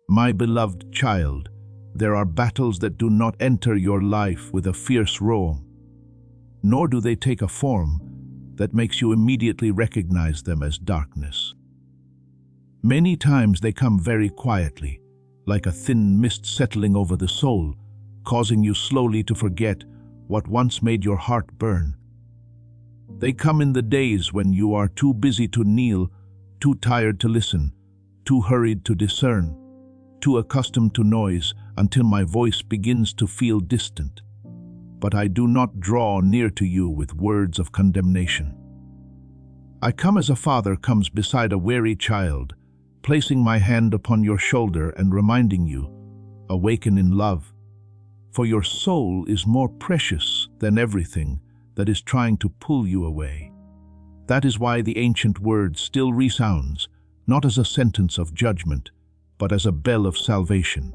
My beloved child, there are battles that do not enter your life with a fierce roar, nor do they take a form that makes you immediately recognize them as darkness. Many times they come very quietly, like a thin mist settling over the soul, causing you slowly to forget what once made your heart burn. They come in the days when you are too busy to kneel, too tired to listen, too hurried to discern, too accustomed to noise, until my voice begins to feel distant. But I do not draw near to you with words of condemnation. I come as a father comes beside a weary child, placing my hand upon your shoulder and reminding you, awaken in love, for your soul is more precious than everything that is trying to pull you away. That is why the ancient word still resounds, not as a sentence of judgment, but as a bell of salvation.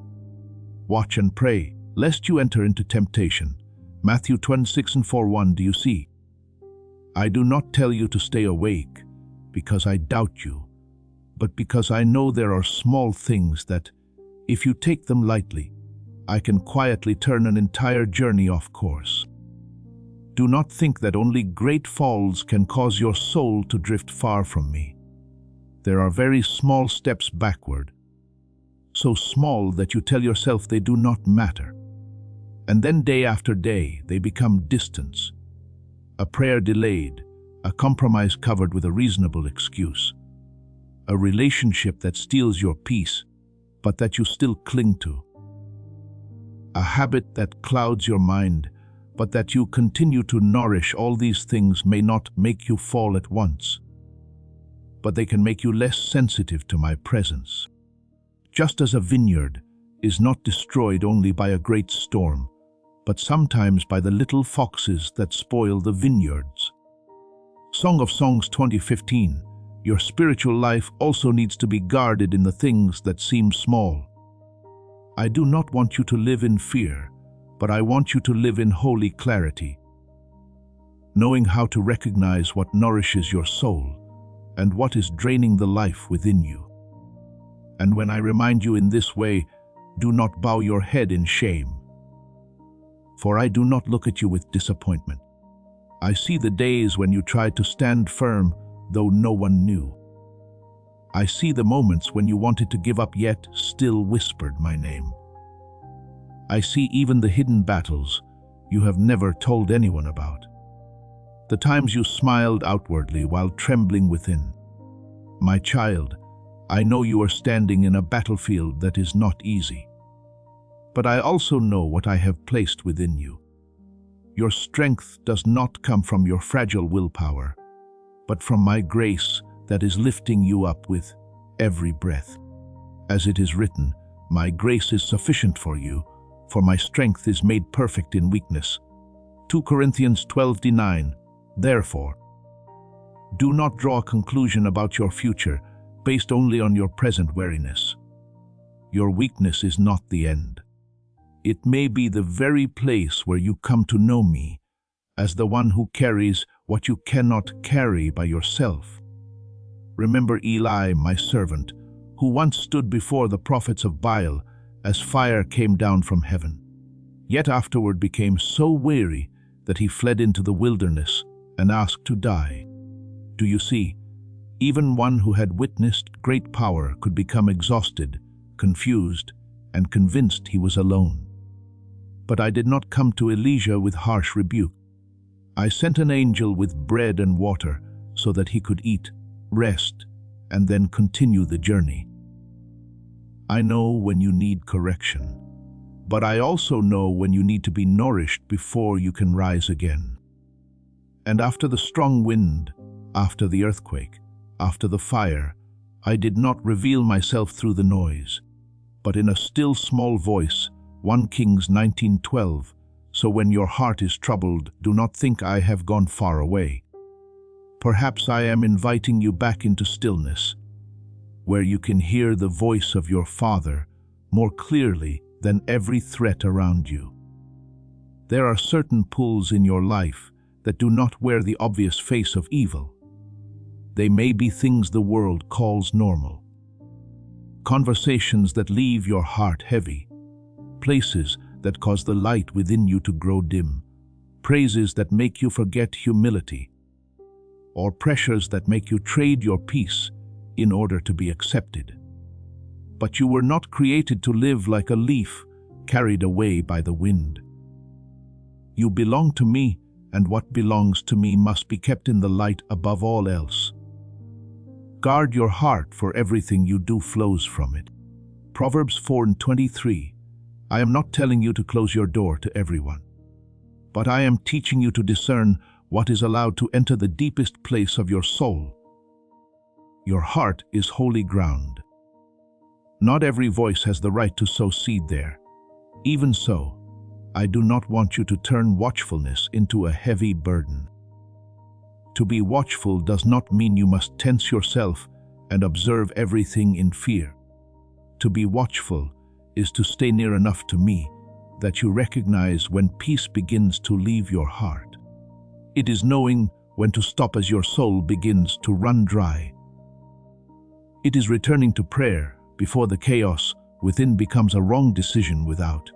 Watch and pray, lest you enter into temptation. Matthew 26:4-1. Do you see? I do not tell you to stay awake because I doubt you, but because I know there are small things that, if you take them lightly, I can quietly turn an entire journey off course. Do not think that only great falls can cause your soul to drift far from me. There are very small steps backward, so small that you tell yourself they do not matter. And then day after day, they become distance. A prayer delayed, a compromise covered with a reasonable excuse. A relationship that steals your peace, but that you still cling to. A habit that clouds your mind, but that you continue to nourish. All these things may not make you fall at once, but they can make you less sensitive to my presence. Just as a vineyard is not destroyed only by a great storm, but sometimes by the little foxes that spoil the vineyards. Song of Songs 20:15. Your spiritual life also needs to be guarded in the things that seem small. I do not want you to live in fear, but I want you to live in holy clarity, knowing how to recognize what nourishes your soul and what is draining the life within you. And when I remind you in this way, do not bow your head in shame. For I do not look at you with disappointment. I see the days when you tried to stand firm, though no one knew. I see the moments when you wanted to give up yet still whispered my name. I see even the hidden battles you have never told anyone about. The times you smiled outwardly while trembling within. My child, I know you are standing in a battlefield that is not easy. But I also know what I have placed within you. Your strength does not come from your fragile willpower, but from my grace that is lifting you up with every breath. As it is written, my grace is sufficient for you, for my strength is made perfect in weakness. 2 Corinthians 12:9. Therefore, do not draw a conclusion about your future based only on your present weariness. Your weakness is not the end. It may be the very place where you come to know me as the one who carries what you cannot carry by yourself. Remember Eli, my servant, who once stood before the prophets of Baal as fire came down from heaven, yet afterward became so weary that he fled into the wilderness and asked to die. Do you see? Even one who had witnessed great power could become exhausted, confused, and convinced he was alone. But I did not come to Elijah with harsh rebuke. I sent an angel with bread and water so that he could eat, rest, and then continue the journey. I know when you need correction, but I also know when you need to be nourished before you can rise again. And after the strong wind, after the earthquake, after the fire, I did not reveal myself through the noise, but in a still small voice, 1 Kings 19:12. So when your heart is troubled, do not think I have gone far away. Perhaps I am inviting you back into stillness, where you can hear the voice of your Father more clearly than every threat around you. There are certain pulls in your life that do not wear the obvious face of evil. They may be things the world calls normal. conversations that leave your heart heavy, places that cause the light within you to grow dim, praises that make you forget humility, or pressures that make you trade your peace in order to be accepted. But you were not created to live like a leaf carried away by the wind. You belong to me, and what belongs to me must be kept in the light above all else. Guard your heart, for everything you do flows from it. Proverbs 4:23. I am not telling you to close your door to everyone, but I am teaching you to discern what is allowed to enter the deepest place of your soul. Your heart is holy ground. Not every voice has the right to sow seed there. Even so, I do not want you to turn watchfulness into a heavy burden. To be watchful does not mean you must tense yourself and observe everything in fear. To be watchful is to stay near enough to me that you recognize when peace begins to leave your heart. It is knowing when to stop as your soul begins to run dry. It is returning to prayer before the chaos within becomes a wrong decision without.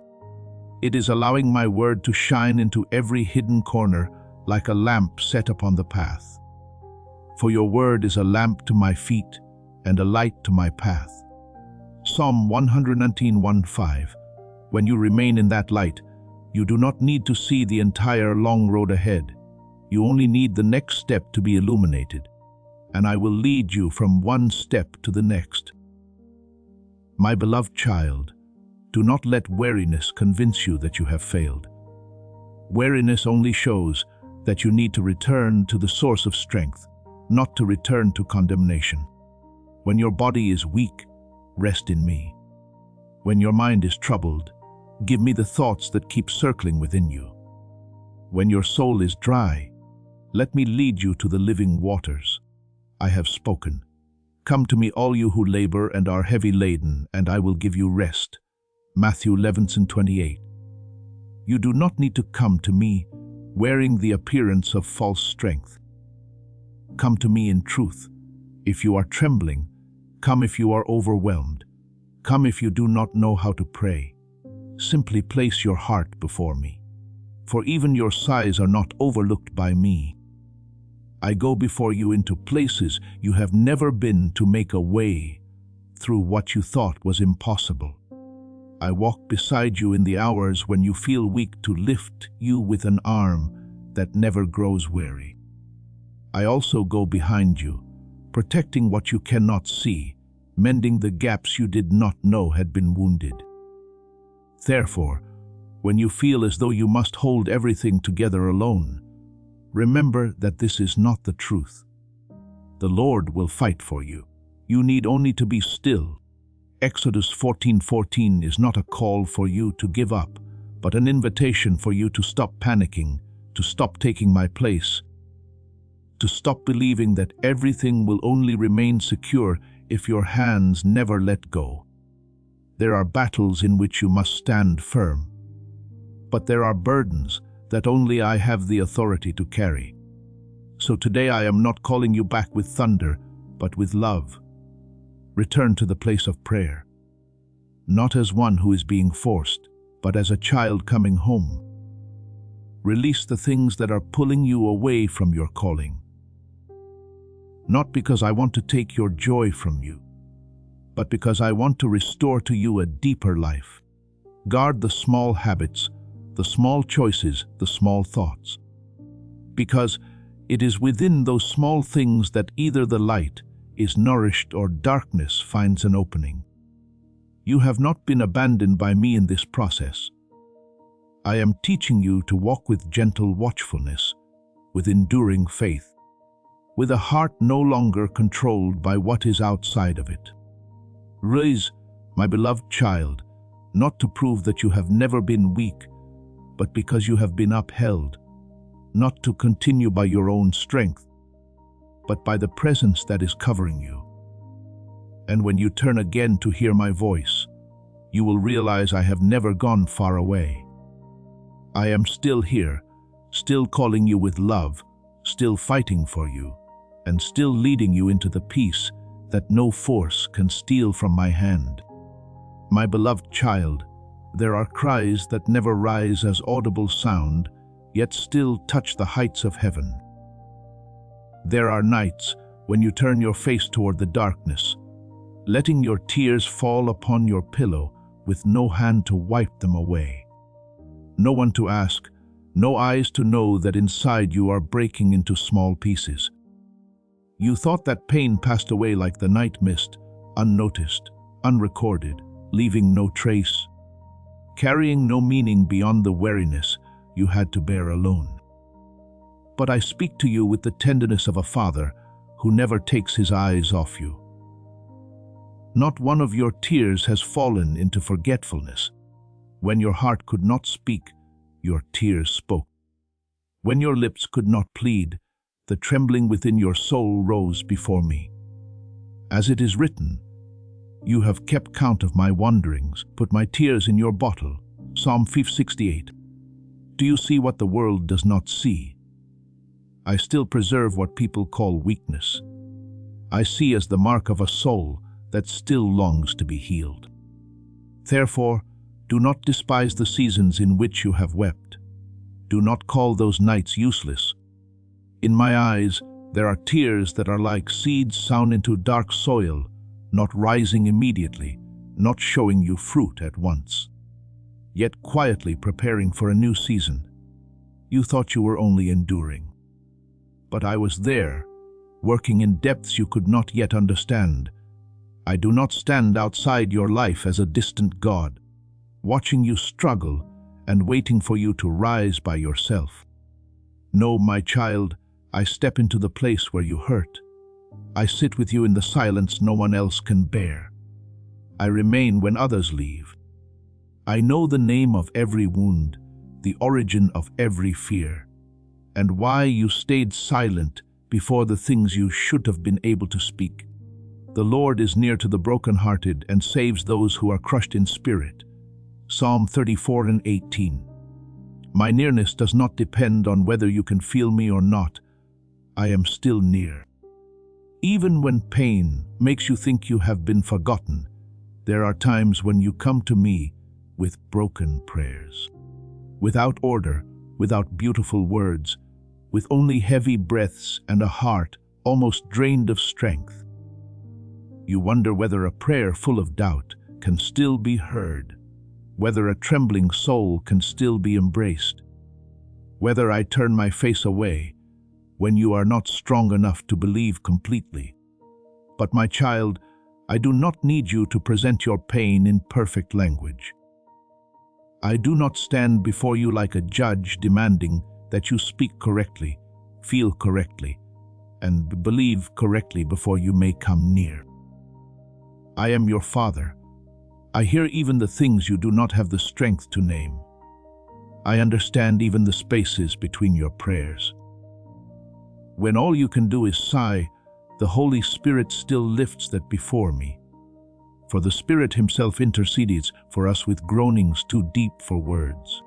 It is allowing my word to shine into every hidden corner like a lamp set upon the path. For your word is a lamp to my feet and a light to my path. Psalm 119:1-5. When you remain in that light, you do not need to see the entire long road ahead. You only need the next step to be illuminated, and I will lead you from one step to the next. My beloved child, do not let weariness convince you that you have failed. Weariness only shows that you need to return to the source of strength, not to return to condemnation. When your body is weak, rest in me. When your mind is troubled, give me the thoughts that keep circling within you. When your soul is dry, let me lead you to the living waters. I have spoken. Come to me, all you who labor and are heavy laden, and I will give you rest. Matthew 11:28. You do not need to come to me wearing the appearance of false strength. Come to me in truth. If you are trembling, come if you are overwhelmed. Come if you do not know how to pray. Simply place your heart before me, for even your sighs are not overlooked by me. I go before you into places you have never been to make a way through what you thought was impossible. I walk beside you in the hours when you feel weak to lift you with an arm that never grows weary. I also go behind you, protecting what you cannot see, mending the gaps you did not know had been wounded. Therefore, when you feel as though you must hold everything together alone, remember that this is not the truth. The Lord will fight for you. You need only to be still. Exodus 14:14 is not a call for you to give up, but an invitation for you to stop panicking, to stop taking my place, to stop believing that everything will only remain secure if your hands never let go. There are battles in which you must stand firm, but there are burdens that only I have the authority to carry. So today I am not calling you back with thunder, but with love. Return to the place of prayer, not as one who is being forced, but as a child coming home. Release the things that are pulling you away from your calling. Not because I want to take your joy from you, but because I want to restore to you a deeper life. Guard the small habits, the small choices, the small thoughts. Because it is within those small things that either the light is nourished or darkness finds an opening. You have not been abandoned by me in this process. I am teaching you to walk with gentle watchfulness, with enduring faith, with a heart no longer controlled by what is outside of it. Rise, my beloved child, not to prove that you have never been weak, but because you have been upheld, not to continue by your own strength, but by the presence that is covering you. And when you turn again to hear my voice, you will realize I have never gone far away. I am still here, still calling you with love, still fighting for you, and still leading you into the peace that no force can steal from my hand. My beloved child, there are cries that never rise as audible sound, yet still touch the heights of heaven. There are nights when you turn your face toward the darkness, letting your tears fall upon your pillow with no hand to wipe them away. No one to ask, no eyes to know that inside you are breaking into small pieces. You thought that pain passed away like the night mist, unnoticed, unrecorded, leaving no trace, carrying no meaning beyond the weariness you had to bear alone. But I speak to you with the tenderness of a father who never takes his eyes off you. Not one of your tears has fallen into forgetfulness. When your heart could not speak, your tears spoke. When your lips could not plead, the trembling within your soul rose before me. As it is written, you have kept count of my wanderings, put my tears in your bottle. Psalm 68. Do you see what the world does not see? I still preserve what people call weakness. I see as the mark of a soul that still longs to be healed. Therefore, do not despise the seasons in which you have wept. Do not call those nights useless. In my eyes, there are tears that are like seeds sown into dark soil, not rising immediately, not showing you fruit at once, yet quietly preparing for a new season. You thought you were only enduring. But I was there, working in depths you could not yet understand. I do not stand outside your life as a distant God, watching you struggle and waiting for you to rise by yourself. No, my child, I step into the place where you hurt. I sit with you in the silence no one else can bear. I remain when others leave. I know the name of every wound, the origin of every fear, and why you stayed silent before the things you should have been able to speak. The Lord is near to the brokenhearted and saves those who are crushed in spirit. Psalm 34:18. My nearness does not depend on whether you can feel me or not. I am still near. Even when pain makes you think you have been forgotten, there are times when you come to me with broken prayers. Without order, without beautiful words, with only heavy breaths and a heart almost drained of strength. You wonder whether a prayer full of doubt can still be heard, whether a trembling soul can still be embraced, whether I turn my face away when you are not strong enough to believe completely. But my child, I do not need you to present your pain in perfect language. I do not stand before you like a judge demanding that you speak correctly, feel correctly, and believe correctly before you may come near. I am your Father. I hear even the things you do not have the strength to name. I understand even the spaces between your prayers. When all you can do is sigh, the Holy Spirit still lifts that before me. For the Spirit Himself intercedes for us with groanings too deep for words.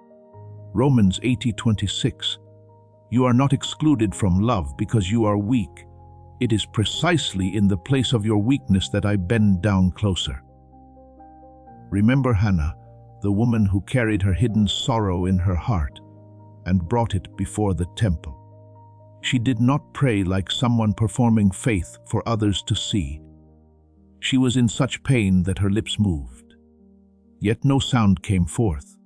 Romans 8:26. You are not excluded from love because you are weak. It is precisely in the place of your weakness that I bend down closer. Remember Hannah, the woman who carried her hidden sorrow in her heart and brought it before the temple. She did not pray like someone performing faith for others to see. She was in such pain that her lips moved, yet no sound came forth.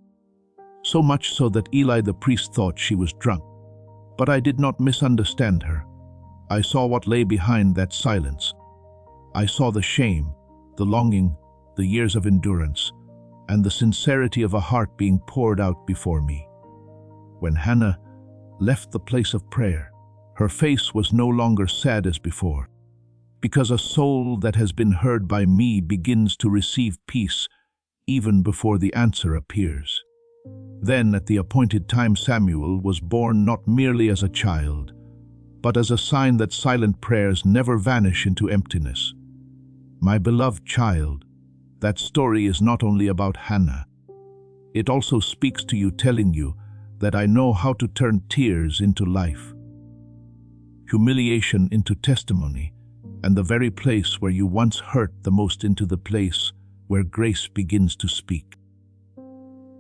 So much so that Eli the priest thought she was drunk. But I did not misunderstand her. I saw what lay behind that silence. I saw the shame, the longing, the years of endurance, and the sincerity of a heart being poured out before me. When Hannah left the place of prayer, her face was no longer sad as before, because a soul that has been heard by me begins to receive peace even before the answer appears. Then at the appointed time Samuel was born not merely as a child, but as a sign that silent prayers never vanish into emptiness. My beloved child, that story is not only about Hannah. It also speaks to you, telling you that I know how to turn tears into life, humiliation into testimony, and the very place where you once hurt the most into the place where grace begins to speak.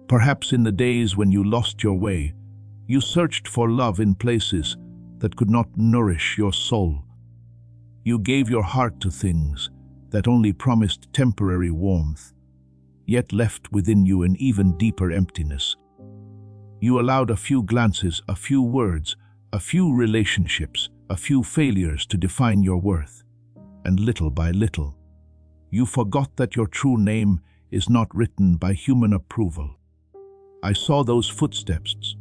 Perhaps in the days when you lost your way, you searched for love in places that could not nourish your soul. You gave your heart to things that only promised temporary warmth, yet left within you an even deeper emptiness. You allowed a few glances, a few words, a few relationships, a few failures to define your worth. And little by little, you forgot that your true name is not written by human approval. I saw those footsteps.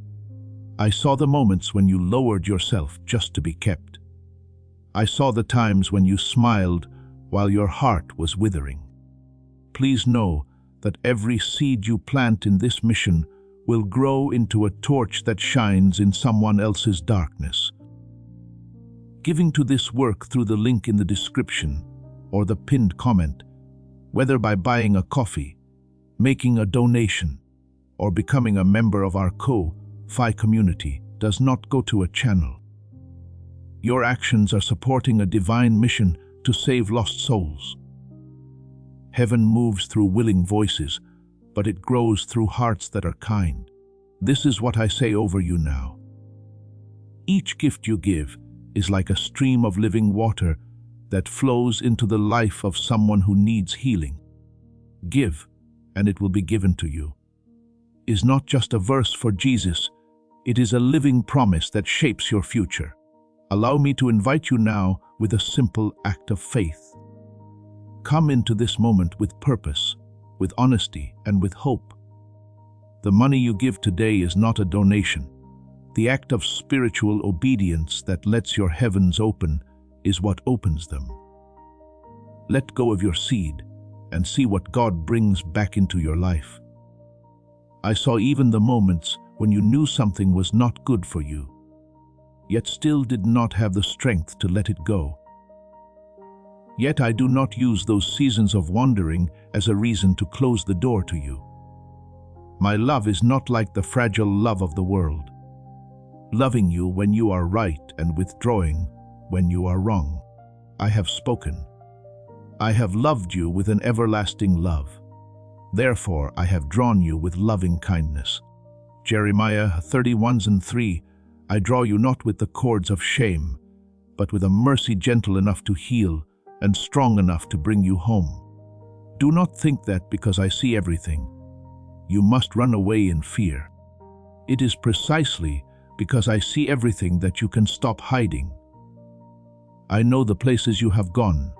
I saw the moments when you lowered yourself just to be kept. I saw the times when you smiled while your heart was withering. Please know that every seed you plant in this mission will grow into a torch that shines in someone else's darkness. Giving to this work through the link in the description or the pinned comment, whether by buying a coffee, making a donation, or becoming a member of our Ko-Fi community, does not go to a channel. Your actions are supporting a divine mission to save lost souls. Heaven moves through willing voices, but it grows through hearts that are kind. This is what I say over you now. Each gift you give is like a stream of living water that flows into the life of someone who needs healing. Give, and it will be given to you is not just a verse for Jesus, it is a living promise that shapes your future. Allow me to invite you now with a simple act of faith. Come into this moment with purpose, with honesty, and with hope. The money you give today is not a donation. The act of spiritual obedience that lets your heavens open is what opens them. Let go of your seed and see what God brings back into your life. I saw even the moments when you knew something was not good for you, yet still did not have the strength to let it go. Yet I do not use those seasons of wandering as a reason to close the door to you. My love is not like the fragile love of the world, loving you when you are right and withdrawing when you are wrong. I have spoken. I have loved you with an everlasting love. Therefore I have drawn you with loving kindness. Jeremiah 31:3, I draw you not with the cords of shame, but with a mercy gentle enough to heal and strong enough to bring you home. Do not think that because I see everything, you must run away in fear. It is precisely because I see everything that you can stop hiding. I know the places you have gone,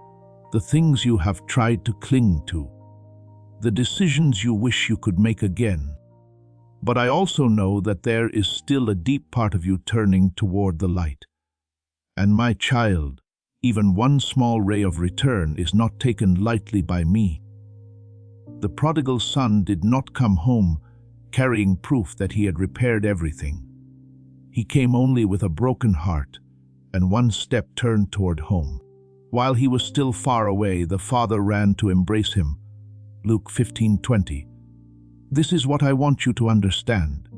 the things you have tried to cling to, the decisions you wish you could make again. But I also know that there is still a deep part of you turning toward the light. And my child, even one small ray of return is not taken lightly by me. The prodigal son did not come home carrying proof that he had repaired everything. He came only with a broken heart and one step turned toward home. While he was still far away, the father ran to embrace him. Luke 15:20. This is what I want you to understand.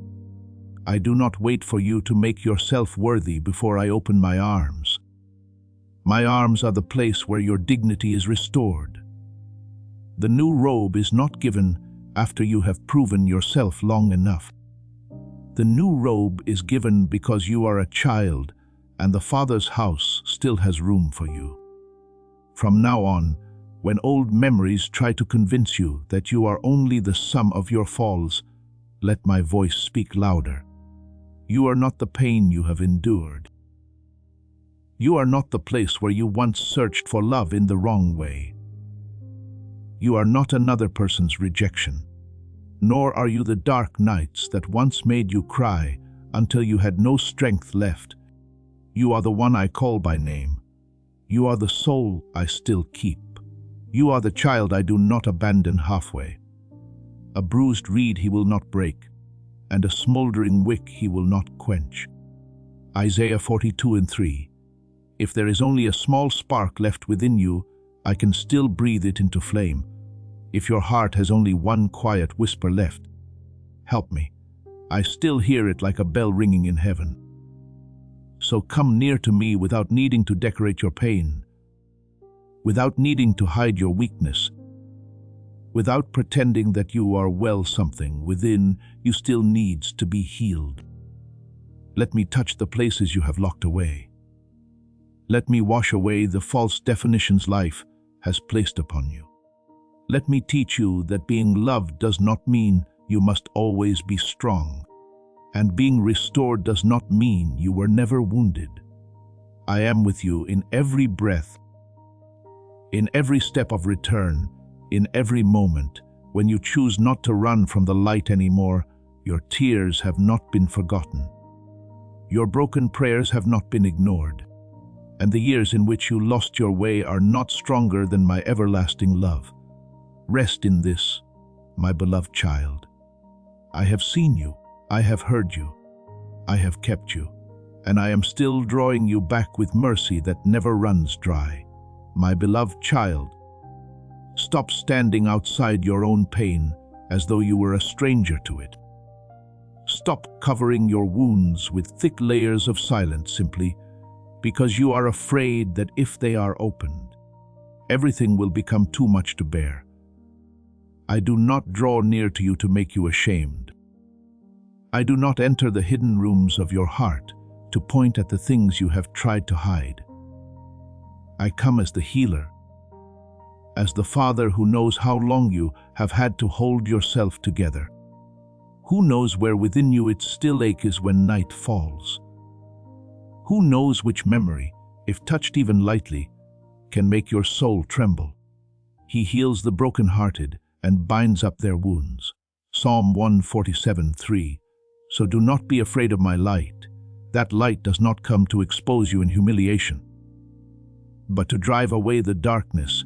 I do not wait for you to make yourself worthy before I open my arms. My arms are the place where your dignity is restored. The new robe is not given after you have proven yourself long enough. The new robe is given because you are a child and the Father's house still has room for you. From now on, when old memories try to convince you that you are only the sum of your falls, let my voice speak louder. You are not the pain you have endured. You are not the place where you once searched for love in the wrong way. You are not another person's rejection, nor are you the dark nights that once made you cry until you had no strength left. You are the one I call by name. You are the soul I still keep. You are the child I do not abandon halfway. A bruised reed he will not break, and a smoldering wick he will not quench. Isaiah 42:3. If there is only a small spark left within you, I can still breathe it into flame. If your heart has only one quiet whisper left, help me. I still hear it like a bell ringing in heaven. So come near to me without needing to decorate your pain. without needing to hide your weakness, without pretending that you are well. Something within you still needs to be healed. Let me touch the places you have locked away. Let me wash away the false definitions life has placed upon you. Let me teach you that being loved does not mean you must always be strong, and being restored does not mean you were never wounded. I am with you in every breath, in every step of return, in every moment. When you choose not to run from the light anymore, your tears have not been forgotten. Your broken prayers have not been ignored, and the years in which you lost your way are not stronger than my everlasting love. Rest in this, my beloved child. I have seen you, I have heard you, I have kept you, and I am still drawing you back with mercy that never runs dry. My beloved child, stop standing outside your own pain as though you were a stranger to it. Stop covering your wounds with thick layers of silence simply because you are afraid that if they are opened, everything will become too much to bear. I do not draw near to you to make you ashamed. I do not enter the hidden rooms of your heart to point at the things you have tried to hide. I come as the healer, as the Father who knows how long you have had to hold yourself together. Who knows where within you its still ache is when night falls? Who knows which memory, if touched even lightly, can make your soul tremble? He heals the brokenhearted and binds up their wounds. Psalm 147:3. So do not be afraid of my light. That light does not come to expose you in humiliation, but to drive away the darkness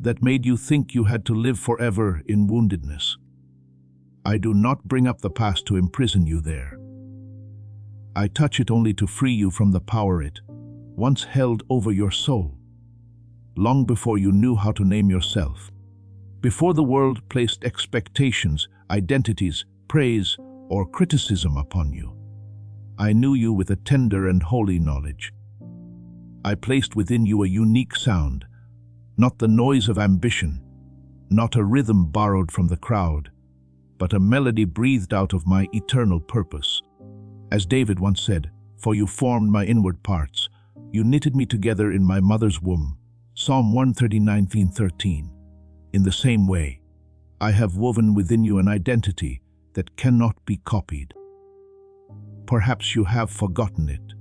that made you think you had to live forever in woundedness. I do not bring up the past to imprison you there. I touch it only to free you from the power it once held over your soul, long before you knew how to name yourself. Before the world placed expectations, identities, praise, or criticism upon you, I knew you with a tender and holy knowledge. I placed within you a unique sound, not the noise of ambition, not a rhythm borrowed from the crowd, but a melody breathed out of my eternal purpose. As David once said, "For you formed my inward parts, you knitted me together in my mother's womb." Psalm 139:13. In the same way, I have woven within you an identity that cannot be copied. Perhaps you have forgotten it,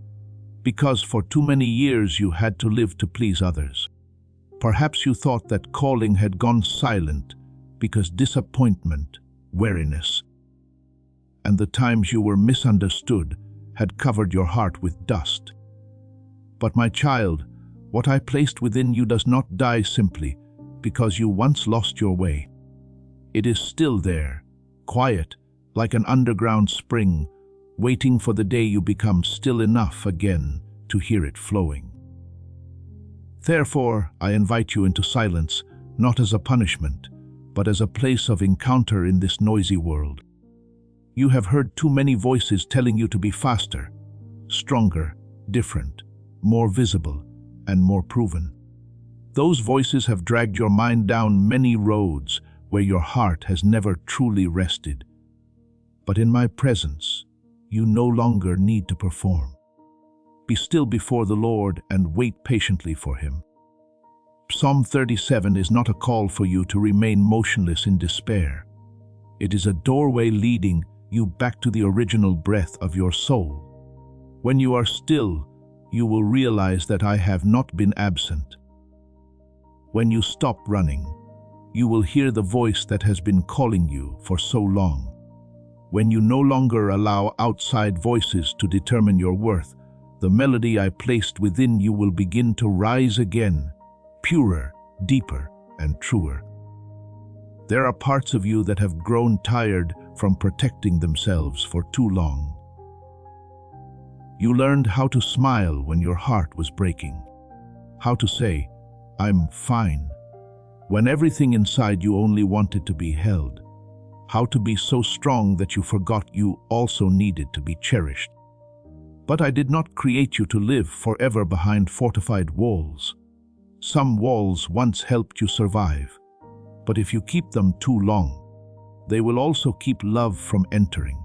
because for too many years you had to live to please others. Perhaps you thought that calling had gone silent because disappointment, weariness, and the times you were misunderstood had covered your heart with dust. But my child, what I placed within you does not die simply because you once lost your way. It is still there, quiet, like an underground spring, waiting for the day you become still enough again to hear it flowing. Therefore, I invite you into silence, not as a punishment, but as a place of encounter in this noisy world. You have heard too many voices telling you to be faster, stronger, different, more visible, and more proven. Those voices have dragged your mind down many roads where your heart has never truly rested. But in my presence, you no longer need to perform. Be still before the Lord and wait patiently for Him. Psalm 37 is not a call for you to remain motionless in despair. It is a doorway leading you back to the original breath of your soul. When you are still, you will realize that I have not been absent. When you stop running, you will hear the voice that has been calling you for so long. When you no longer allow outside voices to determine your worth, the melody I placed within you will begin to rise again, purer, deeper, and truer. There are parts of you that have grown tired from protecting themselves for too long. You learned how to smile when your heart was breaking, how to say, "I'm fine," when everything inside you only wanted to be held, how to be so strong that you forgot you also needed to be cherished. But I did not create you to live forever behind fortified walls. Some walls once helped you survive, but if you keep them too long, they will also keep love from entering.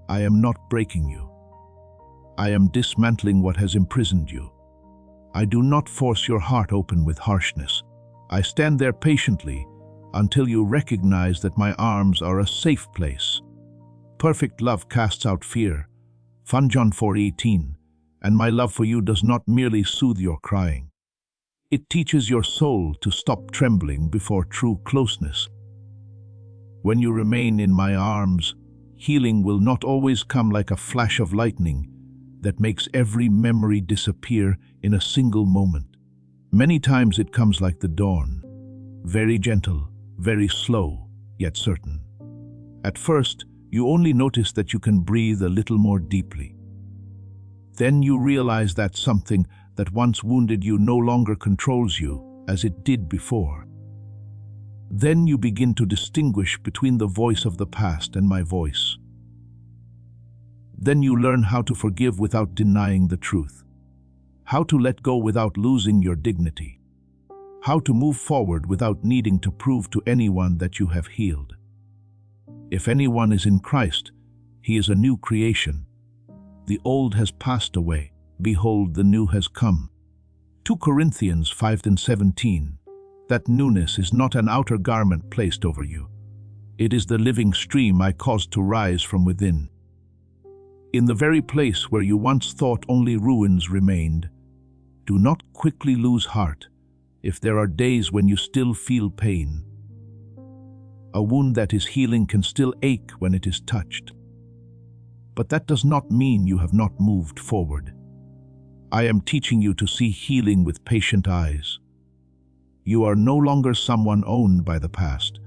I am not breaking you. I am dismantling what has imprisoned you. I do not force your heart open with harshness. I stand there patiently until you recognize that my arms are a safe place. Perfect love casts out fear, 1 John 4:18, and my love for you does not merely soothe your crying. It teaches your soul to stop trembling before true closeness. When you remain in my arms, healing will not always come like a flash of lightning that makes every memory disappear in a single moment. Many times it comes like the dawn, very gentle, very slow, yet certain. At first, you only notice that you can breathe a little more deeply. Then you realize that something that once wounded you no longer controls you as it did before. Then you begin to distinguish between the voice of the past and my voice. Then you learn how to forgive without denying the truth, how to let go without losing your dignity, how to move forward without needing to prove to anyone that you have healed. If anyone is in Christ, he is a new creation. The old has passed away. Behold, the new has come. 2 Corinthians 5:17. That newness is not an outer garment placed over you. It is the living stream I caused to rise from within. In the very place where you once thought only ruins remained, do not quickly lose heart if there are days when you still feel pain. A wound that is healing can still ache when it is touched. But that does not mean you have not moved forward. I am teaching you to see healing with patient eyes. You are no longer someone owned by the past.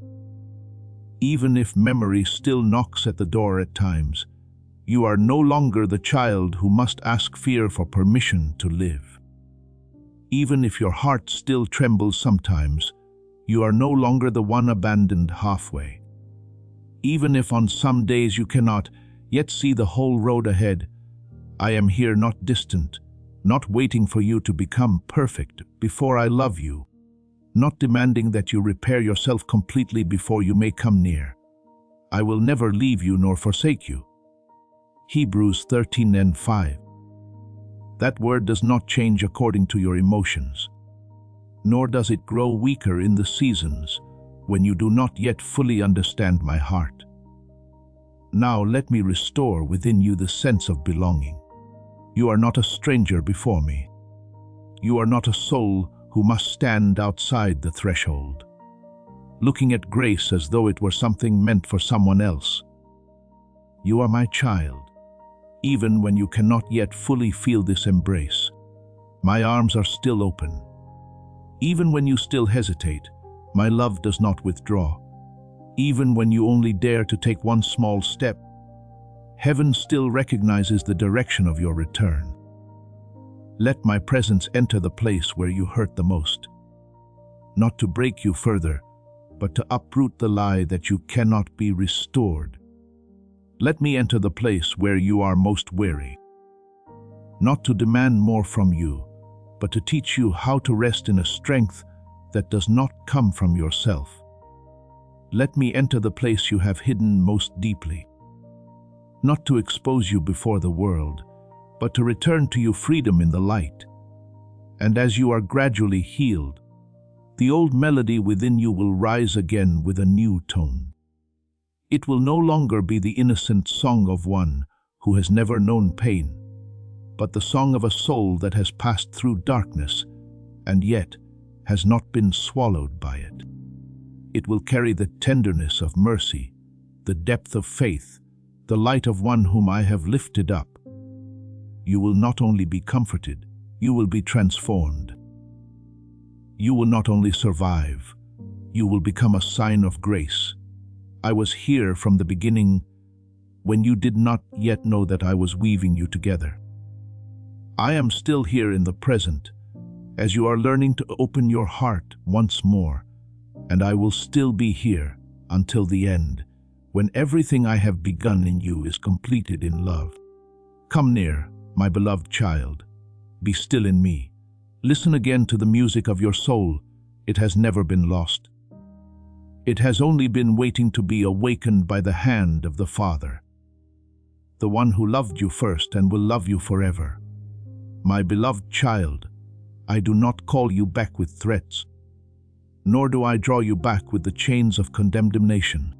Even if memory still knocks at the door at times, you are no longer the child who must ask fear for permission to live. Even if your heart still trembles sometimes, you are no longer the one abandoned halfway. Even if on some days you cannot yet see the whole road ahead, I am here, not distant, not waiting for you to become perfect before I love you, not demanding that you repair yourself completely before you may come near. I will never leave you nor forsake you. Hebrews 13:5. That word does not change according to your emotions, nor does it grow weaker in the seasons when you do not yet fully understand my heart. Now let me restore within you the sense of belonging. You are not a stranger before me. You are not a soul who must stand outside the threshold, looking at grace as though it were something meant for someone else. You are my child, even when you cannot yet fully feel this embrace. My arms are still open. Even when you still hesitate, my love does not withdraw. Even when you only dare to take one small step, heaven still recognizes the direction of your return. Let my presence enter the place where you hurt the most, not to break you further, but to uproot the lie that you cannot be restored. Let me enter the place where you are most weary, not to demand more from you, but to teach you how to rest in a strength that does not come from yourself. Let me enter the place you have hidden most deeply, not to expose you before the world, but to return to you freedom in the light. And as you are gradually healed, the old melody within you will rise again with a new tone. It will no longer be the innocent song of one who has never known pain, but the song of a soul that has passed through darkness and yet has not been swallowed by it. It will carry the tenderness of mercy, the depth of faith, the light of one whom I have lifted up. You will not only be comforted, you will be transformed. You will not only survive, you will become a sign of grace. I was here from the beginning when you did not yet know that I was weaving you together. I am still here in the present as you are learning to open your heart once more, and I will still be here until the end, when everything I have begun in you is completed in love. Come near, my beloved child. Be still in me. Listen again to the music of your soul. It has never been lost. It has only been waiting to be awakened by the hand of the Father, the one who loved you first and will love you forever. My beloved child, I do not call you back with threats, nor do I draw you back with the chains of condemnation.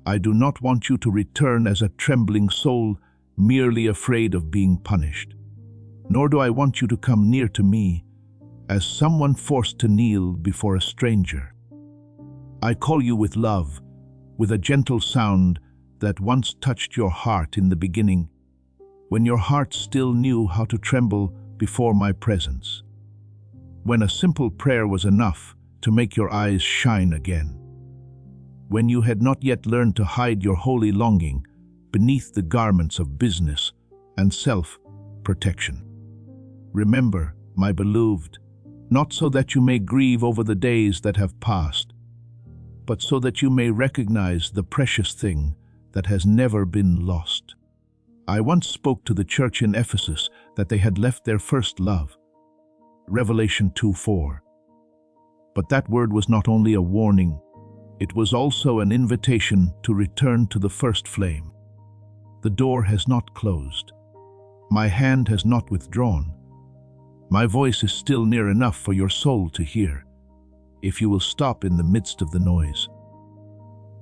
I do not want you to return as a trembling soul, merely afraid of being punished. Nor do I want you to come near to me as someone forced to kneel before a stranger. I call you with love, with a gentle sound that once touched your heart in the beginning, when your heart still knew how to tremble before my presence, when a simple prayer was enough to make your eyes shine again, when you had not yet learned to hide your holy longing beneath the garments of business and self-protection. Remember, my beloved, not so that you may grieve over the days that have passed, but so that you may recognize the precious thing that has never been lost. I once spoke to the church in Ephesus that they had left their first love. Revelation 2:4. But that word was not only a warning, it was also an invitation to return to the first flame. The door has not closed. My hand has not withdrawn. My voice is still near enough for your soul to hear, if you will stop in the midst of the noise.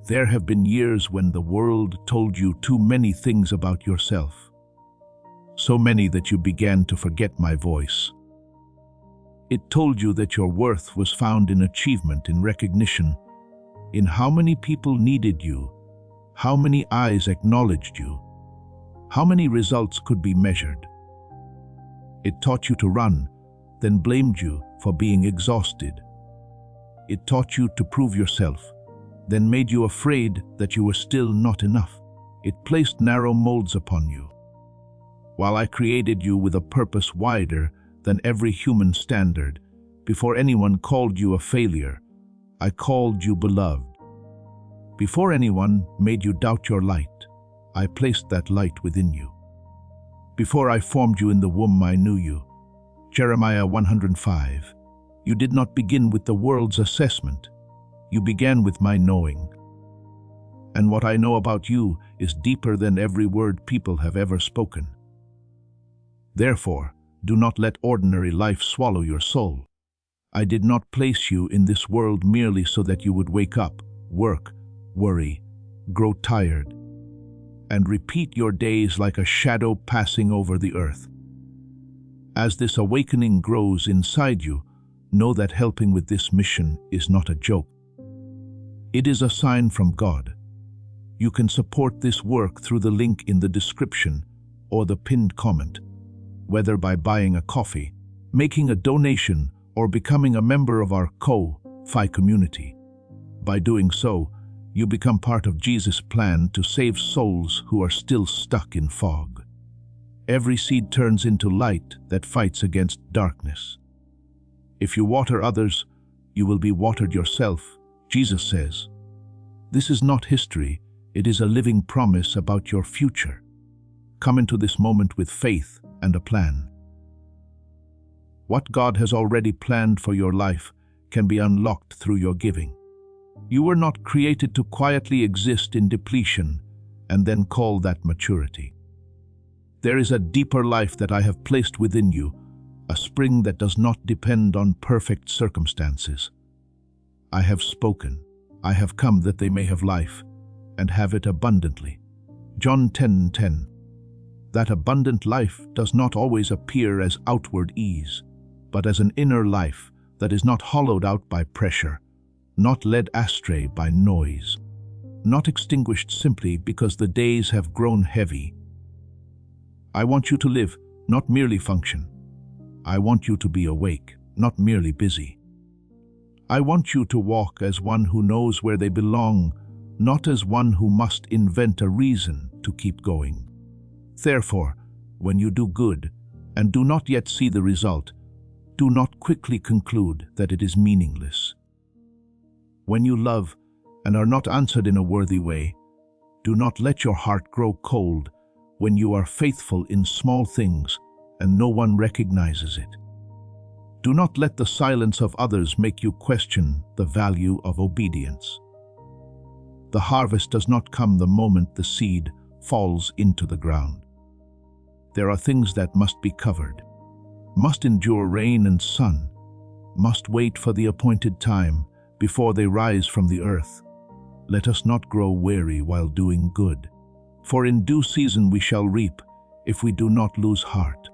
There have been years when the world told you too many things about yourself, so many that you began to forget my voice. It told you that your worth was found in achievement, in recognition, in how many people needed you, how many eyes acknowledged you, how many results could be measured. It taught you to run, then blamed you for being exhausted. It taught you to prove yourself, then made you afraid that you were still not enough. It placed narrow molds upon you. While I created you with a purpose wider than every human standard, before anyone called you a failure, I called you beloved. Before anyone made you doubt your light, I placed that light within you. Before I formed you in the womb, I knew you. Jeremiah 105. You did not begin with the world's assessment. You began with my knowing. And what I know about you is deeper than every word people have ever spoken. Therefore, do not let ordinary life swallow your soul. I did not place you in this world merely so that you would wake up, work, worry, grow tired, and repeat your days like a shadow passing over the earth. As this awakening grows inside you, know that helping with this mission is not a joke. It is a sign from God. You can support this work through the link in the description or the pinned comment, whether by buying a coffee, making a donation, or becoming a member of our Ko-Fi community. By doing so, you become part of Jesus' plan to save souls who are still stuck in fog. Every seed turns into light that fights against darkness. If you water others, you will be watered yourself, Jesus says. This is not history, it is a living promise about your future. Come into this moment with faith and a plan. What God has already planned for your life can be unlocked through your giving. You were not created to quietly exist in depletion and then call that maturity. There is a deeper life that I have placed within you, a spring that does not depend on perfect circumstances. I have spoken, I have come that they may have life, and have it abundantly. John 10:10. That abundant life does not always appear as outward ease, but as an inner life that is not hollowed out by pressure, not led astray by noise, not extinguished simply because the days have grown heavy. I want you to live, not merely function. I want you to be awake, not merely busy. I want you to walk as one who knows where they belong, not as one who must invent a reason to keep going. Therefore, when you do good and do not yet see the result, do not quickly conclude that it is meaningless. When you love and are not answered in a worthy way, do not let your heart grow cold when you are faithful in small things and no one recognizes it. Do not let the silence of others make you question the value of obedience. The harvest does not come the moment the seed falls into the ground. There are things that must be covered, must endure rain and sun, must wait for the appointed time before they rise from the earth. Let us not grow weary while doing good, for in due season we shall reap if we do not lose heart.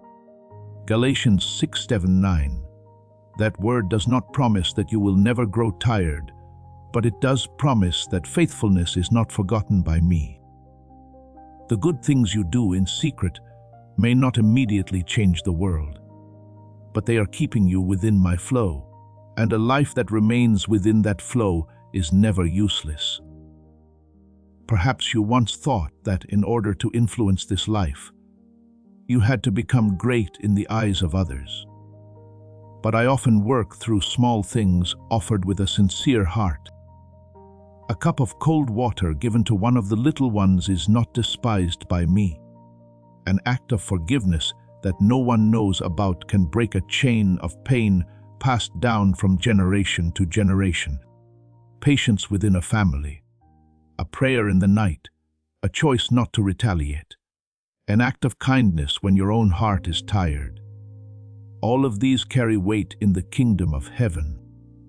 Galatians 6:7-9. That word does not promise that you will never grow tired, but it does promise that faithfulness is not forgotten by me. The good things you do in secret may not immediately change the world, but they are keeping you within my flow, and a life that remains within that flow is never useless. Perhaps you once thought that in order to influence this life, you had to become great in the eyes of others. But I often work through small things offered with a sincere heart. A cup of cold water given to one of the little ones is not despised by me. An act of forgiveness that no one knows about can break a chain of pain passed down from generation to generation. Patience within a family, a prayer in the night, a choice not to retaliate, an act of kindness when your own heart is tired. All of these carry weight in the kingdom of heaven.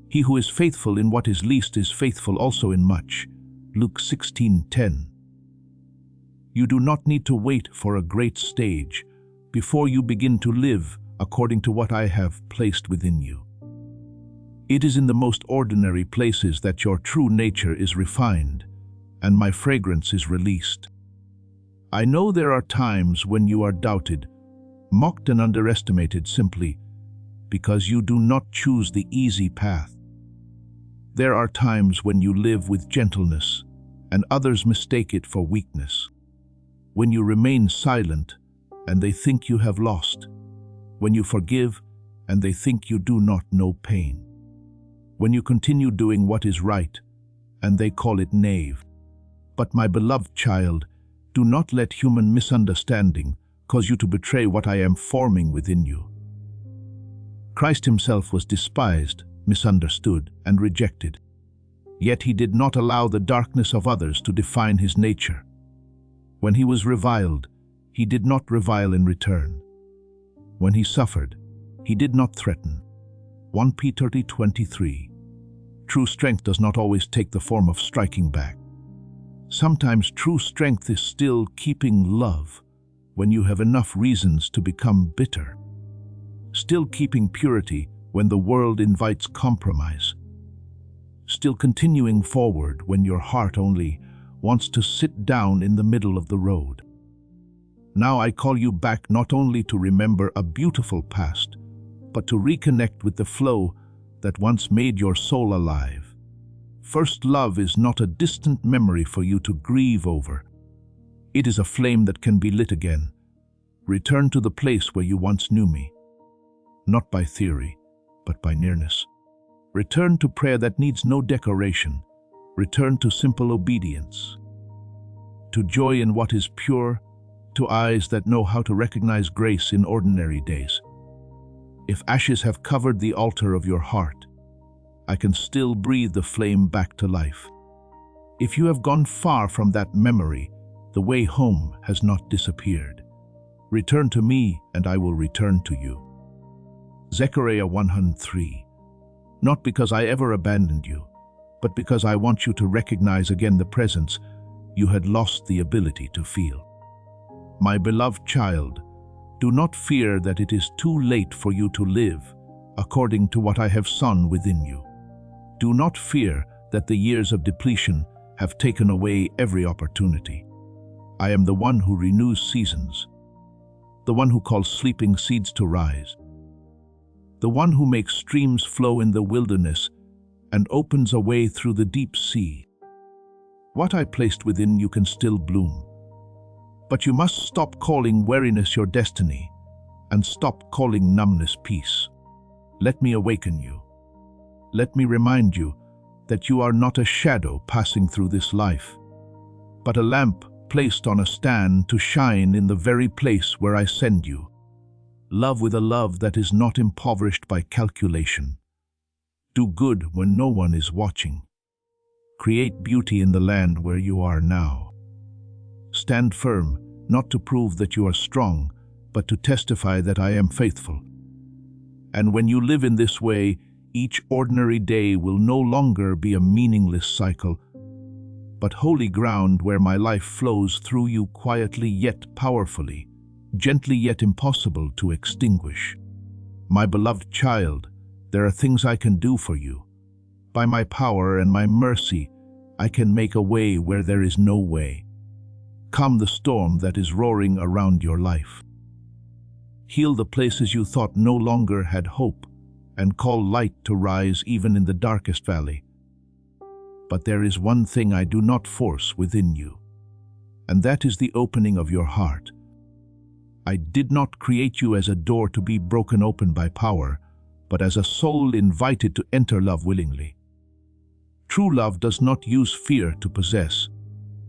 He who is faithful in what is least is faithful also in much. Luke 16:10. You do not need to wait for a great stage before you begin to live according to what I have placed within you. It is in the most ordinary places that your true nature is refined, and my fragrance is released. I know there are times when you are doubted, mocked and underestimated simply because you do not choose the easy path. There are times when you live with gentleness and others mistake it for weakness. When you remain silent and they think you have lost. When you forgive and they think you do not know pain. When you continue doing what is right and they call it knave. But my beloved child, do not let human misunderstanding cause you to betray what I am forming within you. Christ himself was despised, misunderstood, and rejected. Yet he did not allow the darkness of others to define his nature. When he was reviled, he did not revile in return. When he suffered, he did not threaten. 1 Peter 23. True strength does not always take the form of striking back. Sometimes true strength is still keeping love when you have enough reasons to become bitter. Still keeping purity when the world invites compromise. Still continuing forward when your heart only wants to sit down in the middle of the road. Now I call you back not only to remember a beautiful past, but to reconnect with the flow that once made your soul alive. First love is not a distant memory for you to grieve over. It is a flame that can be lit again. Return to the place where you once knew me. Not by theory, but by nearness. Return to prayer that needs no decoration. Return to simple obedience. To joy in what is pure, to eyes that know how to recognize grace in ordinary days. If ashes have covered the altar of your heart, I can still breathe the flame back to life. If you have gone far from that memory, the way home has not disappeared. Return to me, and I will return to you. Zechariah 1:3. Not because I ever abandoned you, but because I want you to recognize again the presence you had lost the ability to feel. My beloved child, do not fear that it is too late for you to live according to what I have sown within you. Do not fear that the years of depletion have taken away every opportunity. I am the one who renews seasons, the one who calls sleeping seeds to rise, the one who makes streams flow in the wilderness and opens a way through the deep sea. What I placed within you can still bloom, but you must stop calling weariness your destiny and stop calling numbness peace. Let me awaken you. Let me remind you that you are not a shadow passing through this life, but a lamp placed on a stand to shine in the very place where I send you. Love with a love that is not impoverished by calculation. Do good when no one is watching. Create beauty in the land where you are now. Stand firm, not to prove that you are strong, but to testify that I am faithful. And when you live in this way, each ordinary day will no longer be a meaningless cycle, but holy ground where my life flows through you quietly yet powerfully, gently yet impossible to extinguish. My beloved child, there are things I can do for you. By my power and my mercy, I can make a way where there is no way. Calm the storm that is roaring around your life. Heal the places you thought no longer had hope, and call light to rise even in the darkest valley. But there is one thing I do not force within you, and that is the opening of your heart. I did not create you as a door to be broken open by power, but as a soul invited to enter love willingly. True love does not use fear to possess,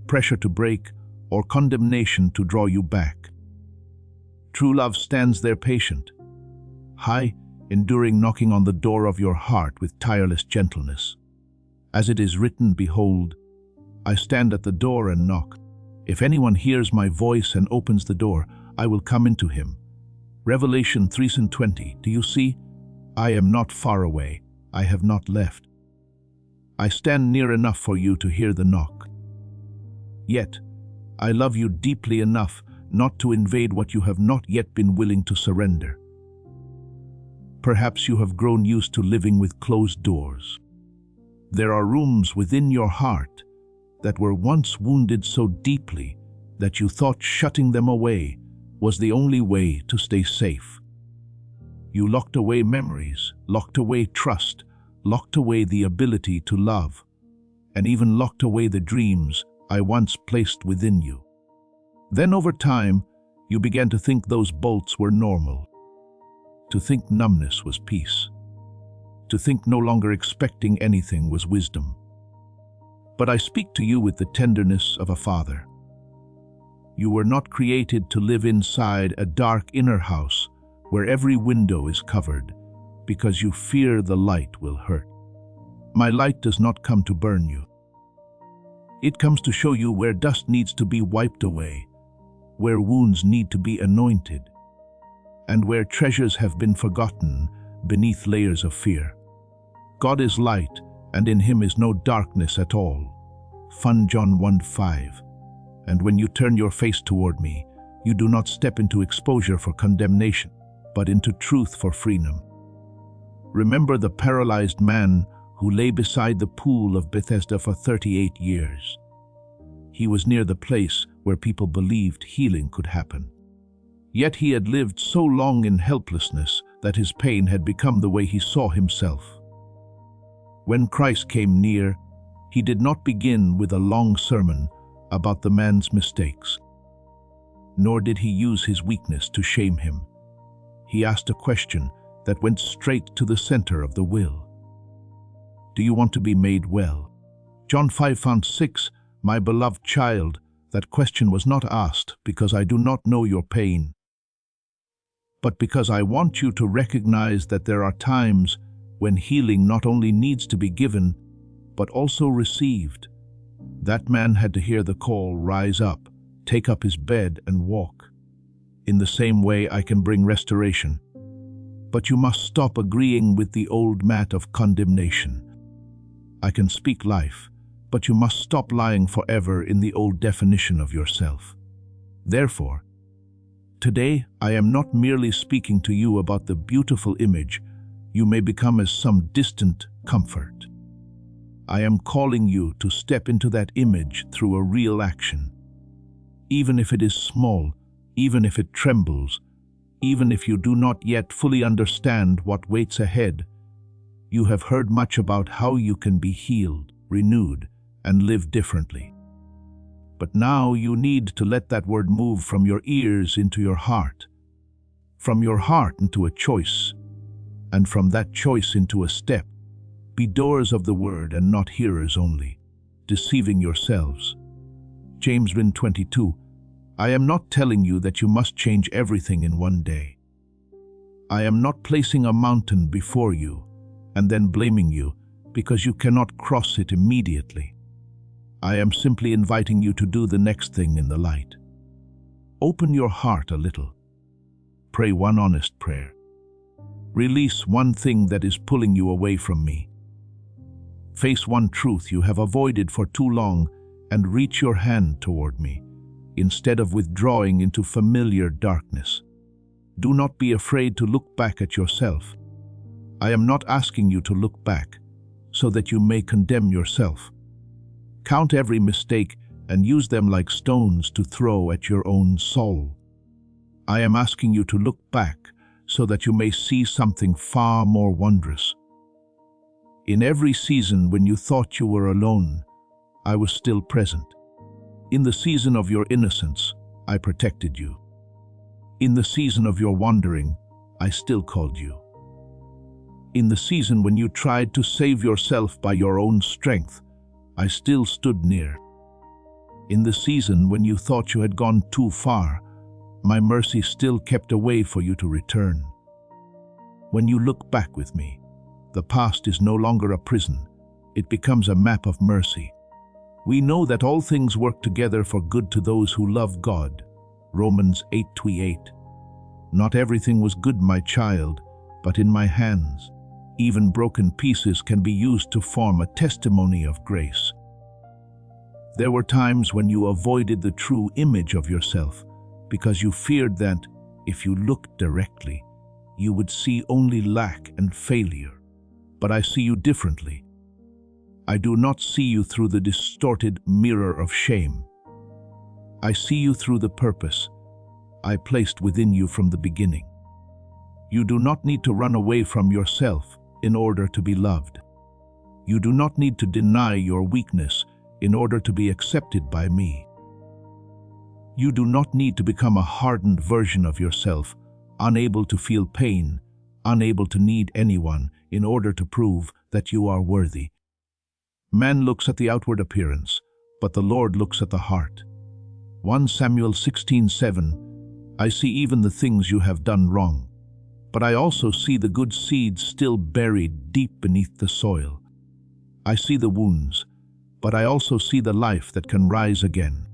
pressure to break, or condemnation to draw you back. True love stands there patient, high, enduring, knocking on the door of your heart with tireless gentleness. As it is written, behold, I stand at the door and knock. If anyone hears my voice and opens the door, I will come into him. Revelation 3:20. Do you see? I am not far away. I have not left. I stand near enough for you to hear the knock. Yet, I love you deeply enough not to invade what you have not yet been willing to surrender. Perhaps you have grown used to living with closed doors. There are rooms within your heart that were once wounded so deeply that you thought shutting them away was the only way to stay safe. You locked away memories, locked away trust, locked away the ability to love, and even locked away the dreams I once placed within you. Then over time, you began to think those bolts were normal, to think numbness was peace, to think no longer expecting anything was wisdom. But I speak to you with the tenderness of a father. You were not created to live inside a dark inner house where every window is covered because you fear the light will hurt. My light does not come to burn you. It comes to show you where dust needs to be wiped away, where wounds need to be anointed, and where treasures have been forgotten beneath layers of fear. God is light, and in him is no darkness at all. 1 John 1:5. And when you turn your face toward me, you do not step into exposure for condemnation, but into truth for freedom. Remember the paralyzed man who lay beside the pool of Bethesda for 38 years. He was near the place where people believed healing could happen. Yet he had lived so long in helplessness that his pain had become the way he saw himself. When Christ came near, he did not begin with a long sermon about the man's mistakes, nor did he use his weakness to shame him. He asked a question that went straight to the center of the will. Do you want to be made well? John 5:6, my beloved child, that question was not asked because I do not know your pain, but because I want you to recognize that there are times when healing not only needs to be given, but also received. That man had to hear the call, rise up, take up his bed and walk. In the same way, I can bring restoration. But you must stop agreeing with the old mat of condemnation. I can speak life, but you must stop lying forever in the old definition of yourself. Therefore, today I am not merely speaking to you about the beautiful image you may become as some distant comfort. I am calling you to step into that image through a real action. Even if it is small, even if it trembles, even if you do not yet fully understand what waits ahead, you have heard much about how you can be healed, renewed, and live differently. But now you need to let that word move from your ears into your heart, from your heart into a choice, and from that choice into a step. Be doers of the word and not hearers only, deceiving yourselves. James 1:22. I am not telling you that you must change everything in one day. I am not placing a mountain before you and then blaming you because you cannot cross it immediately. I am simply inviting you to do the next thing in the light. Open your heart a little. Pray one honest prayer. Release one thing that is pulling you away from me. Face one truth you have avoided for too long and reach your hand toward me, instead of withdrawing into familiar darkness. Do not be afraid to look back at yourself. I am not asking you to look back so that you may condemn yourself. Count every mistake and use them like stones to throw at your own soul. I am asking you to look back so that you may see something far more wondrous. In every season when you thought you were alone, I was still present. In the season of your innocence, I protected you. In the season of your wandering, I still called you. In the season when you tried to save yourself by your own strength, I still stood near. In the season when you thought you had gone too far, my mercy still kept a way for you to return. When you look back with me, the past is no longer a prison. It becomes a map of mercy. We know that all things work together for good to those who love God. Romans 8:28. Not everything was good, my child, but in my hands. Even broken pieces can be used to form a testimony of grace. There were times when you avoided the true image of yourself because you feared that, if you looked directly, you would see only lack and failure. But I see you differently. I do not see you through the distorted mirror of shame. I see you through the purpose I placed within you from the beginning. You do not need to run away from yourself in order to be loved. You do not need to deny your weakness in order to be accepted by me. You do not need to become a hardened version of yourself, unable to feel pain, unable to need anyone in order to prove that you are worthy. Man looks at the outward appearance, but the Lord looks at the heart. 1 Samuel 16:7, I see even the things you have done wrong, but I also see the good seeds still buried deep beneath the soil. I see the wounds, but I also see the life that can rise again.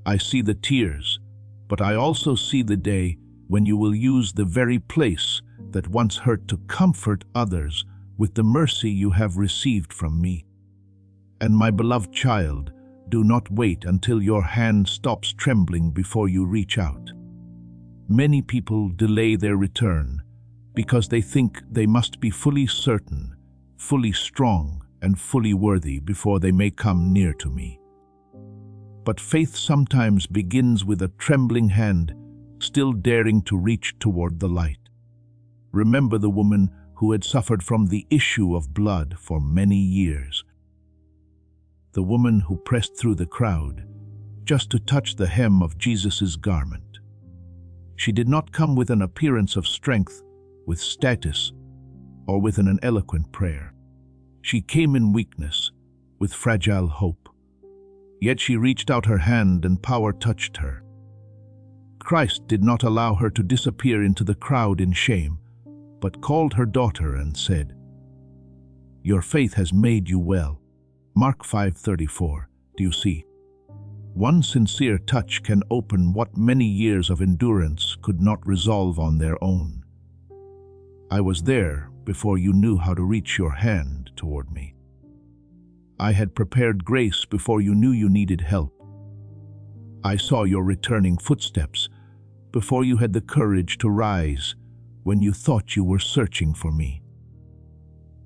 I see the tears, but I also see the day when you will use the very place that once hurt to comfort others with the mercy you have received from me. And my beloved child, do not wait until your hand stops trembling before you reach out. Many people delay their return because they think they must be fully certain, fully strong, and fully worthy before they may come near to me. But faith sometimes begins with a trembling hand, still daring to reach toward the light. Remember the woman who had suffered from the issue of blood for many years. The woman who pressed through the crowd just to touch the hem of Jesus' garment. She did not come with an appearance of strength, with status, or with an eloquent prayer. She came in weakness, with fragile hope. Yet she reached out her hand and power touched her. Christ did not allow her to disappear into the crowd in shame, but called her daughter and said, "Your faith has made you well." Mark 5:34. Do you see? One sincere touch can open what many years of endurance could not resolve on their own. I was there before you knew how to reach your hand toward me. I had prepared grace before you knew you needed help. I saw your returning footsteps before you had the courage to rise when you thought you were searching for me.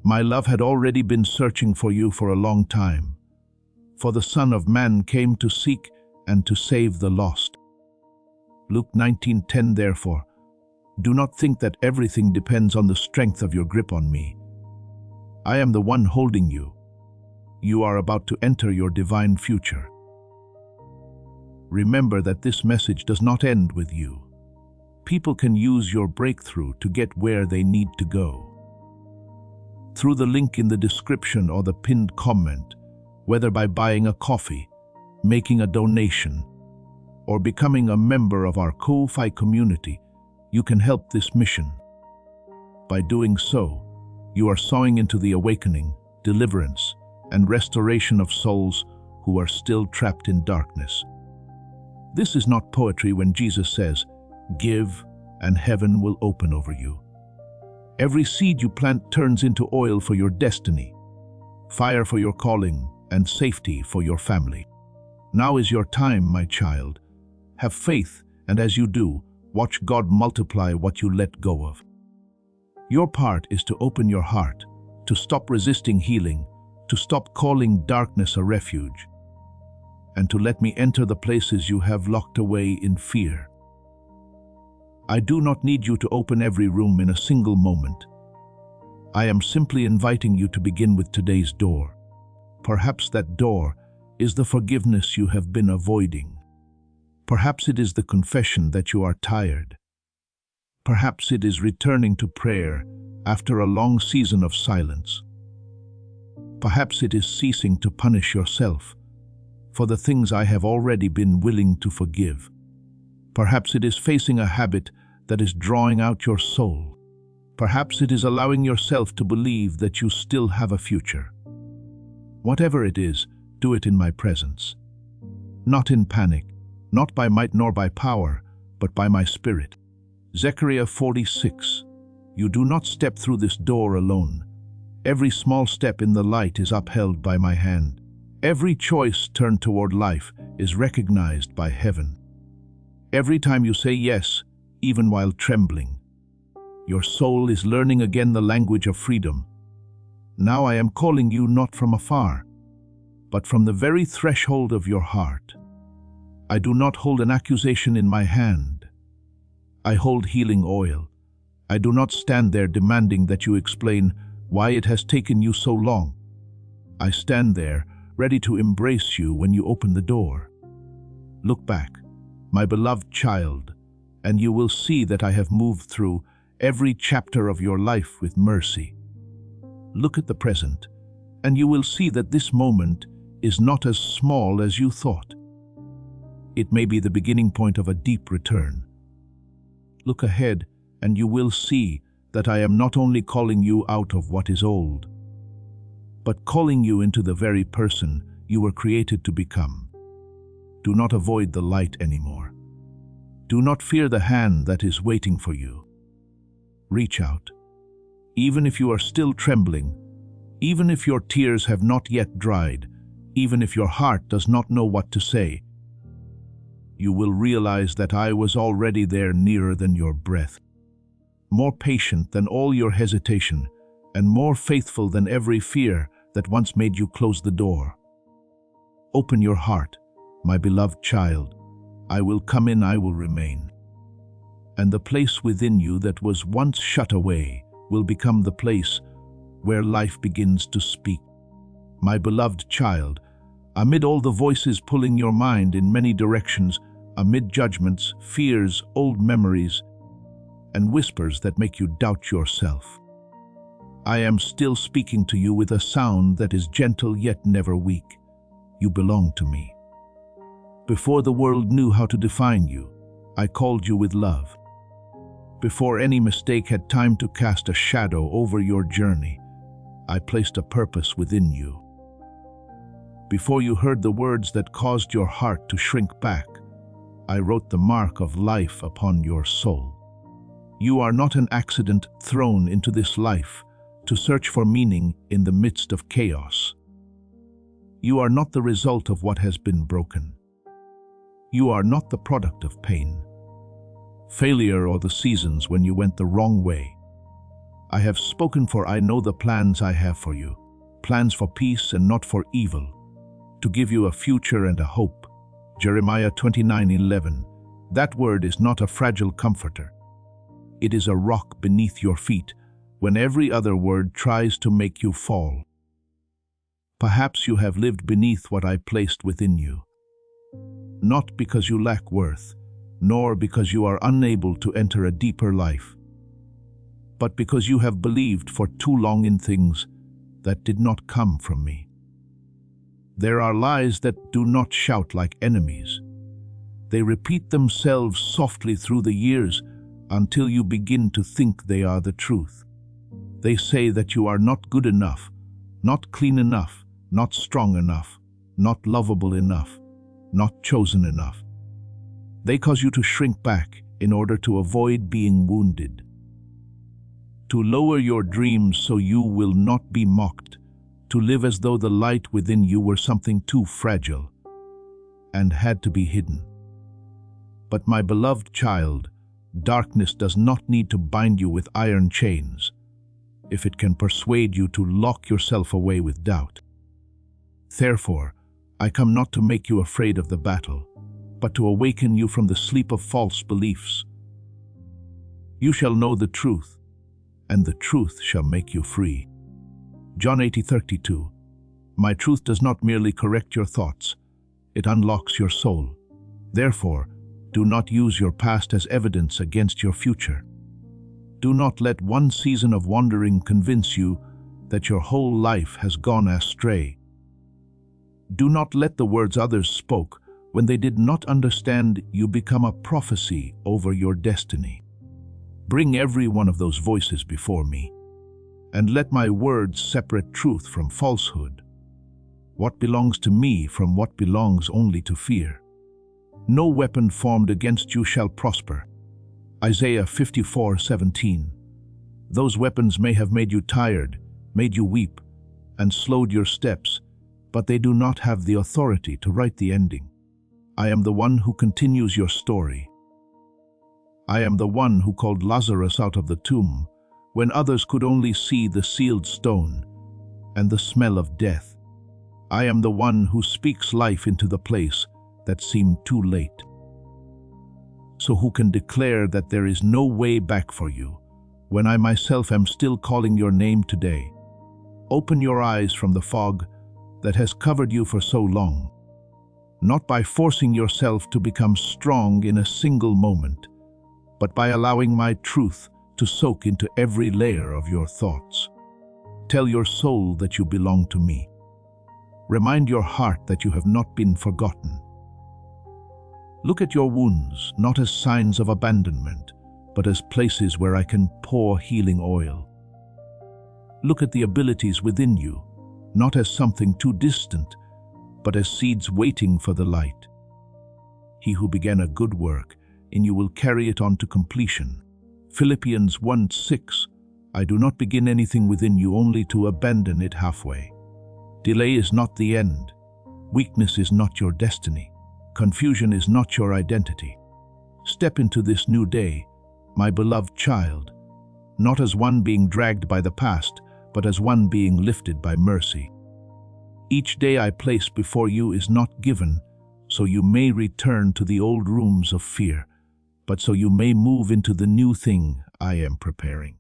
My love had already been searching for you for a long time, for the Son of Man came to seek and to save the lost. Luke 19:10. Therefore, do not think that everything depends on the strength of your grip on me. I am the one holding you. You are about to enter your divine future. Remember that this message does not end with you. People can use your breakthrough to get where they need to go. Through the link in the description or the pinned comment, whether by buying a coffee, making a donation, or becoming a member of our Ko-Fi community, you can help this mission. By doing so, you are sowing into the awakening, deliverance, and restoration of souls who are still trapped in darkness. This is not poetry when Jesus says, "Give, and heaven will open over you." Every seed you plant turns into oil for your destiny, fire for your calling, and safety for your family. Now is your time, my child. Have faith, and as you do, watch God multiply what you let go of. Your part is to open your heart, to stop resisting healing, to stop calling darkness a refuge, and to let me enter the places you have locked away in fear. I do not need you to open every room in a single moment. I am simply inviting you to begin with today's door. Perhaps that door is the forgiveness you have been avoiding. Perhaps it is the confession that you are tired. Perhaps it is returning to prayer after a long season of silence. Perhaps it is ceasing to punish yourself for the things I have already been willing to forgive. Perhaps it is facing a habit that is drawing out your soul. Perhaps it is allowing yourself to believe that you still have a future. Whatever it is, do it in my presence. Not in panic, not by might nor by power, but by my spirit. Zechariah 46. You do not step through this door alone. Every small step in the light is upheld by my hand. Every choice turned toward life is recognized by heaven. Every time you say yes, even while trembling, your soul is learning again the language of freedom. Now I am calling you not from afar, but from the very threshold of your heart. I do not hold an accusation in my hand. I hold healing oil. I do not stand there demanding that you explain why it has taken you so long. I stand there, ready to embrace you when you open the door. Look back, my beloved child, and you will see that I have moved through every chapter of your life with mercy. Look at the present, and you will see that this moment is not as small as you thought. It may be the beginning point of a deep return. Look ahead, and you will see that I am not only calling you out of what is old, but calling you into the very person you were created to become. Do not avoid the light anymore. Do not fear the hand that is waiting for you. Reach out. Even if you are still trembling, even if your tears have not yet dried, even if your heart does not know what to say, you will realize that I was already there, nearer than your breath, more patient than all your hesitation, and more faithful than every fear that once made you close the door. Open your heart, my beloved child. I will come in, I will remain. And the place within you that was once shut away will become the place where life begins to speak. My beloved child, amid all the voices pulling your mind in many directions, amid judgments, fears, old memories, and whispers that make you doubt yourself, I am still speaking to you with a sound that is gentle yet never weak. You belong to me. Before the world knew how to define you, I called you with love. Before any mistake had time to cast a shadow over your journey, I placed a purpose within you. Before you heard the words that caused your heart to shrink back, I wrote the mark of life upon your soul. You are not an accident thrown into this life to search for meaning in the midst of chaos. You are not the result of what has been broken. You are not the product of pain, failure, or the seasons when you went the wrong way. I have spoken, for I know the plans I have for you, plans for peace and not for evil, to give you a future and a hope. Jeremiah 29:11. That word is not a fragile comforter. It is a rock beneath your feet when every other word tries to make you fall. Perhaps you have lived beneath what I placed within you, not because you lack worth, nor because you are unable to enter a deeper life, but because you have believed for too long in things that did not come from me. There are lies that do not shout like enemies. They repeat themselves softly through the years until you begin to think they are the truth. They say that you are not good enough, not clean enough, not strong enough, not lovable enough, not chosen enough. They cause you to shrink back in order to avoid being wounded, to lower your dreams so you will not be mocked, to live as though the light within you were something too fragile and had to be hidden. But my beloved child, darkness does not need to bind you with iron chains if it can persuade you to lock yourself away with doubt. Therefore, I come not to make you afraid of the battle, but to awaken you from the sleep of false beliefs. You shall know the truth, and the truth shall make you free. John 80:32. My truth does not merely correct your thoughts, it unlocks your soul. Therefore, do not use your past as evidence against your future. Do not let one season of wandering convince you that your whole life has gone astray. Do not let the words others spoke when they did not understand you become a prophecy over your destiny. Bring every one of those voices before me, and let my words separate truth from falsehood, what belongs to me from what belongs only to fear. No weapon formed against you shall prosper. Isaiah 54:17. Those weapons may have made you tired, made you weep, and slowed your steps, but they do not have the authority to write the ending. I am the one who continues your story. I am the one who called Lazarus out of the tomb when others could only see the sealed stone and the smell of death. I am the one who speaks life into the place that seemed too late. So who can declare that there is no way back for you when I myself am still calling your name today? Open your eyes from the fog that has covered you for so long, not by forcing yourself to become strong in a single moment, but by allowing my truth to soak into every layer of your thoughts. Tell your soul that you belong to me. Remind your heart that you have not been forgotten. Look at your wounds not as signs of abandonment, but as places where I can pour healing oil. Look at the abilities within you, not as something too distant, but as seeds waiting for the light. He who began a good work in you will carry it on to completion. Philippians 1:6. I do not begin anything within you only to abandon it halfway. Delay is not the end. Weakness is not your destiny. Confusion is not your identity. Step into this new day, my beloved child, not as one being dragged by the past, but as one being lifted by mercy. Each day I place before you is not given so you may return to the old rooms of fear, but so you may move into the new thing I am preparing.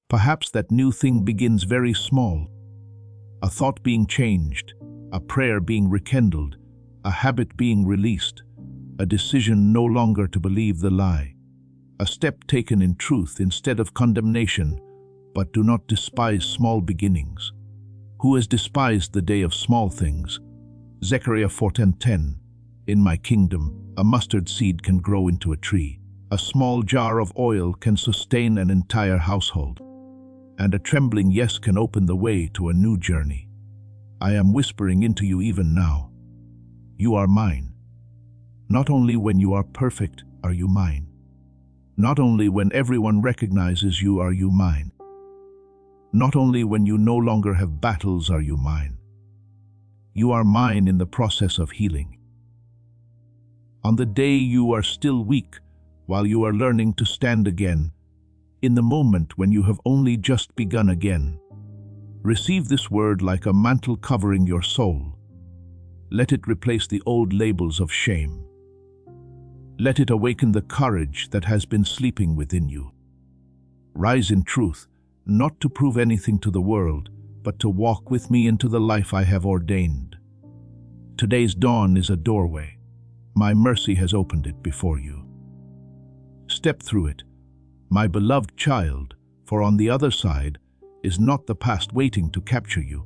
Perhaps that new thing begins very small. A thought being changed, a prayer being rekindled, a habit being released, a decision no longer to believe the lie, a step taken in truth instead of condemnation. But do not despise small beginnings. Who has despised the day of small things? Zechariah 4:10. In my kingdom, a mustard seed can grow into a tree. A small jar of oil can sustain an entire household. And a trembling yes can open the way to a new journey. I am whispering into you even now. You are mine. Not only when you are perfect are you mine. Not only when everyone recognizes you are you mine. Not only when you no longer have battles are you mine. You are mine in the process of healing. On the day you are still weak, while you are learning to stand again, in the moment when you have only just begun again, receive this word like a mantle covering your soul. Let it replace the old labels of shame. Let it awaken the courage that has been sleeping within you. Rise in truth, not to prove anything to the world, but to walk with me into the life I have ordained. Today's dawn is a doorway. My mercy has opened it before you. Step through it, my beloved child, for on the other side is not the past waiting to capture you,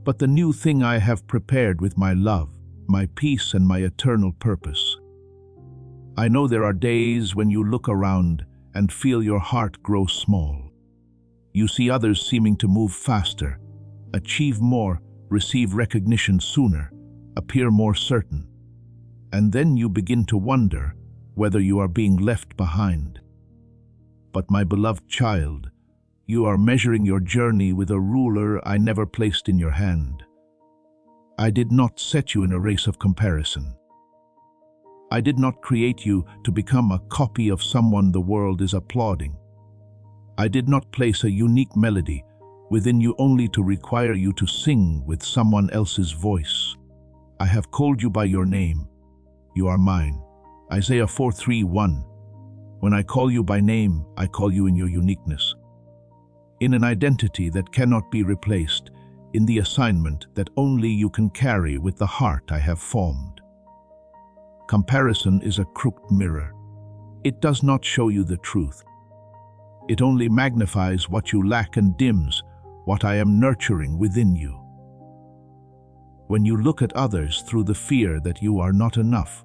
but the new thing I have prepared with my love, my peace, and my eternal purpose. I know there are days when you look around and feel your heart grow small. You see others seeming to move faster, achieve more, receive recognition sooner, appear more certain. And then you begin to wonder whether you are being left behind. But my beloved child, you are measuring your journey with a ruler I never placed in your hand. I did not set you in a race of comparison. I did not create you to become a copy of someone the world is applauding. I did not place a unique melody within you only to require you to sing with someone else's voice. I have called you by your name. You are mine. Isaiah 4:3-1. When I call you by name, I call you in your uniqueness, in an identity that cannot be replaced, in the assignment that only you can carry with the heart I have formed. Comparison is a crooked mirror. It does not show you the truth. It only magnifies what you lack and dims what I am nurturing within you. When you look at others through the fear that you are not enough,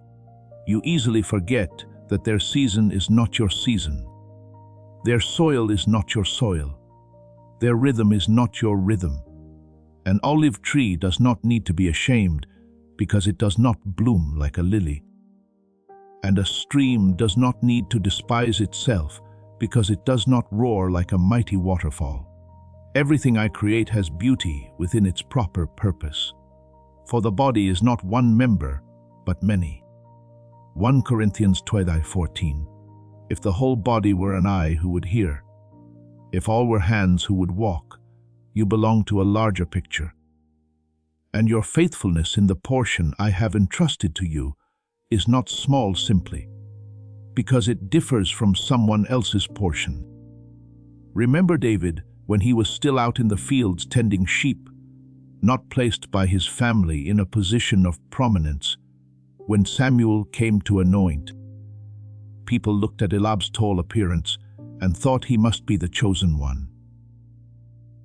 you easily forget that their season is not your season. Their soil is not your soil. Their rhythm is not your rhythm. An olive tree does not need to be ashamed because it does not bloom like a lily. And a stream does not need to despise itself because it does not roar like a mighty waterfall. Everything I create has beauty within its proper purpose. For the body is not one member, but many. 1 Corinthians 12:14. If the whole body were an eye, who would hear? If all were hands, who would walk? You belong to a larger picture. And your faithfulness in the portion I have entrusted to you is not small simply because it differs from someone else's portion. Remember David when he was still out in the fields tending sheep, not placed by his family in a position of prominence. When Samuel came to anoint, people looked at Eliab's tall appearance and thought he must be the chosen one.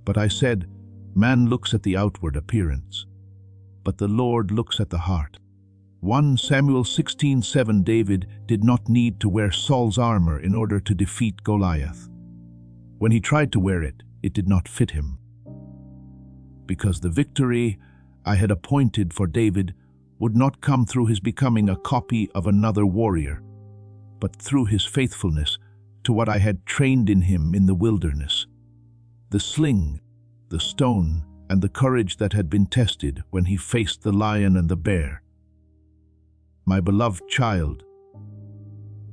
But I said, man looks at the outward appearance, but the Lord looks at the heart. 1 Samuel 16:7. David did not need to wear Saul's armor in order to defeat Goliath. When he tried to wear it, it did not fit him. Because the victory I had appointed for David would not come through his becoming a copy of another warrior, but through his faithfulness to what I had trained in him in the wilderness. The sling, the stone, and the courage that had been tested when he faced the lion and the bear. My beloved child,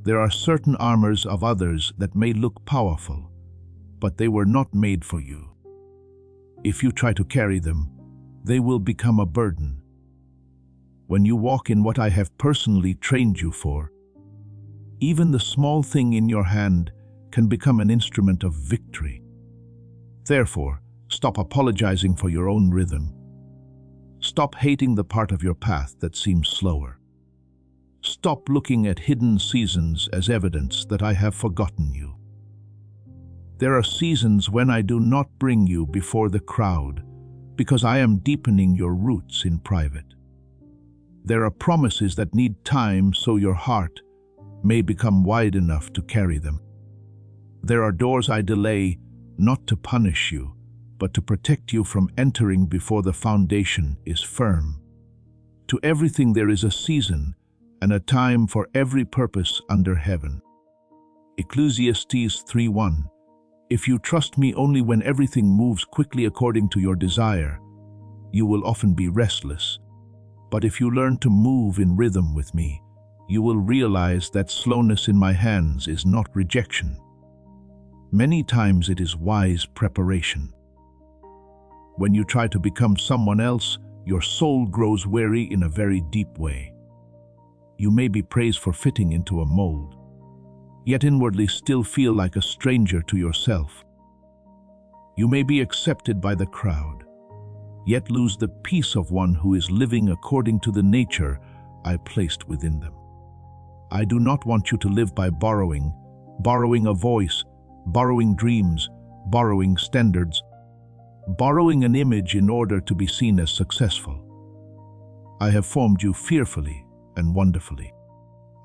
there are certain armors of others that may look powerful, but they were not made for you. If you try to carry them, they will become a burden. When you walk in what I have personally trained you for, even the small thing in your hand can become an instrument of victory. Therefore, stop apologizing for your own rhythm. Stop hating the part of your path that seems slower. Stop looking at hidden seasons as evidence that I have forgotten you. There are seasons when I do not bring you before the crowd because I am deepening your roots in private. There are promises that need time so your heart may become wide enough to carry them. There are doors I delay not to punish you, but to protect you from entering before the foundation is firm. To everything there is a season and a time for every purpose under heaven. Ecclesiastes 3:1. If you trust me only when everything moves quickly according to your desire, you will often be restless. But if you learn to move in rhythm with me, you will realize that slowness in my hands is not rejection. Many times it is wise preparation. When you try to become someone else, your soul grows weary in a very deep way. You may be praised for fitting into a mold, yet inwardly still feel like a stranger to yourself. You may be accepted by the crowd, yet lose the peace of one who is living according to the nature I placed within them. I do not want you to live by borrowing a voice, borrowing dreams, borrowing standards, borrowing an image in order to be seen as successful. I have formed you fearfully and wonderfully.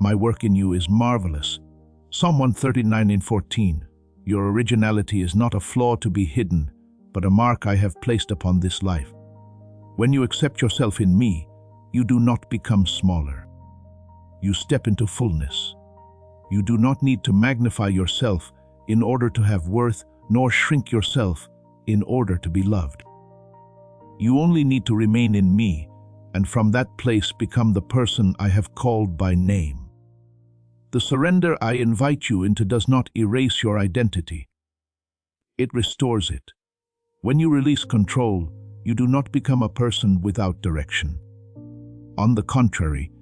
My work in you is marvelous. Psalm 139:14. Your originality is not a flaw to be hidden, but a mark I have placed upon this life. When you accept yourself in me, you do not become smaller. You step into fullness. You do not need to magnify yourself in order to have worth, nor shrink yourself in order to be loved. You only need to remain in me, and from that place become the person I have called by name. The surrender I invite you into does not erase your identity. It restores it. When you release control, you do not become a person without direction. On the contrary,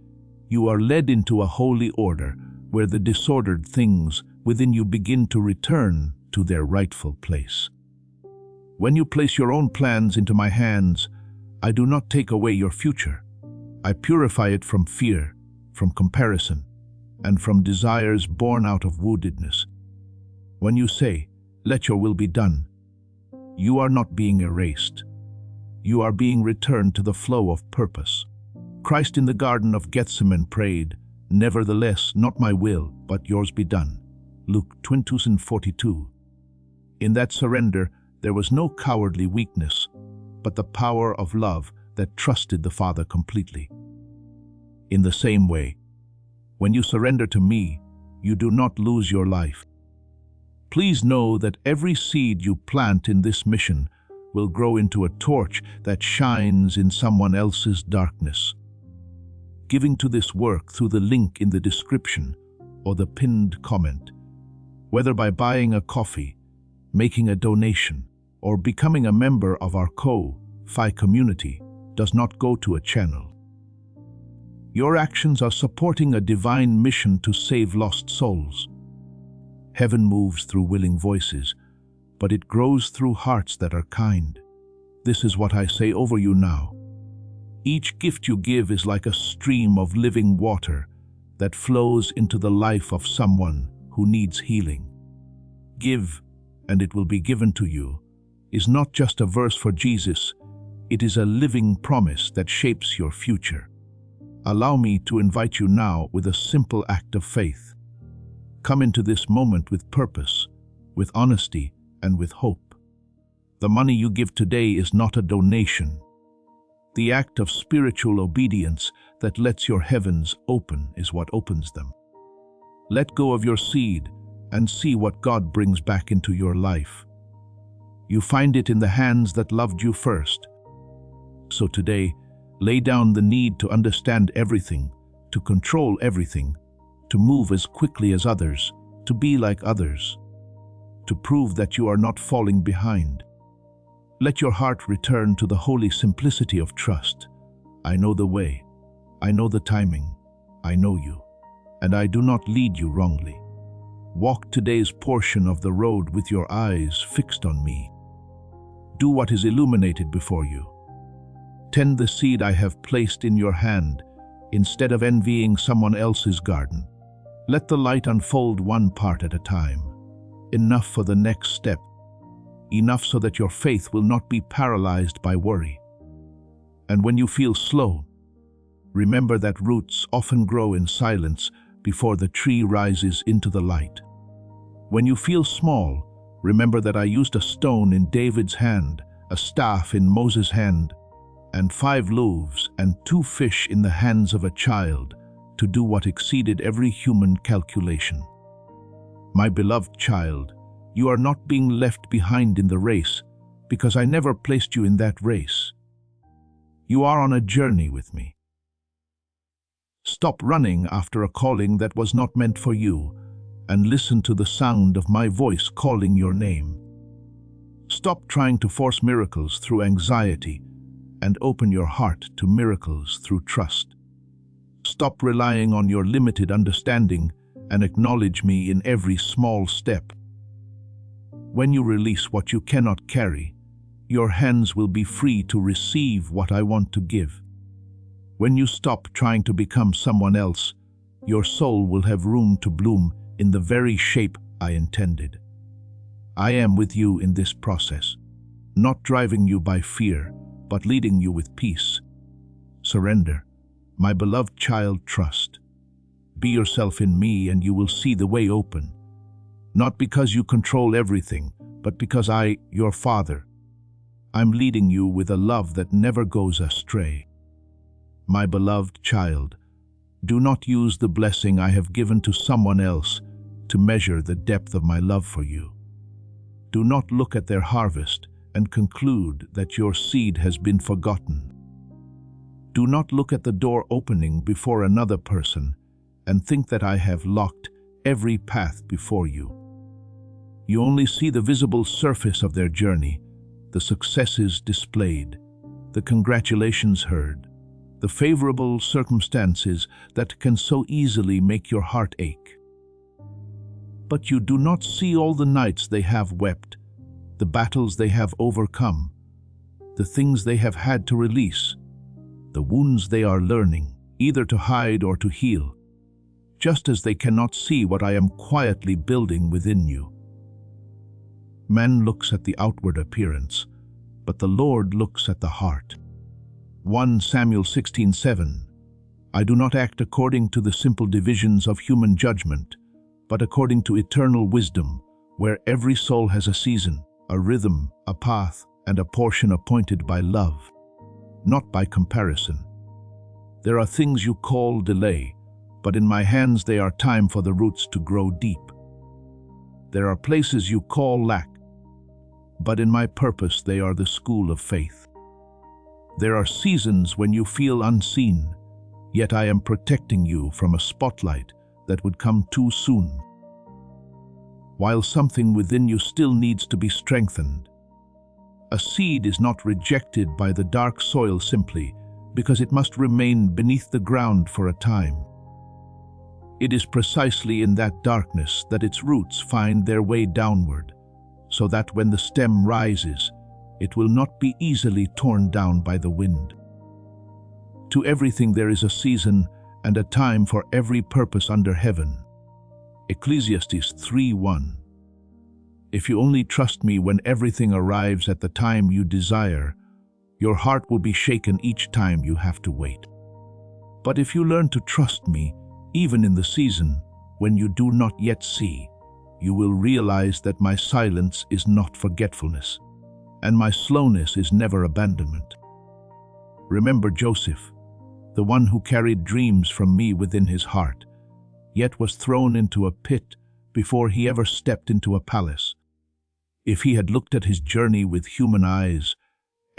you are led into a holy order where the disordered things within you begin to return to their rightful place. When you place your own plans into my hands, I do not take away your future. I purify it from fear, from comparison, and from desires born out of woundedness. When you say, "Let your will be done," you are not being erased. You are being returned to the flow of purpose. Christ in the Garden of Gethsemane prayed, "Nevertheless, not my will, but yours be done." Luke 22:42. In that surrender, there was no cowardly weakness, but the power of love that trusted the Father completely. In the same way, when you surrender to me, you do not lose your life. Please know that every seed you plant in this mission will grow into a torch that shines in someone else's darkness. Giving to this work through the link in the description or the pinned comment, whether by buying a coffee, making a donation, or becoming a member of our Ko-Fi community, does not go to a channel. Your actions are supporting a divine mission to save lost souls. Heaven moves through willing voices, but it grows through hearts that are kind. This is what I say over you now. Each gift you give is like a stream of living water that flows into the life of someone who needs healing. Give, and it will be given to you is not just a verse for Jesus, it is a living promise that shapes your future. Allow me to invite you now with a simple act of faith. Come into this moment with purpose, with honesty, and with hope. The money you give today is not a donation. The act of spiritual obedience that lets your heavens open is what opens them. Let go of your seed and see what God brings back into your life. You find it in the hands that loved you first. So today, lay down the need to understand everything, to control everything, to move as quickly as others, to be like others, to prove that you are not falling behind. Let your heart return to the holy simplicity of trust. I know the way, I know the timing, I know you, and I do not lead you wrongly. Walk today's portion of the road with your eyes fixed on me. Do what is illuminated before you. Tend the seed I have placed in your hand, instead of envying someone else's garden. Let the light unfold one part at a time. Enough for the next step. Enough so that your faith will not be paralyzed by worry. And when you feel slow, remember that roots often grow in silence before the tree rises into the light. When you feel small, remember that I used a stone in David's hand, a staff in Moses' hand, and 5 loaves and 2 fish in the hands of a child to do what exceeded every human calculation. My beloved child, you are not being left behind in the race because I never placed you in that race. You are on a journey with me. Stop running after a calling that was not meant for you and listen to the sound of my voice calling your name. Stop trying to force miracles through anxiety and open your heart to miracles through trust. Stop relying on your limited understanding and acknowledge me in every small step. When you release what you cannot carry, your hands will be free to receive what I want to give. When you stop trying to become someone else, your soul will have room to bloom in the very shape I intended. I am with you in this process, not driving you by fear, but leading you with peace. Surrender, my beloved child, trust. Be yourself in me and you will see the way open. not because you control everything, but because I, your Father, I'm leading you with a love that never goes astray. My beloved child, do not use the blessing I have given to someone else to measure the depth of my love for you. Do not look at their harvest and conclude that your seed has been forgotten. Do not look at the door opening before another person and think that I have locked every path before you. You only see the visible surface of their journey, the successes displayed, the congratulations heard, the favorable circumstances that can so easily make your heart ache. But you do not see all the nights they have wept, the battles they have overcome, the things they have had to release, the wounds they are learning, either to hide or to heal, just as they cannot see what I am quietly building within you. Man looks at the outward appearance, but the Lord looks at the heart. 1 Samuel 16:7. I do not act according to the simple divisions of human judgment, but according to eternal wisdom, where every soul has a season, a rhythm, a path, and a portion appointed by love, not by comparison. There are things you call delay, but in my hands they are time for the roots to grow deep. There are places you call lack, but in my purpose they are the school of faith. There are seasons when you feel unseen, yet I am protecting you from a spotlight that would come too soon. While something within you still needs to be strengthened, a seed is not rejected by the dark soil simply because it must remain beneath the ground for a time. It is precisely in that darkness that its roots find their way downward, so that when the stem rises, it will not be easily torn down by the wind. To everything there is a season and a time for every purpose under heaven. Ecclesiastes 3:1. If you only trust me when everything arrives at the time you desire, your heart will be shaken each time you have to wait. But if you learn to trust me, even in the season when you do not yet see, you will realize that my silence is not forgetfulness, and my slowness is never abandonment. Remember Joseph, the one who carried dreams from me within his heart, yet was thrown into a pit before he ever stepped into a palace. If he had looked at his journey with human eyes,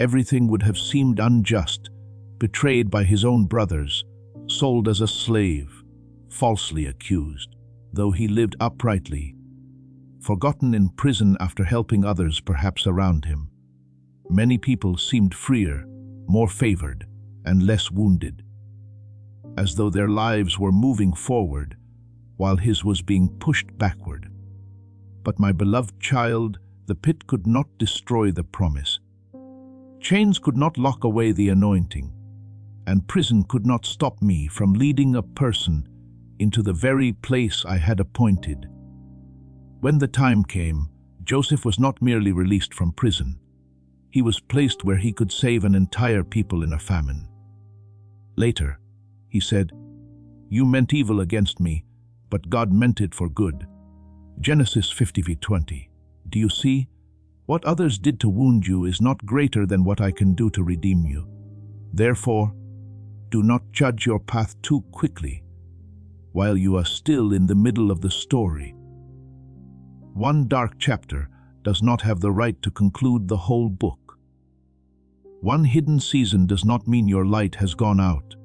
everything would have seemed unjust, betrayed by his own brothers, sold as a slave, falsely accused, though he lived uprightly, forgotten in prison after helping others perhaps around him. Many people seemed freer, more favored, and less wounded, as though their lives were moving forward while his was being pushed backward. But my beloved child, the pit could not destroy the promise. Chains could not lock away the anointing, and prison could not stop me from leading a person into the very place I had appointed. When the time came, Joseph was not merely released from prison. He was placed where he could save an entire people in a famine. Later, he said, "You meant evil against me, but God meant it for good." Genesis 50:20. Do you see? What others did to wound you is not greater than what I can do to redeem you. Therefore, do not judge your path too quickly while you are still in the middle of the story. One dark chapter does not have the right to conclude the whole book. One hidden season does not mean your light has gone out.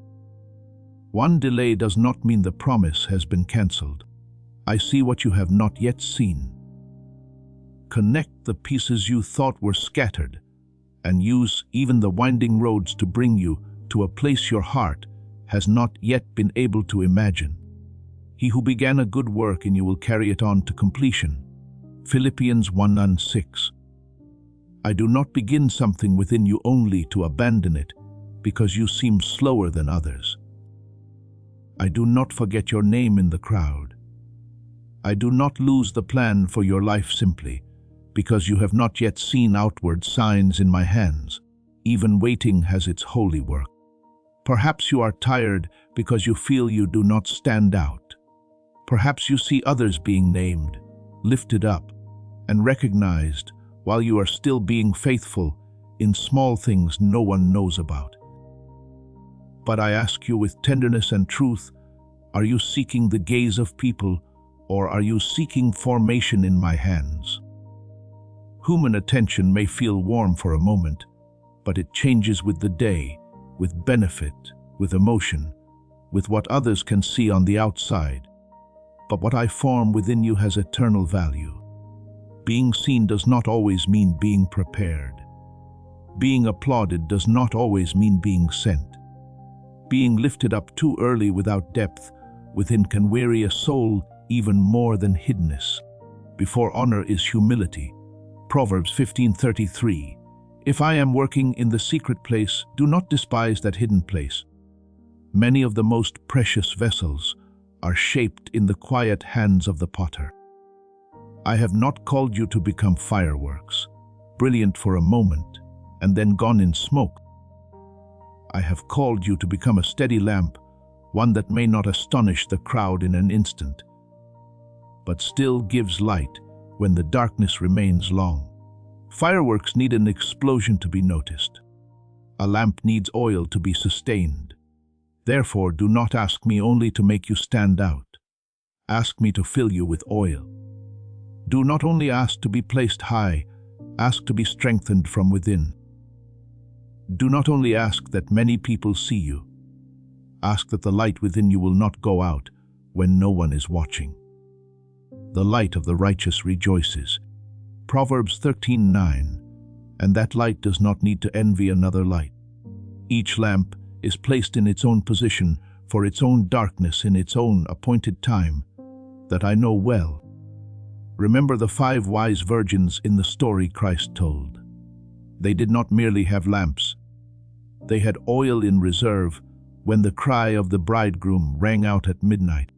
One delay does not mean the promise has been cancelled. I see what you have not yet seen. Connect the pieces you thought were scattered, and use even the winding roads to bring you to a place your heart has not yet been able to imagine. He who began a good work in you will carry it on to completion. Philippians 1:6. I do not begin something within you only to abandon it because you seem slower than others. I do not forget your name in the crowd. I do not lose the plan for your life simply because you have not yet seen outward signs in my hands. Even waiting has its holy work. Perhaps you are tired because you feel you do not stand out. Perhaps you see others being named, lifted up, and recognized while you are still being faithful in small things no one knows about. But I ask you with tenderness and truth, are you seeking the gaze of people, or are you seeking formation in my hands? Human attention may feel warm for a moment, but it changes with the day, with benefit, with emotion, with what others can see on the outside. But what I form within you has eternal value. Being seen does not always mean being prepared. Being applauded does not always mean being sent. Being lifted up too early without depth within can weary a soul even more than hiddenness. Before honor is humility. Proverbs 15:33. If I am working in the secret place, do not despise that hidden place. Many of the most precious vessels are shaped in the quiet hands of the potter. I have not called you to become fireworks, brilliant for a moment and then gone in smoke. I have called you to become a steady lamp, one that may not astonish the crowd in an instant, but still gives light when the darkness remains long. Fireworks need an explosion to be noticed. A lamp needs oil to be sustained. Therefore, do not ask me only to make you stand out. Ask me to fill you with oil. Do not only ask to be placed high, ask to be strengthened from within. Do not only ask that many people see you. Ask that the light within you will not go out when no one is watching. The light of the righteous rejoices. Proverbs 13:9. And that light does not need to envy another light. Each lamp is placed in its own position for its own darkness in its own appointed time, that I know well. Remember the 5 wise virgins in the story Christ told. They did not merely have lamps. They had oil in reserve when the cry of the bridegroom rang out at midnight.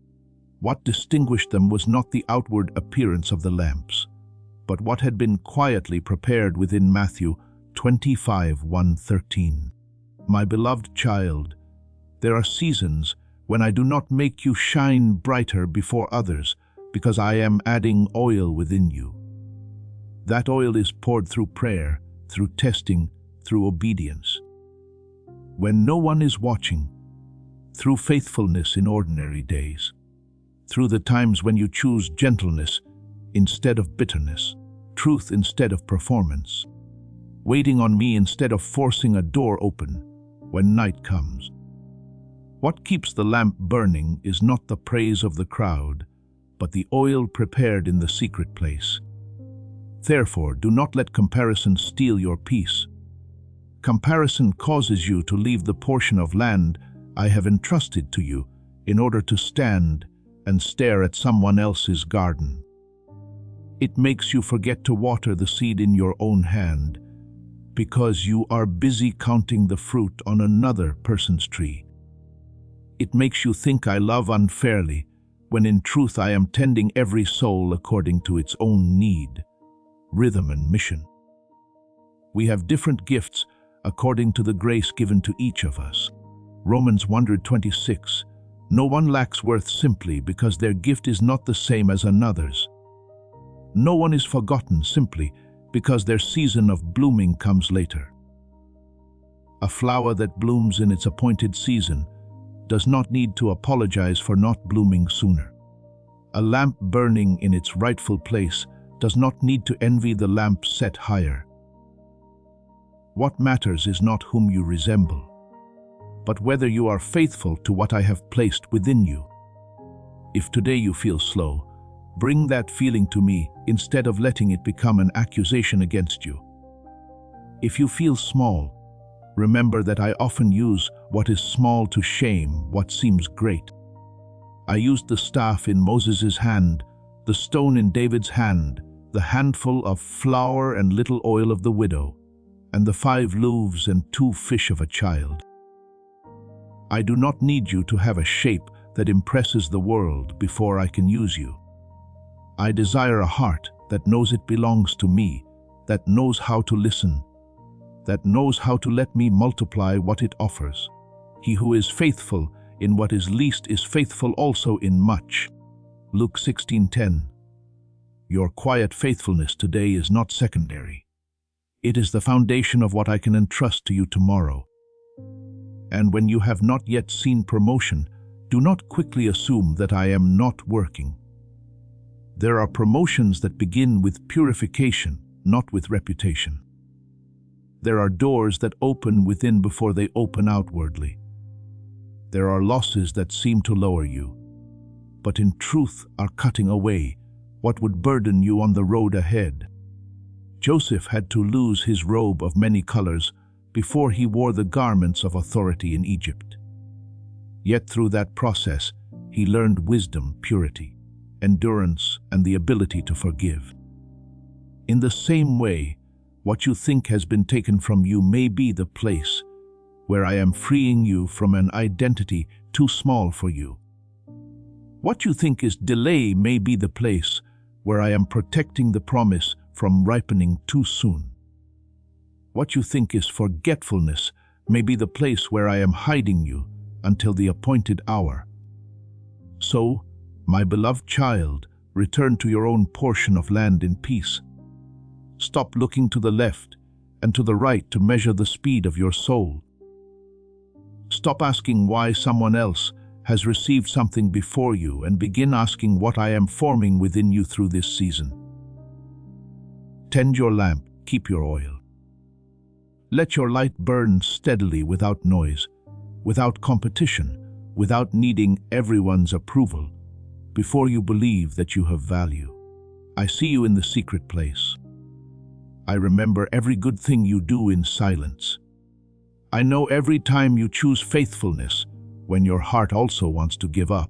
What distinguished them was not the outward appearance of the lamps, but what had been quietly prepared within. Matthew 25:1-13. My beloved child, there are seasons when I do not make you shine brighter before others, because I am adding oil within you. That oil is poured through prayer, through testing, through obedience. When no one is watching, through faithfulness in ordinary days, through the times when you choose gentleness instead of bitterness, truth instead of performance, waiting on me instead of forcing a door open when night comes. What keeps the lamp burning is not the praise of the crowd, but the oil prepared in the secret place. Therefore, do not let comparison steal your peace. Comparison causes you to leave the portion of land I have entrusted to you in order to stand and stare at someone else's garden. It makes you forget to water the seed in your own hand because you are busy counting the fruit on another person's tree. It makes you think I love unfairly when in truth I am tending every soul according to its own need, rhythm, and mission. We have different gifts according to the grace given to each of us. Romans 1:26. No one lacks worth simply because their gift is not the same as another's. No one is forgotten simply because their season of blooming comes later. A flower that blooms in its appointed season does not need to apologize for not blooming sooner. A lamp burning in its rightful place does not need to envy the lamp set higher. What matters is not whom you resemble, but whether you are faithful to what I have placed within you. If today you feel slow, bring that feeling to me instead of letting it become an accusation against you. If you feel small, remember that I often use what is small to shame what seems great. I used the staff in Moses' hand, the stone in David's hand, the handful of flour and little oil of the widow, and the 5 loaves and 2 fish of a child. I do not need you to have a shape that impresses the world before I can use you. I desire a heart that knows it belongs to me, that knows how to listen, that knows how to let me multiply what it offers. He who is faithful in what is least is faithful also in much. Luke 16:10. Your quiet faithfulness today is not secondary. It is the foundation of what I can entrust to you tomorrow. And when you have not yet seen promotion, do not quickly assume that I am not working. There are promotions that begin with purification, not with reputation. There are doors that open within before they open outwardly. There are losses that seem to lower you, but in truth are cutting away what would burden you on the road ahead. Joseph had to lose his robe of many colors before he wore the garments of authority in Egypt. Yet through that process, he learned wisdom, purity, endurance, and the ability to forgive. In the same way, what you think has been taken from you may be the place where I am freeing you from an identity too small for you. What you think is delay may be the place where I am protecting the promise from ripening too soon. What you think is forgetfulness may be the place where I am hiding you until the appointed hour. So, my beloved child, return to your own portion of land in peace. Stop looking to the left and to the right to measure the speed of your soul. Stop asking why someone else has received something before you and begin asking what I am forming within you through this season. Tend your lamp, keep your oil. Let your light burn steadily without noise, without competition, without needing everyone's approval, before you believe that you have value. I see you in the secret place. I remember every good thing you do in silence. I know every time you choose faithfulness when your heart also wants to give up.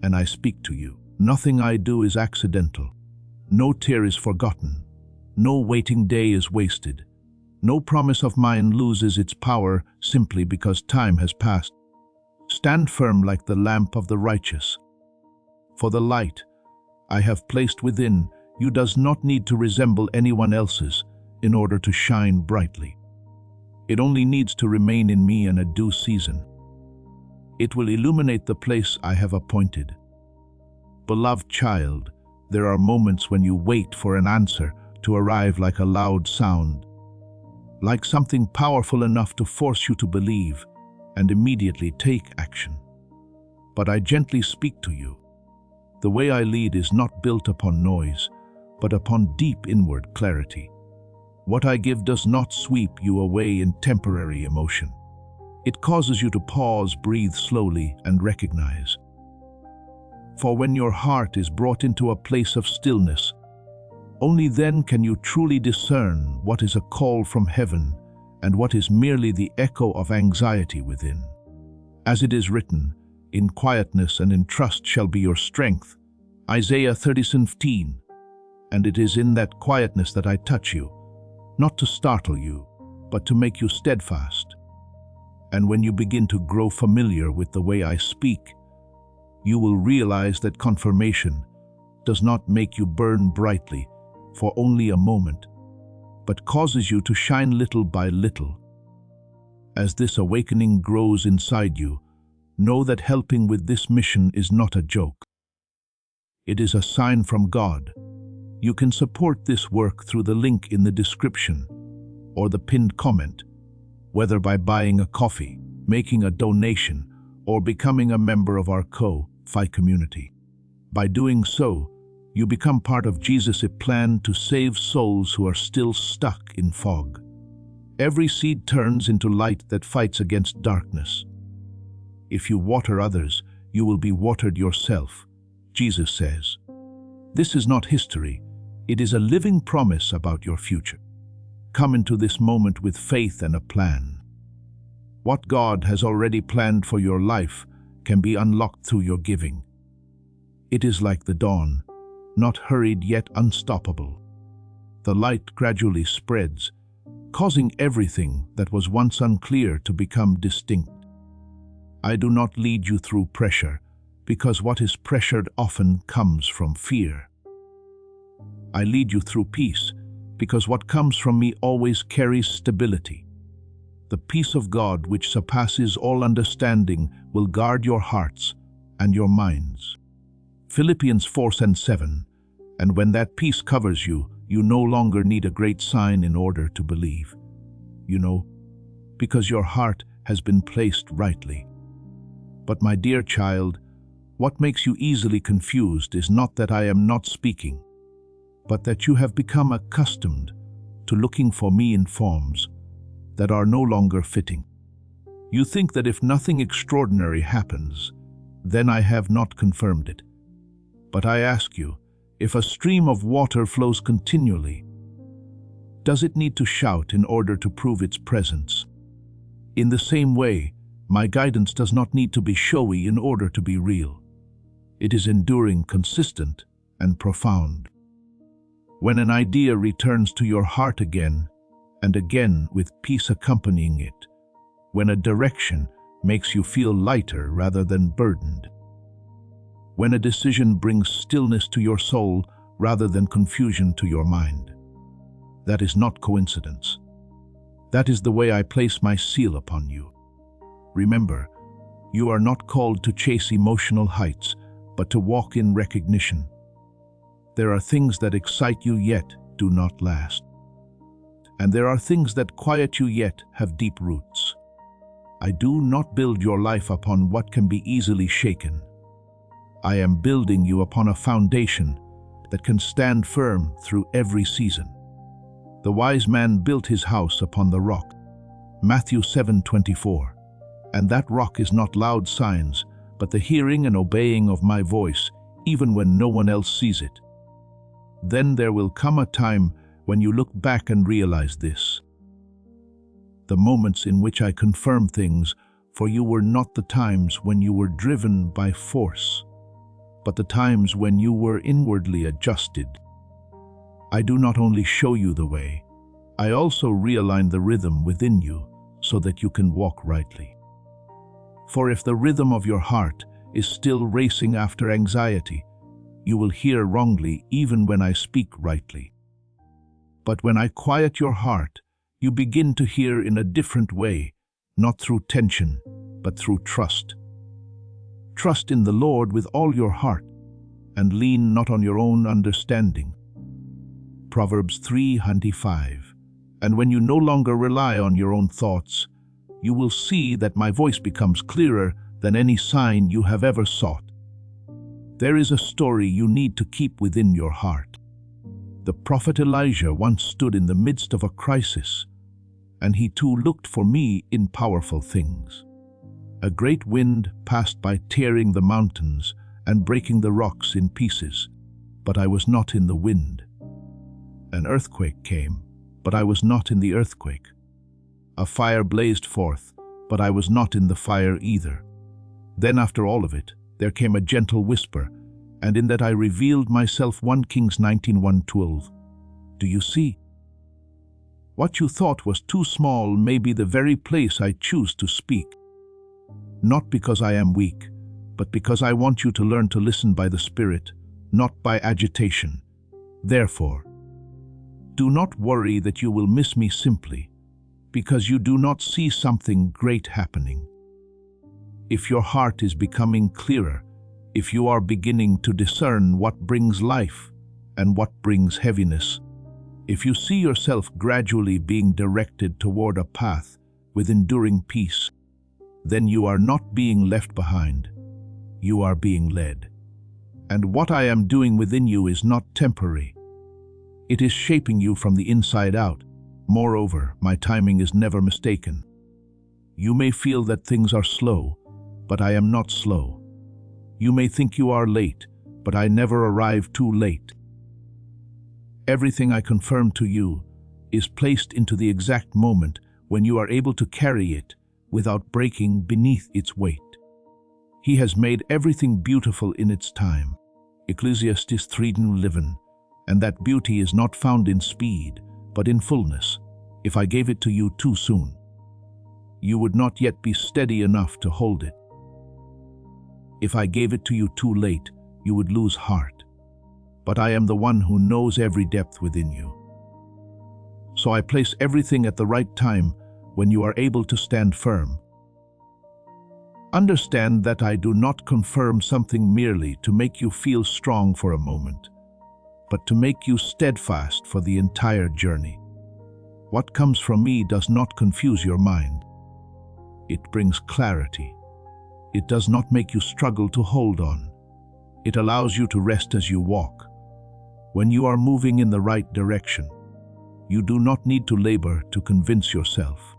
And I speak to you. Nothing I do is accidental. No tear is forgotten. No waiting day is wasted. No promise of mine loses its power simply because time has passed. Stand firm like the lamp of the righteous. For the light I have placed within you does not need to resemble anyone else's in order to shine brightly. It only needs to remain in me in a due season. It will illuminate the place I have appointed. Beloved child, there are moments when you wait for an answer to arrive like a loud sound, like something powerful enough to force you to believe and immediately take action. But I gently speak to you. The way I lead is not built upon noise, but upon deep inward clarity. What I give does not sweep you away in temporary emotion. It causes you to pause, breathe slowly, and recognize. For when your heart is brought into a place of stillness, only then can you truly discern what is a call from heaven and what is merely the echo of anxiety within. As it is written, "In quietness and in trust shall be your strength," Isaiah 30:15. And it is in that quietness that I touch you, not to startle you, but to make you steadfast. And when you begin to grow familiar with the way I speak, you will realize that confirmation does not make you burn brightly for only a moment, but causes you to shine little by little. As this awakening grows inside you, know that helping with this mission is not a joke. It is a sign from God. You can support this work through the link in the description or the pinned comment, whether by buying a coffee, making a donation, or becoming a member of our Ko-Fi community. By doing so, you become part of Jesus' plan to save souls who are still stuck in fog. Every seed turns into light that fights against darkness. If you water others, you will be watered yourself, Jesus says. This is not history. It is a living promise about your future. Come into this moment with faith and a plan. What God has already planned for your life can be unlocked through your giving. It is like the dawn, not hurried yet unstoppable. The light gradually spreads, causing everything that was once unclear to become distinct. I do not lead you through pressure, because what is pressured often comes from fear. I lead you through peace, because what comes from me always carries stability. The peace of God, which surpasses all understanding, will guard your hearts and your minds. Philippians 4:7, And when that peace covers you, you no longer need a great sign in order to believe. You know, because your heart has been placed rightly. But my dear child, what makes you easily confused is not that I am not speaking, but that you have become accustomed to looking for me in forms that are no longer fitting. You think that if nothing extraordinary happens, then I have not confirmed it. But I ask you, if a stream of water flows continually, does it need to shout in order to prove its presence? In the same way, my guidance does not need to be showy in order to be real. It is enduring, consistent, and profound. When an idea returns to your heart again and again with peace accompanying it, when a direction makes you feel lighter rather than burdened, when a decision brings stillness to your soul rather than confusion to your mind, that is not coincidence. That is the way I place my seal upon you. Remember, you are not called to chase emotional heights, but to walk in recognition. There are things that excite you yet do not last. And there are things that quiet you yet have deep roots. I do not build your life upon what can be easily shaken. I am building you upon a foundation that can stand firm through every season. The wise man built his house upon the rock. Matthew 7:24. And that rock is not loud signs, but the hearing and obeying of my voice, even when no one else sees it. Then there will come a time when you look back and realize this. The moments in which I confirm things for you were not the times when you were driven by force, but the times when you were inwardly adjusted. I do not only show you the way, I also realign the rhythm within you so that you can walk rightly. For if the rhythm of your heart is still racing after anxiety, you will hear wrongly even when I speak rightly. But when I quiet your heart, you begin to hear in a different way, not through tension, but through trust. Trust in the Lord with all your heart, and lean not on your own understanding. Proverbs 3:5. And when you no longer rely on your own thoughts, you will see that my voice becomes clearer than any sign you have ever sought. There is a story you need to keep within your heart. The prophet Elijah once stood in the midst of a crisis, and he too looked for me in powerful things. A great wind passed by, tearing the mountains and breaking the rocks in pieces, but I was not in the wind. An earthquake came, but I was not in the earthquake. A fire blazed forth, but I was not in the fire either. Then after all of it, there came a gentle whisper, and in that I revealed myself. 1 Kings 19:1-12. Do you see? What you thought was too small may be the very place I choose to speak. Not because I am weak, but because I want you to learn to listen by the Spirit, not by agitation. Therefore, do not worry that you will miss me simply because you do not see something great happening. If your heart is becoming clearer, if you are beginning to discern what brings life and what brings heaviness, if you see yourself gradually being directed toward a path with enduring peace, then you are not being left behind, you are being led. And what I am doing within you is not temporary. It is shaping you from the inside out. Moreover, my timing is never mistaken. You may feel that things are slow, but I am not slow. You may think you are late, but I never arrive too late. Everything I confirm to you is placed into the exact moment when you are able to carry it without breaking beneath its weight. He has made everything beautiful in its time. Ecclesiastes 3:11. And that beauty is not found in speed, but in fullness. If I gave it to you too soon, you would not yet be steady enough to hold it. If I gave it to you too late, you would lose heart. But I am the one who knows every depth within you. So I place everything at the right time when you are able to stand firm. Understand that I do not confirm something merely to make you feel strong for a moment, but to make you steadfast for the entire journey. What comes from me does not confuse your mind. It brings clarity. It does not make you struggle to hold on. It allows you to rest as you walk. When you are moving in the right direction, you do not need to labor to convince yourself.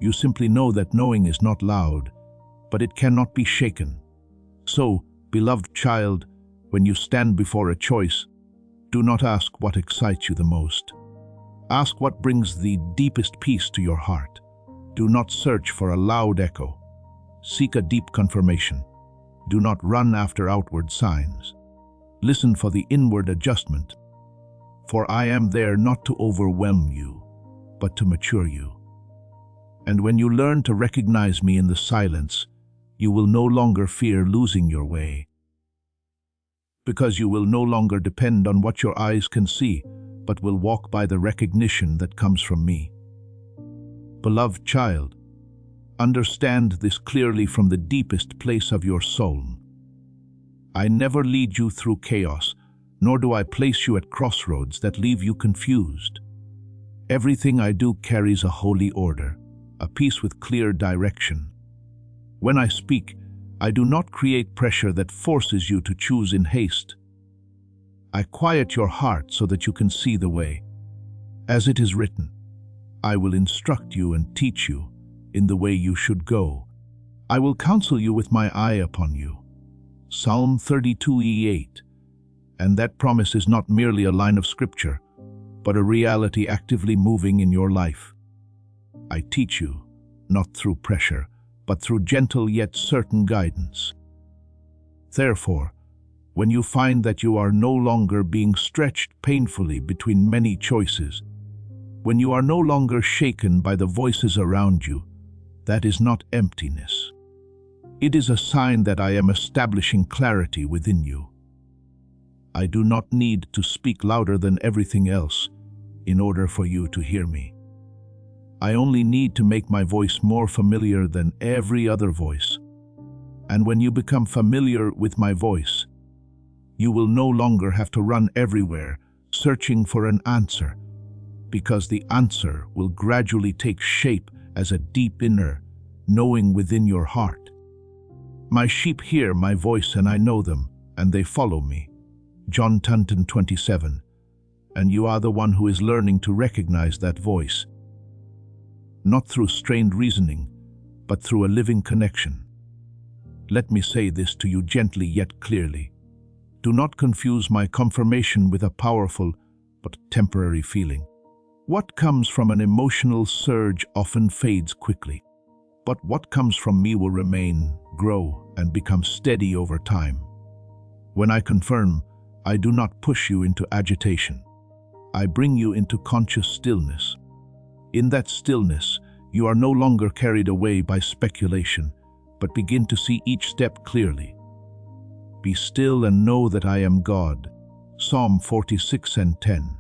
You simply know that knowing is not loud, but it cannot be shaken. So, beloved child, when you stand before a choice, do not ask what excites you the most. Ask what brings the deepest peace to your heart. Do not search for a loud echo. Seek a deep confirmation. Do not run after outward signs. Listen for the inward adjustment. For I am there not to overwhelm you, but to mature you. And when you learn to recognize me in the silence, you will no longer fear losing your way. Because you will no longer depend on what your eyes can see, but will walk by the recognition that comes from me. Beloved child, understand this clearly from the deepest place of your soul. I never lead you through chaos, nor do I place you at crossroads that leave you confused. Everything I do carries a holy order, a peace with clear direction. When I speak, I do not create pressure that forces you to choose in haste. I quiet your heart so that you can see the way. As it is written, I will instruct you and teach you in the way you should go. I will counsel you with my eye upon you. Psalm 32:8. And that promise is not merely a line of scripture, but a reality actively moving in your life. I teach you, not through pressure, but through gentle yet certain guidance. Therefore, when you find that you are no longer being stretched painfully between many choices, when you are no longer shaken by the voices around you, that is not emptiness. It is a sign that I am establishing clarity within you. I do not need to speak louder than everything else in order for you to hear me. I only need to make my voice more familiar than every other voice. And when you become familiar with my voice, you will no longer have to run everywhere searching for an answer, because the answer will gradually take shape as a deep inner knowing within your heart. My sheep hear my voice and I know them, and they follow me. John 10:27. And you are the one who is learning to recognize that voice, not through strained reasoning, but through a living connection. Let me say this to you gently yet clearly. Do not confuse my confirmation with a powerful but temporary feeling. What comes from an emotional surge often fades quickly, but what comes from me will remain, grow, and become steady over time. When I confirm, I do not push you into agitation. I bring you into conscious stillness. In that stillness, you are no longer carried away by speculation, but begin to see each step clearly. Be still and know that I am God. Psalm 46:10.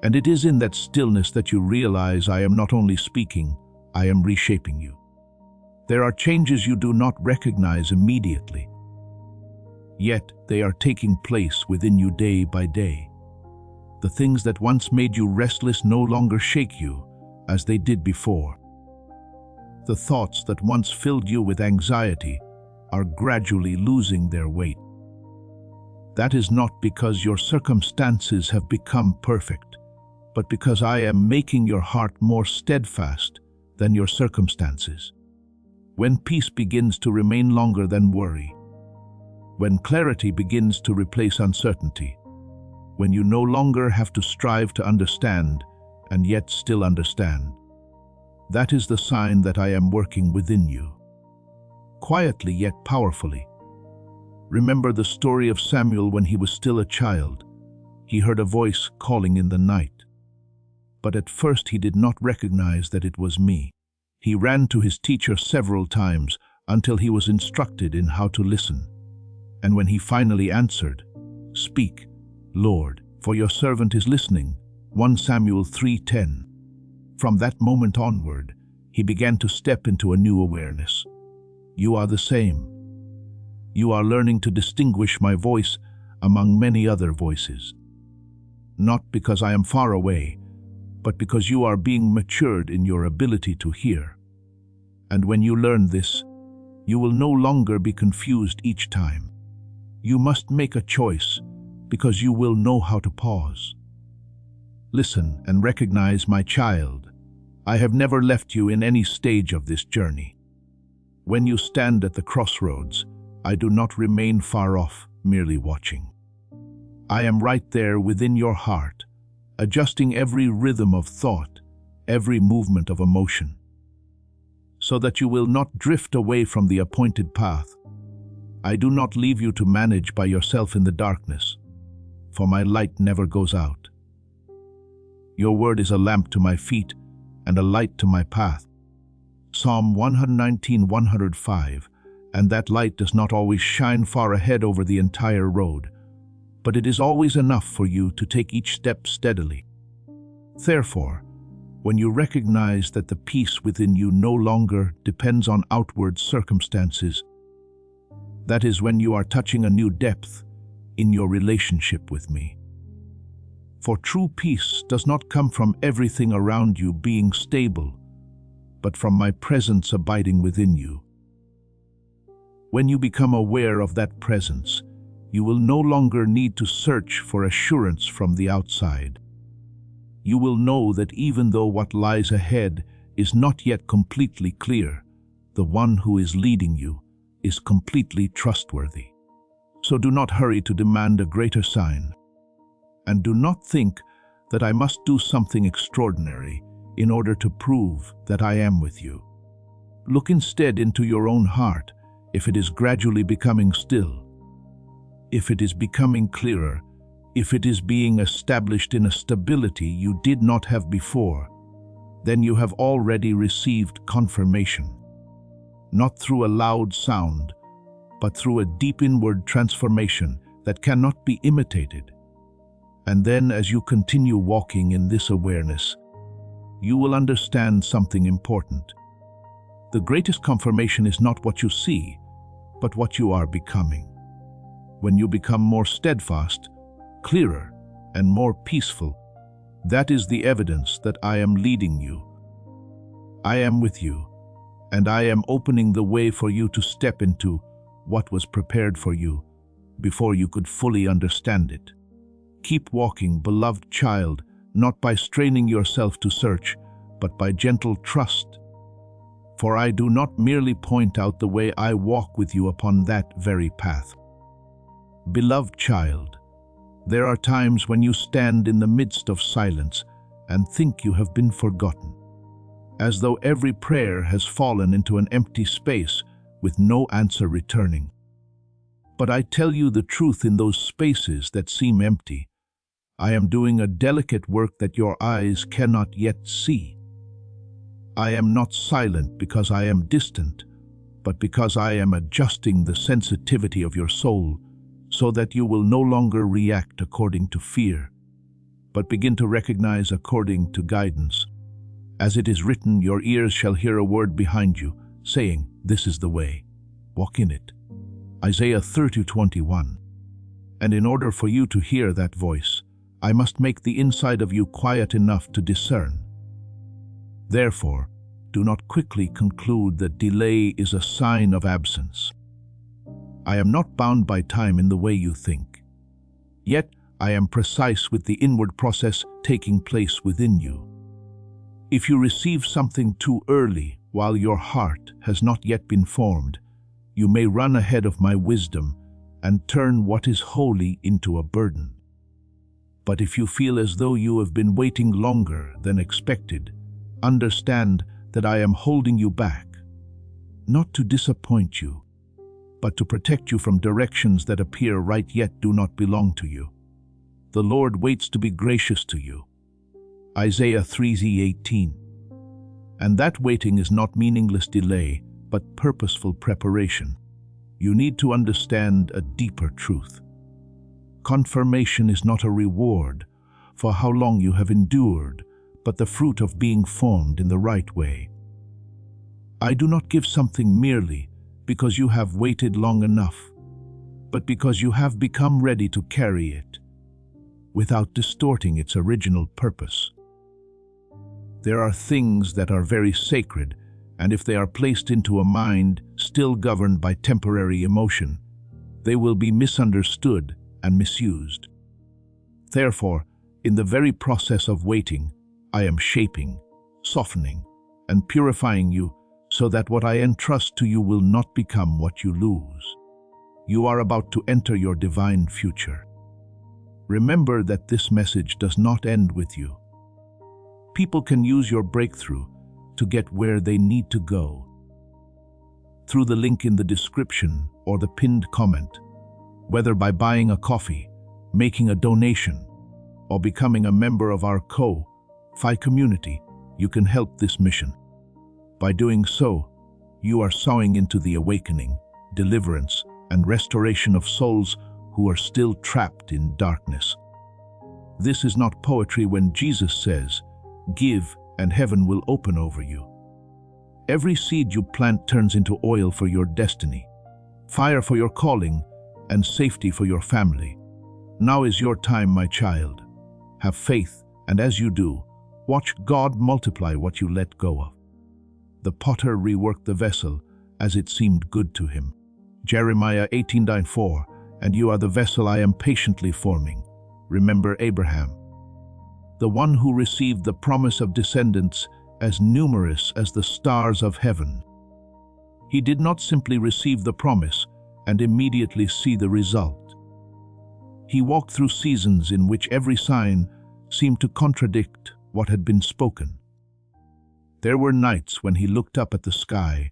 And it is in that stillness that you realize I am not only speaking, I am reshaping you. There are changes you do not recognize immediately, yet they are taking place within you day by day. The things that once made you restless no longer shake you as they did before. The thoughts that once filled you with anxiety are gradually losing their weight. That is not because your circumstances have become perfect, but because I am making your heart more steadfast than your circumstances. When peace begins to remain longer than worry, when clarity begins to replace uncertainty, when you no longer have to strive to understand and yet still understand, that is the sign that I am working within you, quietly yet powerfully. Remember the story of Samuel when he was still a child. He heard a voice calling in the night, but at first he did not recognize that it was me. He ran to his teacher several times until he was instructed in how to listen. And when he finally answered, "Speak, Lord, for your servant is listening," 1 Samuel 3:10. From that moment onward, he began to step into a new awareness. You are the same. You are learning to distinguish my voice among many other voices. not because I am far away, but because you are being matured in your ability to hear. And when you learn this, you will no longer be confused each time. You must make a choice because you will know how to pause. Listen and recognize, my child, I have never left you in any stage of this journey. When you stand at the crossroads, I do not remain far off, merely watching. I am right there within your heart, adjusting every rhythm of thought, every movement of emotion, so that you will not drift away from the appointed path. I do not leave you to manage by yourself in the darkness, for my light never goes out. Your word is a lamp to my feet and a light to my path. Psalm 119:105. And that light does not always shine far ahead over the entire road, but it is always enough for you to take each step steadily. Therefore, when you recognize that the peace within you no longer depends on outward circumstances, that is when you are touching a new depth in your relationship with me. For true peace does not come from everything around you being stable, but from my presence abiding within you. When you become aware of that presence, you will no longer need to search for assurance from the outside. You will know that even though what lies ahead is not yet completely clear, the one who is leading you is completely trustworthy. So do not hurry to demand a greater sign, and do not think that I must do something extraordinary in order to prove that I am with you. Look instead into your own heart, if it is gradually becoming still, if it is becoming clearer, if it is being established in a stability you did not have before, then you have already received confirmation, not through a loud sound, but through a deep inward transformation that cannot be imitated. And then, as you continue walking in this awareness, you will understand something important. The greatest confirmation is not what you see, but what you are becoming. When you become more steadfast, clearer, and more peaceful, that is the evidence that I am leading you. I am with you, and I am opening the way for you to step into what was prepared for you before you could fully understand it. Keep walking, beloved child, not by straining yourself to search, but by gentle trust. For I do not merely point out the way, I walk with you upon that very path. Beloved child, there are times when you stand in the midst of silence and think you have been forgotten, as though every prayer has fallen into an empty space with no answer returning. But I tell you the truth, in those spaces that seem empty, I am doing a delicate work that your eyes cannot yet see. I am not silent because I am distant, but because I am adjusting the sensitivity of your soul so that you will no longer react according to fear, but begin to recognize according to guidance. As it is written, your ears shall hear a word behind you, saying, this is the way, walk in it. Isaiah 30:21. And in order for you to hear that voice, I must make the inside of you quiet enough to discern. Therefore, do not quickly conclude that delay is a sign of absence. I am not bound by time in the way you think. Yet, I am precise with the inward process taking place within you. If you receive something too early while your heart has not yet been formed, you may run ahead of my wisdom and turn what is holy into a burden. But if you feel as though you have been waiting longer than expected, understand that I am holding you back, not to disappoint you, but to protect you from directions that appear right yet do not belong to you. The Lord waits to be gracious to you. Isaiah 3:18. And that waiting is not meaningless delay, but purposeful preparation. You need to understand a deeper truth. Confirmation is not a reward for how long you have endured, but the fruit of being formed in the right way. I do not give something merely because you have waited long enough, but because you have become ready to carry it. without distorting its original purpose. There are things that are very sacred, and if they are placed into a mind still governed by temporary emotion, they will be misunderstood and misused. Therefore, in the very process of waiting, I am shaping, softening, and purifying you so that what I entrust to you will not become what you lose. You are about to enter your divine future. Remember that this message does not end with you. People can use your breakthrough to get where they need to go. Through the link in the description or the pinned comment, whether by buying a coffee, making a donation, or becoming a member of our Fi community, you can help this mission. By doing so, you are sowing into the awakening, deliverance, and restoration of souls who are still trapped in darkness. This is not poetry when Jesus says, "Give, and heaven will open over you." Every seed you plant turns into oil for your destiny, fire for your calling, and safety for your family. Now is your time, my child. Have faith, and as you do, watch God multiply what you let go of. The potter reworked the vessel as it seemed good to him. Jeremiah 18:4, and you are the vessel I am patiently forming. Remember Abraham, the one who received the promise of descendants as numerous as the stars of heaven. He did not simply receive the promise and immediately see the result. He walked through seasons in which every sign seemed to contradict what had been spoken. There were nights when he looked up at the sky,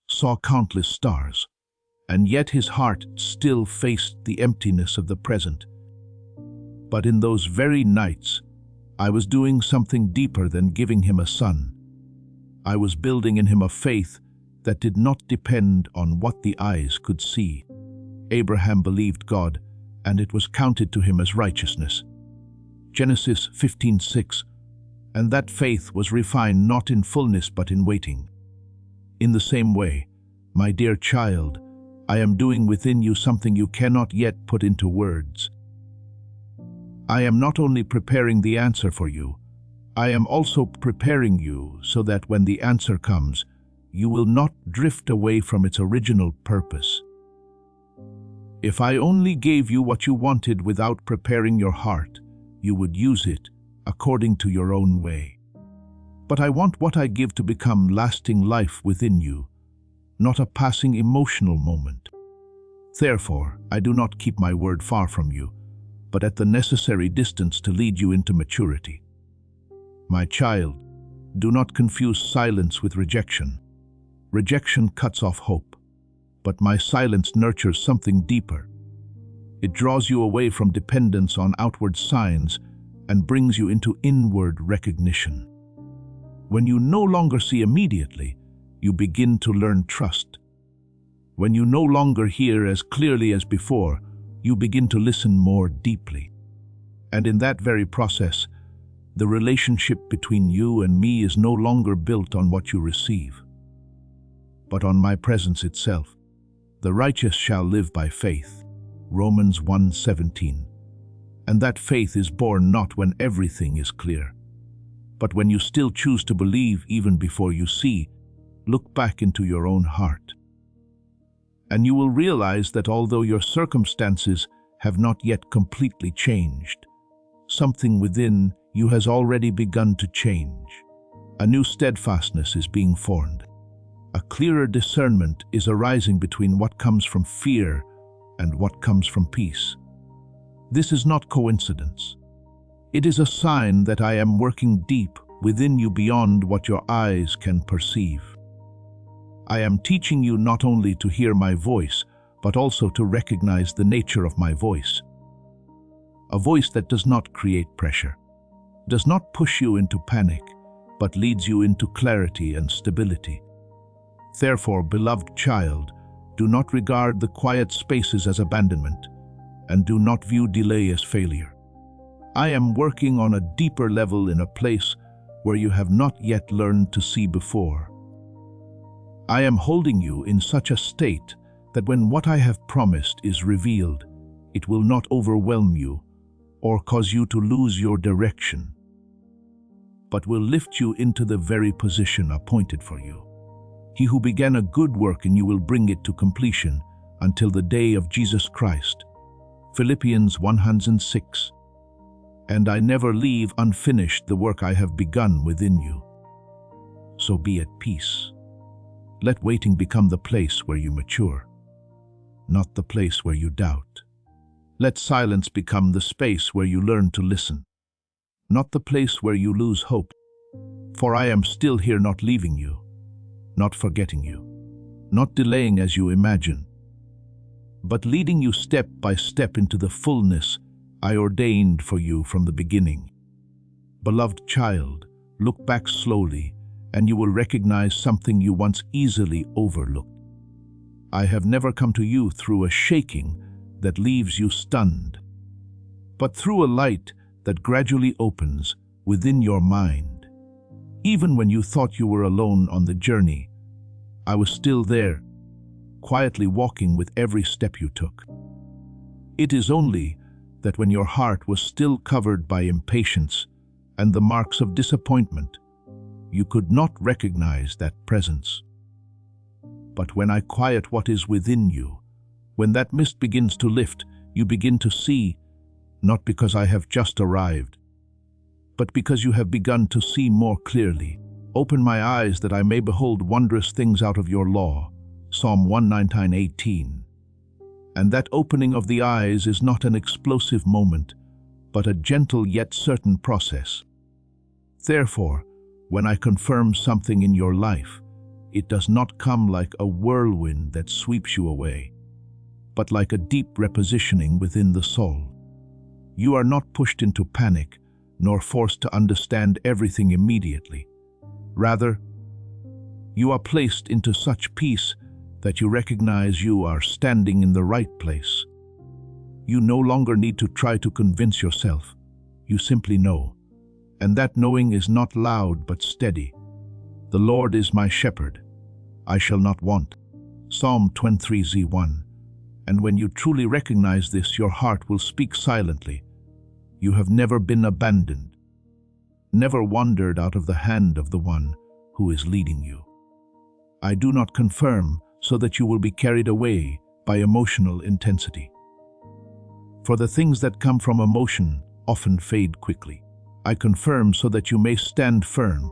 saw countless stars, and yet his heart still faced the emptiness of the present. But in those very nights, I was doing something deeper than giving him a son. I was building in him a faith that did not depend on what the eyes could see. Abraham believed God, and it was counted to him as righteousness. Genesis 15:6, and that faith was refined not in fullness but in waiting. In the same way, my dear child, I am doing within you something you cannot yet put into words. I am not only preparing the answer for you, I am also preparing you so that when the answer comes, you will not drift away from its original purpose. If I only gave you what you wanted without preparing your heart, you would use it according to your own way. But I want what I give to become lasting life within you, not a passing emotional moment. Therefore, I do not keep my word far from you, but at the necessary distance to lead you into maturity. My child, do not confuse silence with rejection. Rejection cuts off hope, but my silence nurtures something deeper. It draws you away from dependence on outward signs and brings you into inward recognition. When you no longer see immediately, you begin to learn trust. When you no longer hear as clearly as before, you begin to listen more deeply. And in that very process, the relationship between you and me is no longer built on what you receive, but on my presence itself. The righteous shall live by faith. Romans 1:17. And that faith is born not when everything is clear, but when you still choose to believe even before you see. Look back into your own heart, and you will realize that although your circumstances have not yet completely changed, something within you has already begun to change. A new steadfastness is being formed. A clearer discernment is arising between what comes from fear and what comes from peace. This is not coincidence. It is a sign that I am working deep within you beyond what your eyes can perceive. I am teaching you not only to hear my voice, but also to recognize the nature of my voice. A voice that does not create pressure, does not push you into panic, but leads you into clarity and stability. Therefore, beloved child, do not regard the quiet spaces as abandonment, and do not view delay as failure. I am working on a deeper level in a place where you have not yet learned to see before. I am holding you in such a state that when what I have promised is revealed, it will not overwhelm you or cause you to lose your direction, but will lift you into the very position appointed for you. He who began a good work in you will bring it to completion until the day of Jesus Christ. Philippians 1:6. And I never leave unfinished the work I have begun within you. So be at peace. Let waiting become the place where you mature, not the place where you doubt. Let silence become the space where you learn to listen, not the place where you lose hope. For I am still here, not leaving you, not forgetting you, not delaying as you imagine, but leading you step by step into the fullness I ordained for you from the beginning. Beloved child, look back slowly, and you will recognize something you once easily overlooked. I have never come to you through a shaking that leaves you stunned, but through a light that gradually opens within your mind. Even when you thought you were alone on the journey, I was still there, quietly walking with every step you took. It is only that when your heart was still covered by impatience and the marks of disappointment, you could not recognize that presence. But when I quiet what is within you, when that mist begins to lift, you begin to see, not because I have just arrived, but because you have begun to see more clearly. Open my eyes that I may behold wondrous things out of your law. Psalm 119:18. And that opening of the eyes is not an explosive moment, but a gentle yet certain process. Therefore, when I confirm something in your life, it does not come like a whirlwind that sweeps you away, but like a deep repositioning within the soul. You are not pushed into panic, nor forced to understand everything immediately. Rather, you are placed into such peace that you recognize you are standing in the right place. You no longer need to try to convince yourself. You simply know. And that knowing is not loud but steady. The Lord is my shepherd. I shall not want. Psalm 23:1. And when you truly recognize this, your heart will speak silently. You have never been abandoned, never wandered out of the hand of the one who is leading you. I do not confirm so that you will be carried away by emotional intensity. For the things that come from emotion often fade quickly. I confirm so that you may stand firm.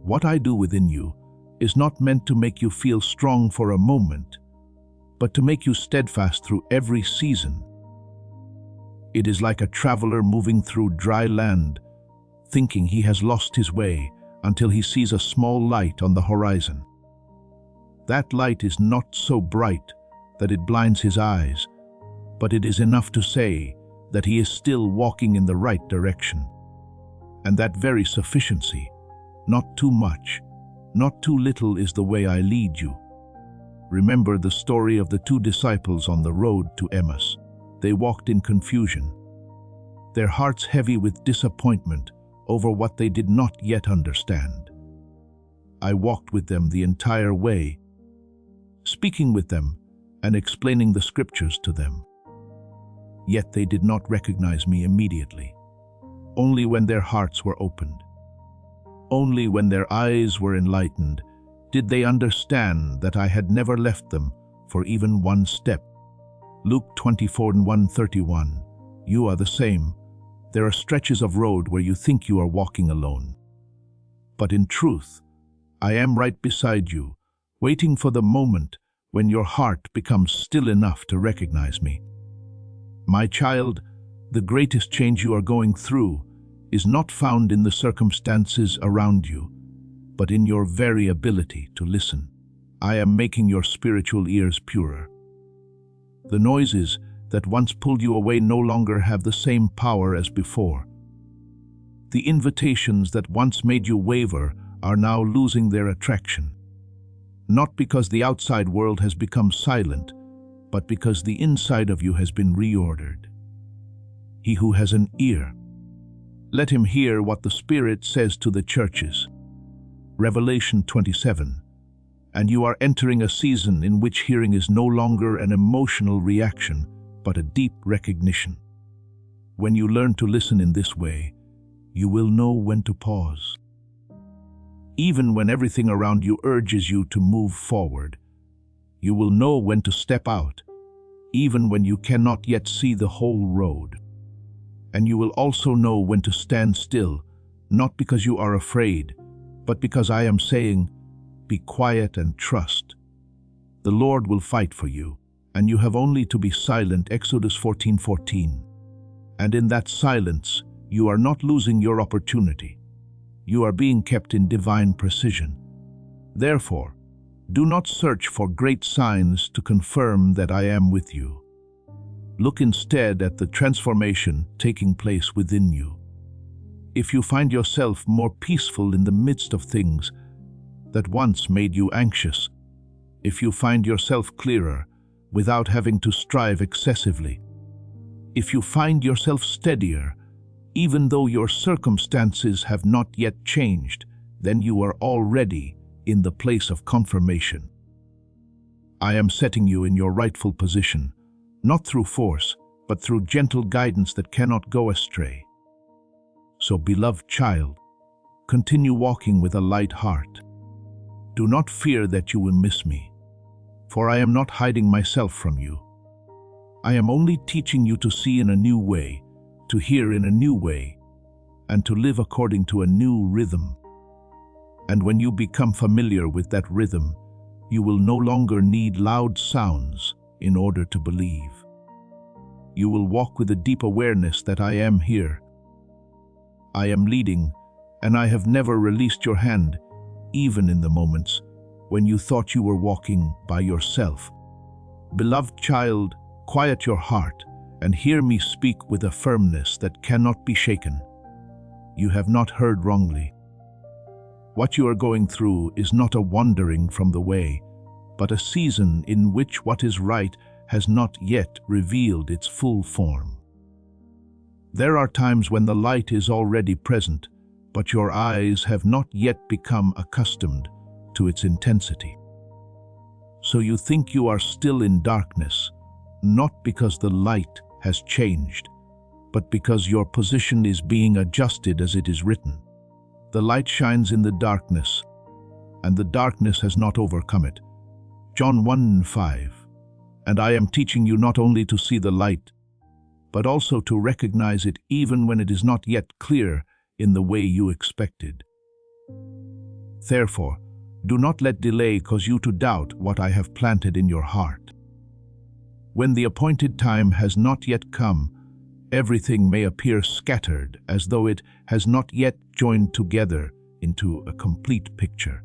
What I do within you is not meant to make you feel strong for a moment, but to make you steadfast through every season. It is like a traveler moving through dry land, thinking he has lost his way until he sees a small light on the horizon. That light is not so bright that it blinds his eyes, but it is enough to say that he is still walking in the right direction. And that very sufficiency, not too much, not too little, is the way I lead you. Remember the story of the two disciples on the road to Emmaus. They walked in confusion, their hearts heavy with disappointment over what they did not yet understand. I walked with them the entire way, speaking with them and explaining the scriptures to them. Yet they did not recognize me immediately. Only when their hearts were opened, only when their eyes were enlightened, did they understand that I had never left them for even one step. Luke 24:131. You are the same. There are stretches of road where you think you are walking alone. But in truth, I am right beside you, waiting for the moment when your heart becomes still enough to recognize me. My child, the greatest change you are going through is not found in the circumstances around you, but in your very ability to listen. I am making your spiritual ears purer. The noises that once pulled you away no longer have the same power as before. The invitations that once made you waver are now losing their attraction. Not because the outside world has become silent, but because the inside of you has been reordered. He who has an ear, let him hear what the Spirit says to the churches. Revelation 27. And you are entering a season in which hearing is no longer an emotional reaction, but a deep recognition. When you learn to listen in this way, you will know when to pause. Even when everything around you urges you to move forward, you will know when to step out, even when you cannot yet see the whole road. And you will also know when to stand still, not because you are afraid, but because I am saying, be quiet and trust. The Lord will fight for you, and you have only to be silent. Exodus 14:14. And in that silence, you are not losing your opportunity. You are being kept in divine precision. Therefore, do not search for great signs to confirm that I am with you. Look instead at the transformation taking place within you. If you find yourself more peaceful in the midst of things that once made you anxious, if you find yourself clearer without having to strive excessively, if you find yourself steadier even though your circumstances have not yet changed, then you are already in the place of confirmation. I am setting you in your rightful position, not through force, but through gentle guidance that cannot go astray. So, beloved child, continue walking with a light heart. Do not fear that you will miss me, for I am not hiding myself from you. I am only teaching you to see in a new way, to hear in a new way, and to live according to a new rhythm. And when you become familiar with that rhythm, you will no longer need loud sounds in order to believe. You will walk with a deep awareness that I am here. I am leading, and I have never released your hand, even in the moments when you thought you were walking by yourself. Beloved child, quiet your heart and hear me speak with a firmness that cannot be shaken. You have not heard wrongly. What you are going through is not a wandering from the way, but a season in which what is right has not yet revealed its full form. There are times when the light is already present, but your eyes have not yet become accustomed to its intensity. So you think you are still in darkness, not because the light has changed, but because your position is being adjusted as it is written. The light shines in the darkness, and the darkness has not overcome it. John 1:5. And I am teaching you not only to see the light, but also to recognize it even when it is not yet clear in the way you expected. Therefore, do not let delay cause you to doubt what I have planted in your heart. When the appointed time has not yet come, everything may appear scattered as though it has not yet joined together into a complete picture.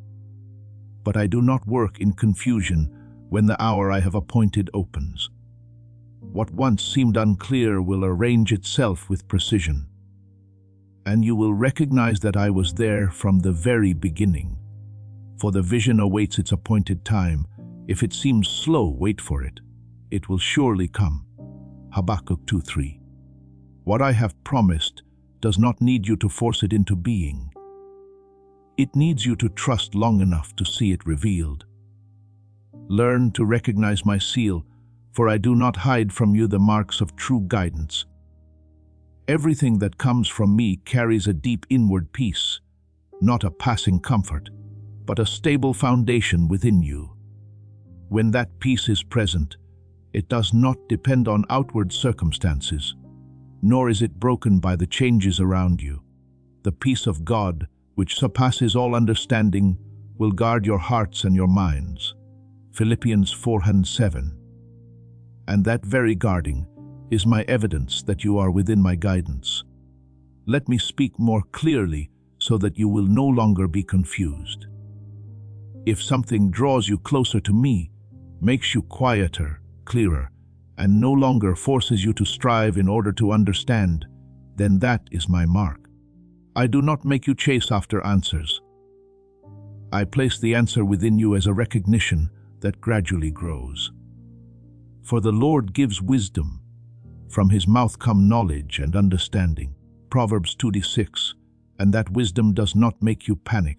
But I do not work in confusion when the hour I have appointed opens. What once seemed unclear will arrange itself with precision, and you will recognize that I was there from the very beginning. For the vision awaits its appointed time. If it seems slow, wait for it. It will surely come. Habakkuk 2:3. What I have promised does not need you to force it into being. It needs you to trust long enough to see it revealed. Learn to recognize my seal, for I do not hide from you the marks of true guidance. Everything that comes from me carries a deep inward peace, not a passing comfort, but a stable foundation within you. When that peace is present, it does not depend on outward circumstances, nor is it broken by the changes around you. The peace of God, which surpasses all understanding, will guard your hearts and your minds. Philippians 4:7. And that very guarding is my evidence that you are within my guidance. Let me speak more clearly so that you will no longer be confused. If something draws you closer to me, makes you quieter, clearer, and no longer forces you to strive in order to understand, then that is my mark. I do not make you chase after answers. I place the answer within you as a recognition that gradually grows. For the Lord gives wisdom. From his mouth come knowledge and understanding. Proverbs 2:6. And that wisdom does not make you panic.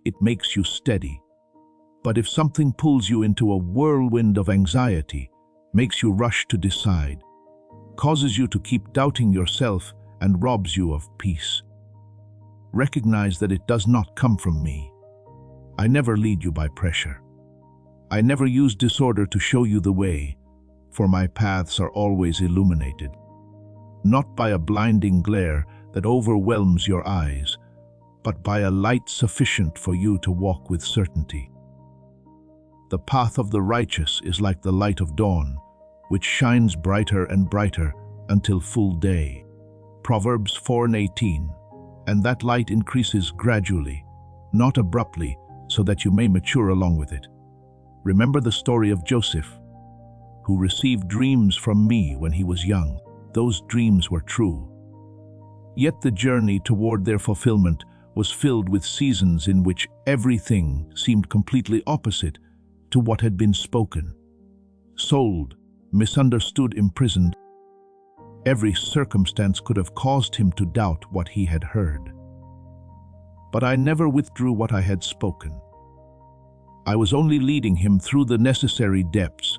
It makes you steady. But if something pulls you into a whirlwind of anxiety, makes you rush to decide, causes you to keep doubting yourself and robs you of peace. Recognize that it does not come from me. I never lead you by pressure. I never use disorder to show you the way, for my paths are always illuminated, not by a blinding glare that overwhelms your eyes, but by a light sufficient for you to walk with certainty. The path of the righteous is like the light of dawn, which shines brighter and brighter until full day. Proverbs 4:18. And that light increases gradually, not abruptly, so that you may mature along with it. Remember the story of Joseph, who received dreams from me when he was young. Those dreams were true. Yet the journey toward their fulfillment was filled with seasons in which everything seemed completely opposite to what had been spoken. Sold, misunderstood, imprisoned. Every circumstance could have caused him to doubt what he had heard. But I never withdrew what I had spoken. I was only leading him through the necessary depths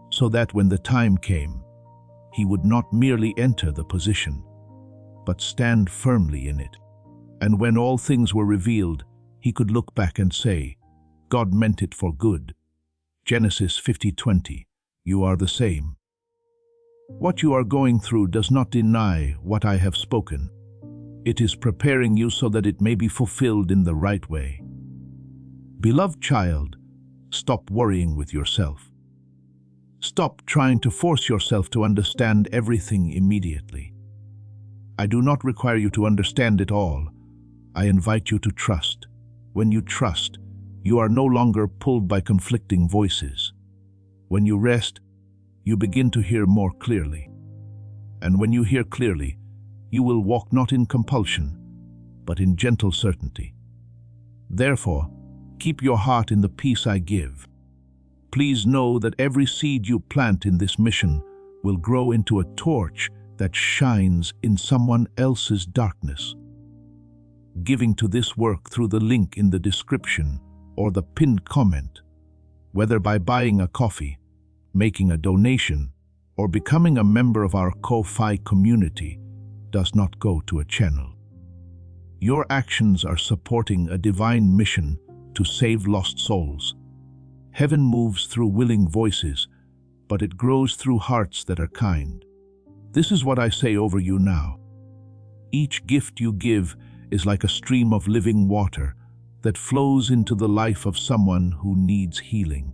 so that when the time came, he would not merely enter the position, but stand firmly in it. And when all things were revealed, he could look back and say, God meant it for good. Genesis 50:20. You are the same. What you are going through does not deny what I have spoken. It is preparing you so that it may be fulfilled in the right way. Beloved child, stop worrying with yourself. Stop trying to force yourself to understand everything immediately. I do not require you to understand it all. I invite you to trust. When you trust, you are no longer pulled by conflicting voices. When you rest, you begin to hear more clearly. And when you hear clearly, you will walk not in compulsion, but in gentle certainty. Therefore, keep your heart in the peace I give. Please know that every seed you plant in this mission will grow into a torch that shines in someone else's darkness. Giving to this work through the link in the description or the pinned comment, whether by buying a coffee, making a donation, or becoming a member of our Ko-Fi community, does not go to a channel. Your actions are supporting a divine mission to save lost souls. Heaven moves through willing voices, but it grows through hearts that are kind. This is what I say over you now. Each gift you give is like a stream of living water that flows into the life of someone who needs healing.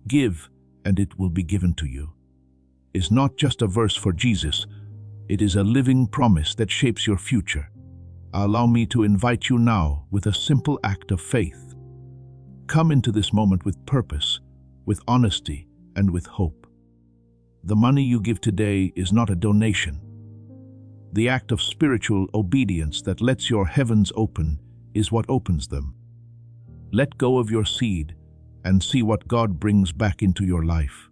Give, and it will be given to you is not just a verse for Jesus, it is a living promise that shapes your future. Allow me to invite you now with a simple act of faith. Come into this moment with purpose, with honesty, and with hope. The money you give today is not a donation. The act of spiritual obedience that lets your heavens open is what opens them. Let go of your seed and see what God brings back into your life.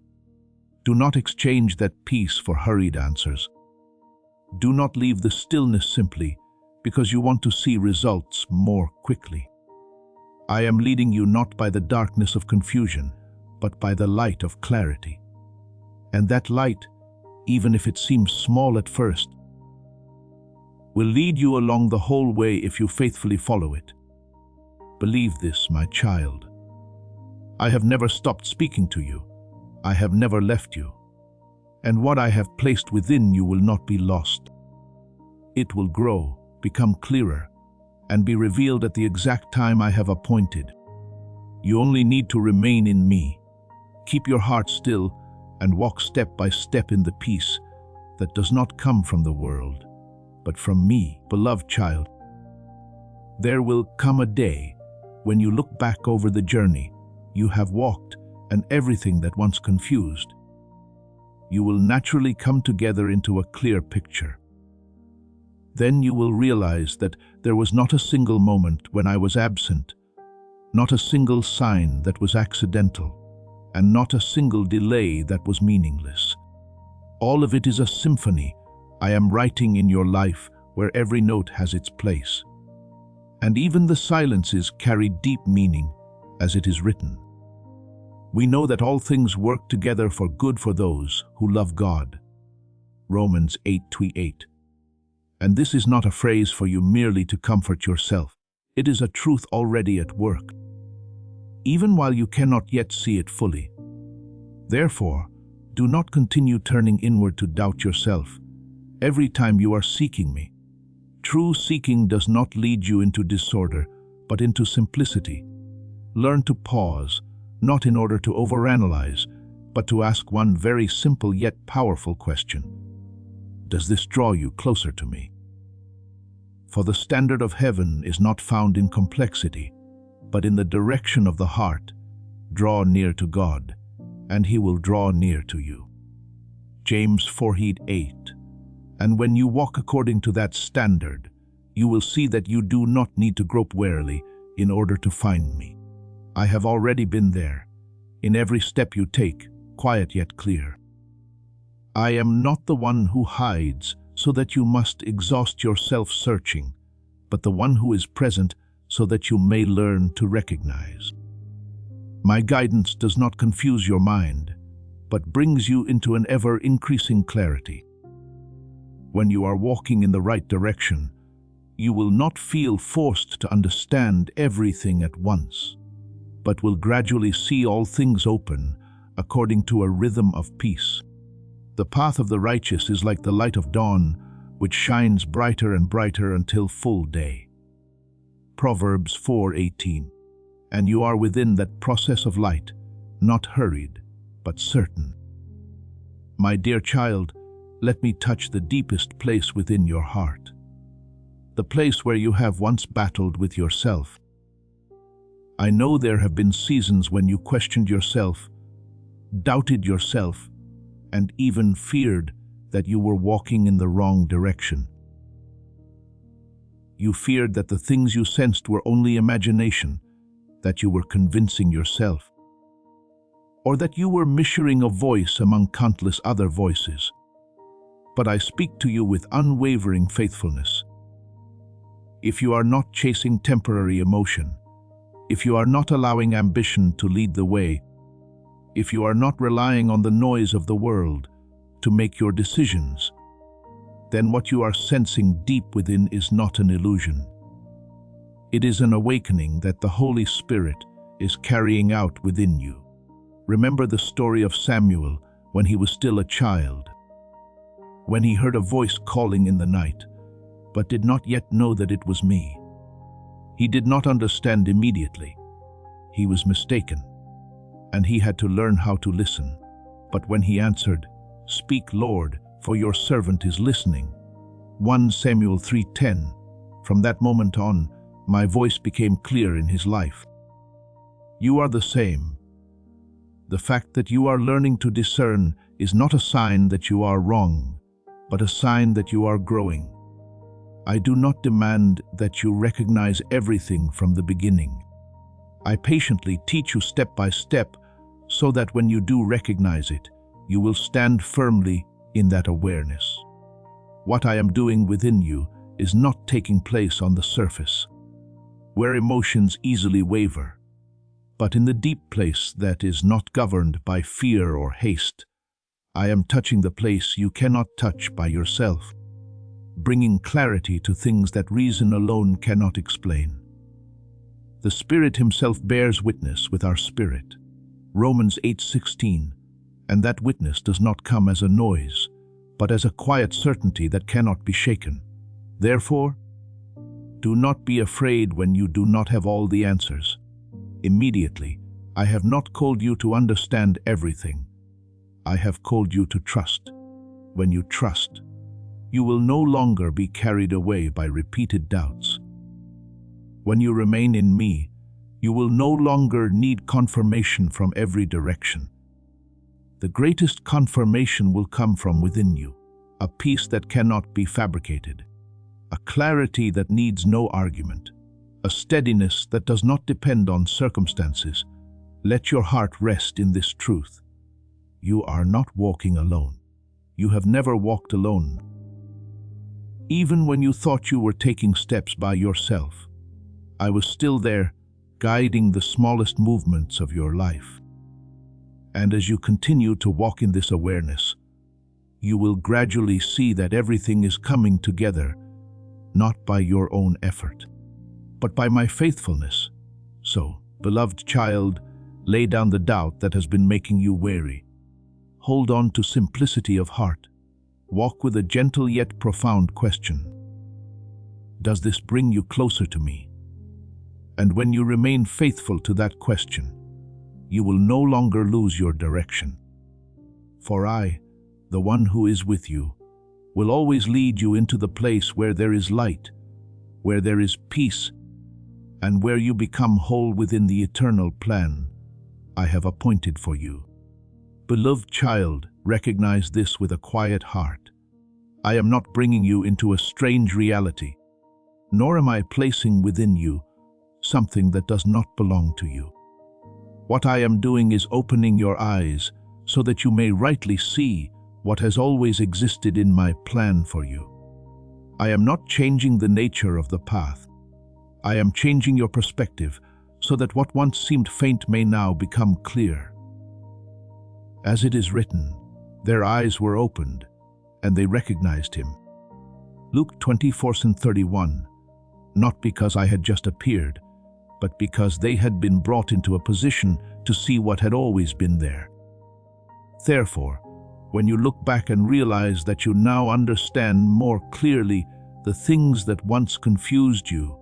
Do not exchange that peace for hurried answers. Do not leave the stillness simply because you want to see results more quickly. I am leading you not by the darkness of confusion, but by the light of clarity. And that light, even if it seems small at first, will lead you along the whole way if you faithfully follow it. Believe this, my child. I have never stopped speaking to you. I have never left you. And what I have placed within you will not be lost. It will grow, become clearer, and be revealed at the exact time I have appointed. You only need to remain in me. Keep your heart still and walk step by step in the peace that does not come from the world, but from me, beloved child. There will come a day when you look back over the journey you have walked and everything that once confused. You will naturally come together into a clear picture. Then you will realize that there was not a single moment when I was absent, not a single sign that was accidental, and not a single delay that was meaningless. All of it is a symphony I am writing in your life where every note has its place. And even the silences carry deep meaning as it is written. We know that all things work together for good for those who love God. Romans 8:28. And this is not a phrase for you merely to comfort yourself. It is a truth already at work, even while you cannot yet see it fully. Therefore, do not continue turning inward to doubt yourself every time you are seeking me. True seeking does not lead you into disorder, but into simplicity. Learn to pause, not in order to overanalyze, but to ask one very simple yet powerful question. Does this draw you closer to me? For the standard of heaven is not found in complexity, but in the direction of the heart. Draw near to God, and He will draw near to you. James 4:8. And when you walk according to that standard, you will see that you do not need to grope warily in order to find me. I have already been there, in every step you take, quiet yet clear. I am not the one who hides so that you must exhaust yourself searching, but the one who is present so that you may learn to recognize. My guidance does not confuse your mind, but brings you into an ever-increasing clarity. When you are walking in the right direction, you will not feel forced to understand everything at once, but will gradually see all things open according to a rhythm of peace. The path of the righteous is like the light of dawn, which shines brighter and brighter until full day. Proverbs 4:18. And you are within that process of light, not hurried, but certain. My dear child, let me touch the deepest place within your heart, the place where you have once battled with yourself. I know there have been seasons when you questioned yourself, doubted yourself, and even feared that you were walking in the wrong direction. You feared that the things you sensed were only imagination, that you were convincing yourself, or that you were measuring a voice among countless other voices. But I speak to you with unwavering faithfulness. If you are not chasing temporary emotion, if you are not allowing ambition to lead the way, if you are not relying on the noise of the world to make your decisions, then what you are sensing deep within is not an illusion. It is an awakening that the Holy Spirit is carrying out within you. Remember the story of Samuel when he was still a child, when he heard a voice calling in the night, but did not yet know that it was me. He did not understand immediately. He was mistaken, and he had to learn how to listen. But when he answered, "Speak, Lord, for your servant is listening," 1 Samuel 3:10, from that moment on, my voice became clear in his life. You are the same. The fact that you are learning to discern is not a sign that you are wrong, but a sign that you are growing. I do not demand that you recognize everything from the beginning. I patiently teach you step by step so that when you do recognize it, you will stand firmly in that awareness. What I am doing within you is not taking place on the surface, where emotions easily waver, but in the deep place that is not governed by fear or haste. I am touching the place you cannot touch by yourself, bringing clarity to things that reason alone cannot explain. The Spirit Himself bears witness with our spirit, Romans 8:16, and that witness does not come as a noise, but as a quiet certainty that cannot be shaken. Therefore, do not be afraid when you do not have all the answers. Immediately, I have not called you to understand everything. I have called you to trust. When you trust, you will no longer be carried away by repeated doubts. When you remain in me, you will no longer need confirmation from every direction. The greatest confirmation will come from within you, a peace that cannot be fabricated, a clarity that needs no argument, a steadiness that does not depend on circumstances. Let your heart rest in this truth. You are not walking alone. You have never walked alone. Even when you thought you were taking steps by yourself, I was still there, guiding the smallest movements of your life. And as you continue to walk in this awareness, you will gradually see that everything is coming together, not by your own effort, but by my faithfulness. So, beloved child, lay down the doubt that has been making you weary. Hold on to simplicity of heart. Walk with a gentle yet profound question. Does this bring you closer to me? And when you remain faithful to that question, you will no longer lose your direction. For I, the one who is with you, will always lead you into the place where there is light, where there is peace, and where you become whole within the eternal plan I have appointed for you. Beloved child, recognize this with a quiet heart. I am not bringing you into a strange reality, nor am I placing within you something that does not belong to you. What I am doing is opening your eyes so that you may rightly see what has always existed in my plan for you. I am not changing the nature of the path. I am changing your perspective so that what once seemed faint may now become clear. As it is written, their eyes were opened, and they recognized him. Luke 24:31, not because I had just appeared, but because they had been brought into a position to see what had always been there. Therefore, when you look back and realize that you now understand more clearly the things that once confused you,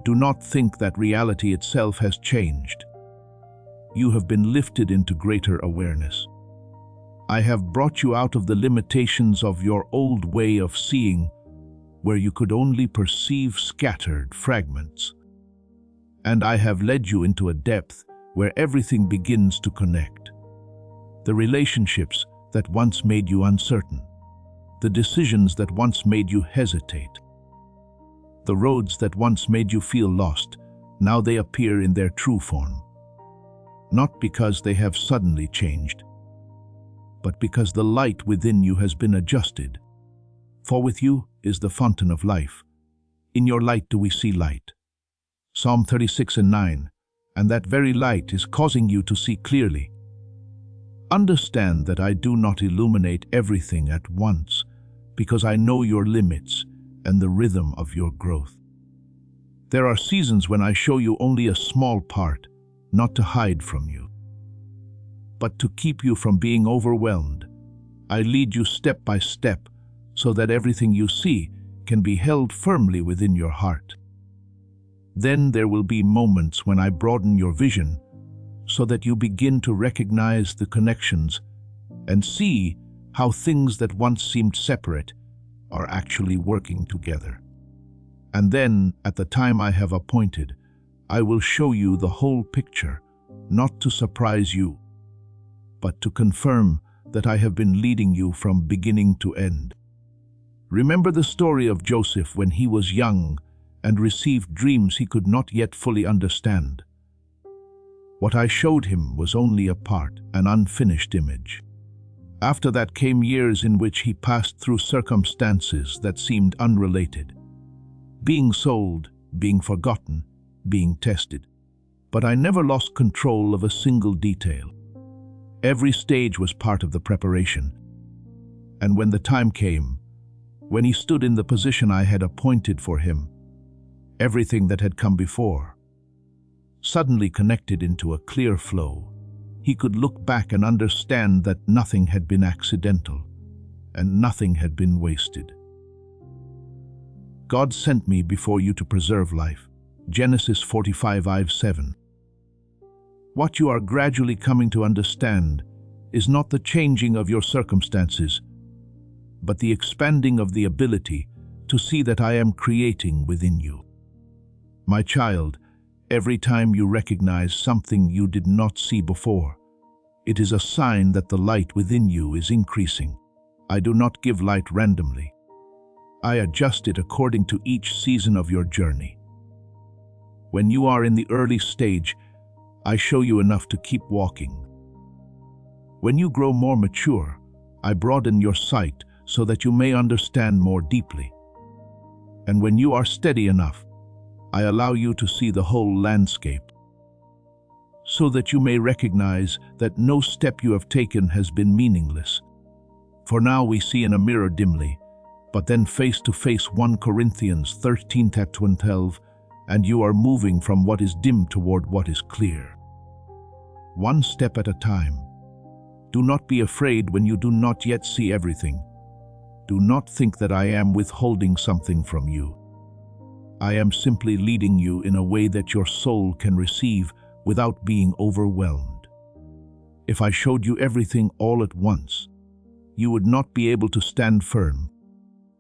do not think that reality itself has changed. You have been lifted into greater awareness. I have brought you out of the limitations of your old way of seeing, where you could only perceive scattered fragments. And I have led you into a depth where everything begins to connect. The relationships that once made you uncertain, the decisions that once made you hesitate, the roads that once made you feel lost, now they appear in their true form. Not because they have suddenly changed, but because the light within you has been adjusted. For with you is the fountain of life. In your light do we see light. Psalm 36:9, and that very light is causing you to see clearly. Understand that I do not illuminate everything at once, because I know your limits and the rhythm of your growth. There are seasons when I show you only a small part, not to hide from you, but to keep you from being overwhelmed. I lead you step by step so that everything you see can be held firmly within your heart. Then there will be moments when I broaden your vision so that you begin to recognize the connections and see how things that once seemed separate are actually working together. And then, at the time I have appointed, I will show you the whole picture, not to surprise you, but to confirm that I have been leading you from beginning to end. Remember the story of Joseph when he was young and received dreams he could not yet fully understand. What I showed him was only a part, an unfinished image. After that came years in which he passed through circumstances that seemed unrelated. Being sold, being forgotten, being tested. But I never lost control of a single detail. Every stage was part of the preparation. And when the time came, when he stood in the position I had appointed for him, everything that had come before suddenly connected into a clear flow. He could look back and understand that nothing had been accidental and nothing had been wasted. God sent me before you to preserve life. Genesis 45:7. What you are gradually coming to understand is not the changing of your circumstances, but the expanding of the ability to see that I am creating within you. My child, every time you recognize something you did not see before, it is a sign that the light within you is increasing. I do not give light randomly. I adjust it according to each season of your journey. When you are in the early stage, I show you enough to keep walking. When you grow more mature, I broaden your sight so that you may understand more deeply. And when you are steady enough, I allow you to see the whole landscape, so that you may recognize that no step you have taken has been meaningless. For now we see in a mirror dimly, but then face to face. 1 Corinthians 13:12, and you are moving from what is dim toward what is clear. One step at a time. Do not be afraid when you do not yet see everything. Do not think that I am withholding something from you. I am simply leading you in a way that your soul can receive without being overwhelmed. If I showed you everything all at once, you would not be able to stand firm.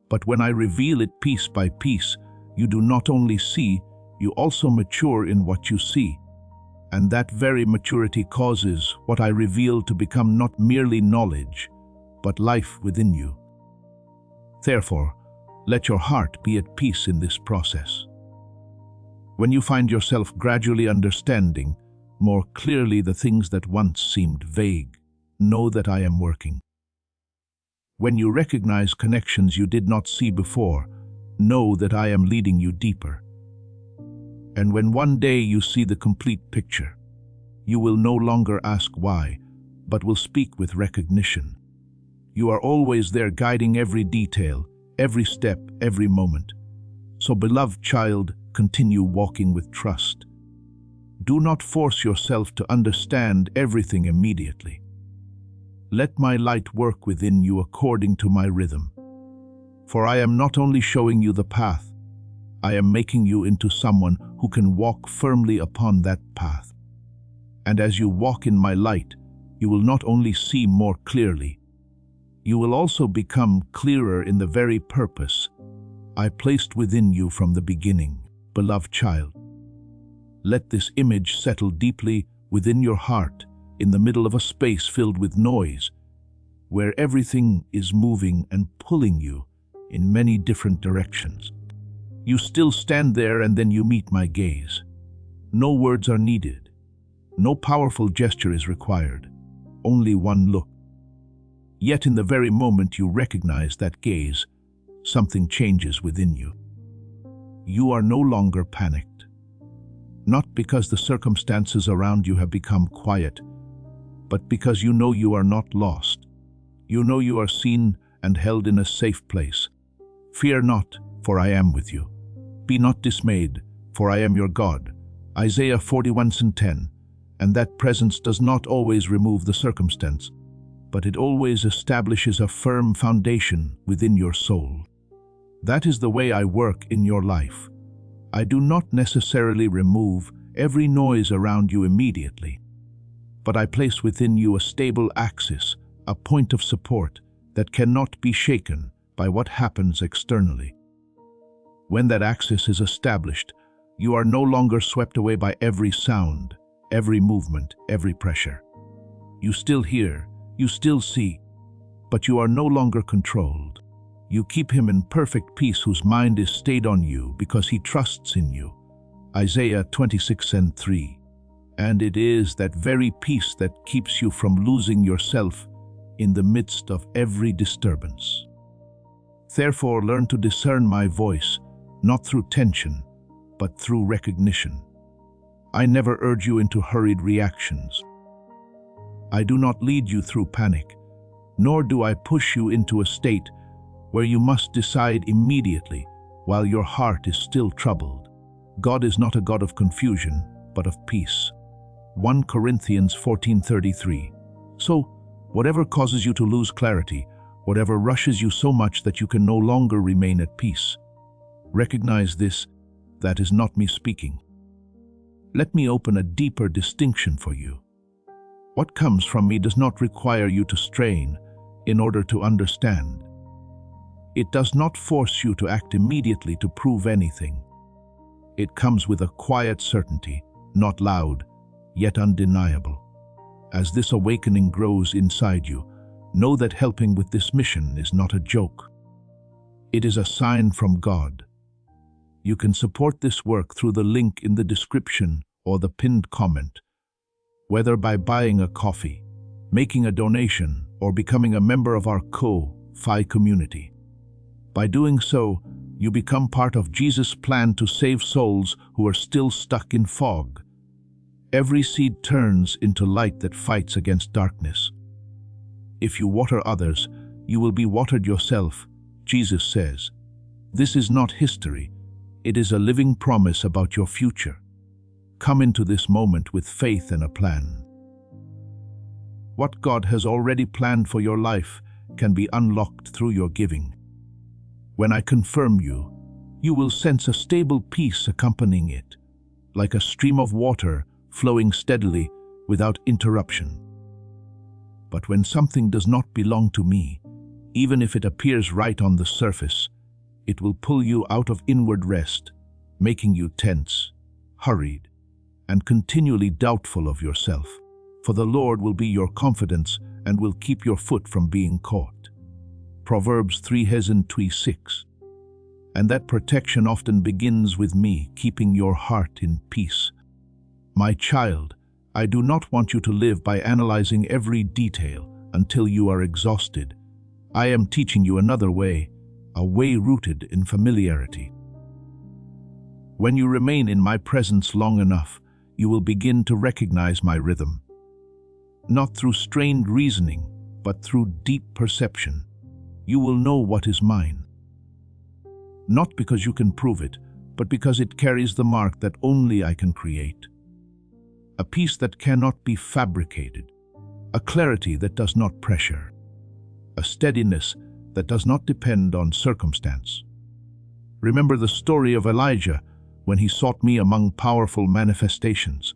But when I reveal it piece by piece, you do not only see, you also mature in what you see. And that very maturity causes what I reveal to become not merely knowledge, but life within you. Therefore, let your heart be at peace in this process. When you find yourself gradually understanding more clearly the things that once seemed vague, know that I am working. When you recognize connections you did not see before, know that I am leading you deeper. And when one day you see the complete picture, you will no longer ask why, but will speak with recognition. You are always there guiding every detail, every step, every moment. So, beloved child, continue walking with trust. Do not force yourself to understand everything immediately. Let my light work within you according to my rhythm. For I am not only showing you the path, I am making you into someone who can walk firmly upon that path. And as you walk in my light, you will not only see more clearly, you will also become clearer in the very purpose I placed within you from the beginning, beloved child. Let this image settle deeply within your heart in the middle of a space filled with noise, where everything is moving and pulling you in many different directions. You still stand there and then you meet my gaze. No words are needed. No powerful gesture is required. Only one look. Yet in the very moment you recognize that gaze, something changes within you. You are no longer panicked. Not because the circumstances around you have become quiet, but because you know you are not lost. You know you are seen and held in a safe place. Fear not, for I am with you. Be not dismayed, for I am your God. Isaiah 41:10. And that presence does not always remove the circumstance, but it always establishes a firm foundation within your soul. That is the way I work in your life. I do not necessarily remove every noise around you immediately, but I place within you a stable axis, a point of support that cannot be shaken by what happens externally. When that axis is established, you are no longer swept away by every sound, every movement, every pressure. You still hear, you still see, but you are no longer controlled. You keep him in perfect peace whose mind is stayed on you because he trusts in you. Isaiah 26:3. And it is that very peace that keeps you from losing yourself in the midst of every disturbance. Therefore, learn to discern my voice, not through tension, but through recognition. I never urge you into hurried reactions. I do not lead you through panic, nor do I push you into a state where you must decide immediately while your heart is still troubled. God is not a God of confusion, but of peace. 1 Corinthians 14:33. So, whatever causes you to lose clarity, whatever rushes you so much that you can no longer remain at peace, recognize this, that is not me speaking. Let me open a deeper distinction for you. What comes from me does not require you to strain in order to understand. It does not force you to act immediately to prove anything. It comes with a quiet certainty, not loud, yet undeniable. As this awakening grows inside you, know that helping with this mission is not a joke. It is a sign from God. You can support this work through the link in the description or the pinned comment, whether by buying a coffee, making a donation, or becoming a member of our Ko-Fi community. By doing so, you become part of Jesus' plan to save souls who are still stuck in fog. Every seed turns into light that fights against darkness. If you water others, you will be watered yourself, Jesus says. This is not history. It is a living promise about your future. Come into this moment with faith and a plan. What God has already planned for your life can be unlocked through your giving. When I confirm you, you will sense a stable peace accompanying it, like a stream of water flowing steadily without interruption. But when something does not belong to me, even if it appears right on the surface, it will pull you out of inward rest, making you tense, hurried, and continually doubtful of yourself. For the Lord will be your confidence and will keep your foot from being caught. Proverbs 3:26. And that protection often begins with me keeping your heart in peace. My child, I do not want you to live by analyzing every detail until you are exhausted. I am teaching you another way, a way rooted in familiarity. When you remain in my presence long enough, you will begin to recognize my rhythm. Not through strained reasoning, but through deep perception. You will know what is mine. Not because you can prove it, but because it carries the mark that only I can create. A peace that cannot be fabricated, a clarity that does not pressure, a steadiness that does not depend on circumstance. Remember the story of Elijah when he sought me among powerful manifestations.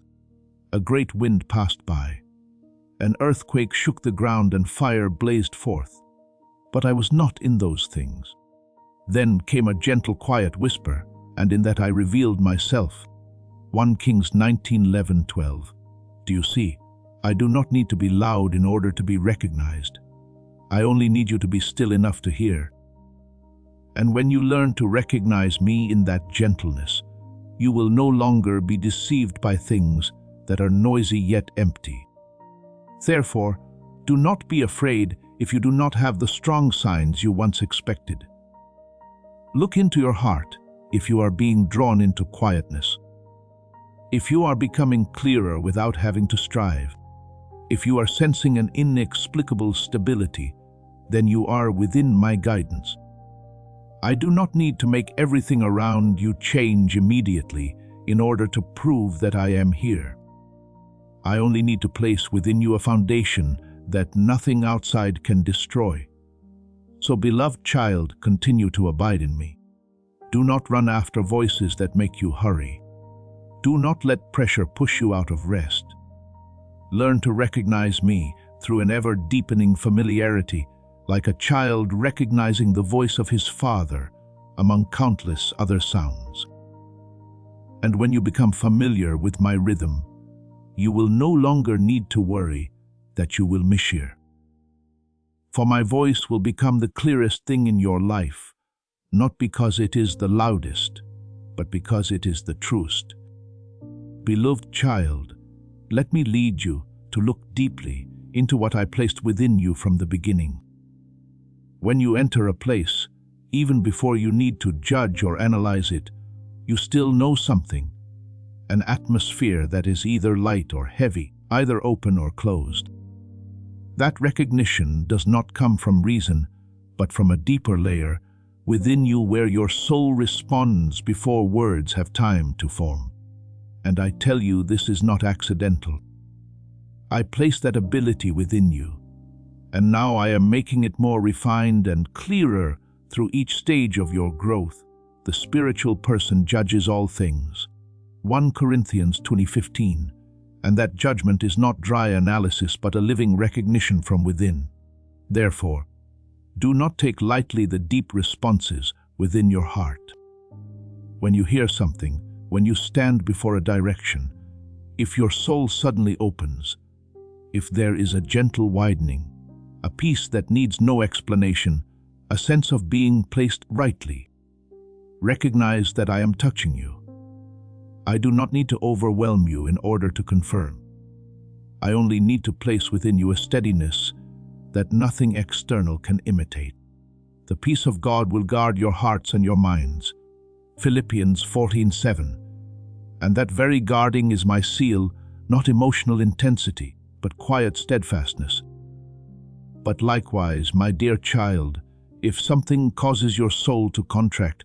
A great wind passed by. An earthquake shook the ground and fire blazed forth. But I was not in those things. Then came a gentle, quiet whisper, and in that I revealed myself. 1 Kings 19:11-12. Do you see? I do not need to be loud in order to be recognized. I only need you to be still enough to hear. And when you learn to recognize me in that gentleness, you will no longer be deceived by things that are noisy yet empty. Therefore, do not be afraid if you do not have the strong signs you once expected. Look into your heart if you are being drawn into quietness. If you are becoming clearer without having to strive, if you are sensing an inexplicable stability, then you are within my guidance. I do not need to make everything around you change immediately in order to prove that I am here. I only need to place within you a foundation that nothing outside can destroy. So, beloved child, continue to abide in me. Do not run after voices that make you hurry. Do not let pressure push you out of rest. Learn to recognize me through an ever-deepening familiarity, like a child recognizing the voice of his father among countless other sounds. And when you become familiar with my rhythm, you will no longer need to worry that you will miss here. For my voice will become the clearest thing in your life, not because it is the loudest, but because it is the truest. Beloved child, let me lead you to look deeply into what I placed within you from the beginning. When you enter a place, even before you need to judge or analyze it, you still know something, an atmosphere that is either light or heavy, either open or closed. That recognition does not come from reason, but from a deeper layer within you where your soul responds before words have time to form. And I tell you, this is not accidental. I place that ability within you, and now I am making it more refined and clearer through each stage of your growth. The spiritual person judges all things. 1 Corinthians 20:15. And that judgment is not dry analysis but a living recognition from within. Therefore, do not take lightly the deep responses within your heart. When you hear something, when you stand before a direction, if your soul suddenly opens, if there is a gentle widening, a peace that needs no explanation, a sense of being placed rightly, recognize that I am touching you. I do not need to overwhelm you in order to confirm. I only need to place within you a steadiness that nothing external can imitate. The peace of God will guard your hearts and your minds. Philippians 14:7. And that very guarding is my seal, not emotional intensity, but quiet steadfastness. But likewise, my dear child, if something causes your soul to contract,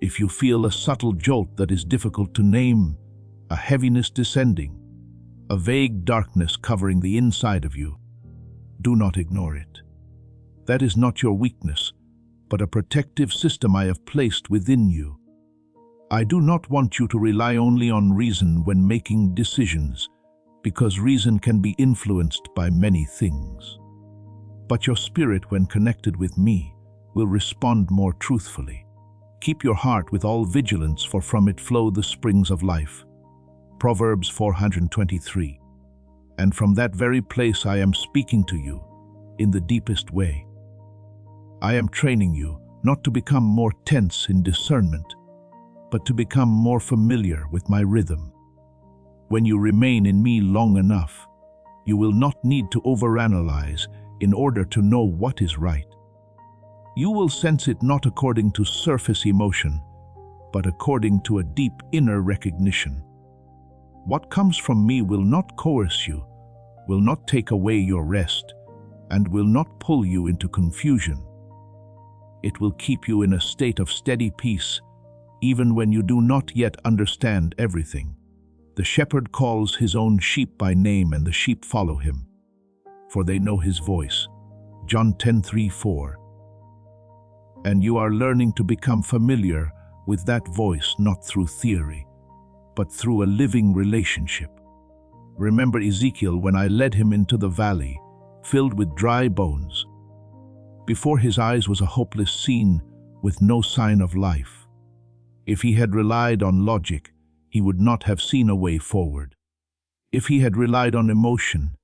if you feel a subtle jolt that is difficult to name, a heaviness descending, a vague darkness covering the inside of you, do not ignore it. That is not your weakness, but a protective system I have placed within you. I do not want you to rely only on reason when making decisions, because reason can be influenced by many things. But your spirit, when connected with me, will respond more truthfully. Keep your heart with all vigilance, for from it flow the springs of life. Proverbs 423. And from that very place I am speaking to you in the deepest way. I am training you not to become more tense in discernment, but to become more familiar with my rhythm. When you remain in me long enough, you will not need to overanalyze in order to know what is right. You will sense it not according to surface emotion, but according to a deep inner recognition. What comes from me will not coerce you, will not take away your rest, and will not pull you into confusion. It will keep you in a state of steady peace, even when you do not yet understand everything. The shepherd calls his own sheep by name, and the sheep follow him, for they know his voice. John 10:3-4. And you are learning to become familiar with that voice, not through theory, but through a living relationship. Remember Ezekiel when I led him into the valley, filled with dry bones. Before his eyes was a hopeless scene with no sign of life. If he had relied on logic, he would not have seen a way forward. If he had relied on emotion,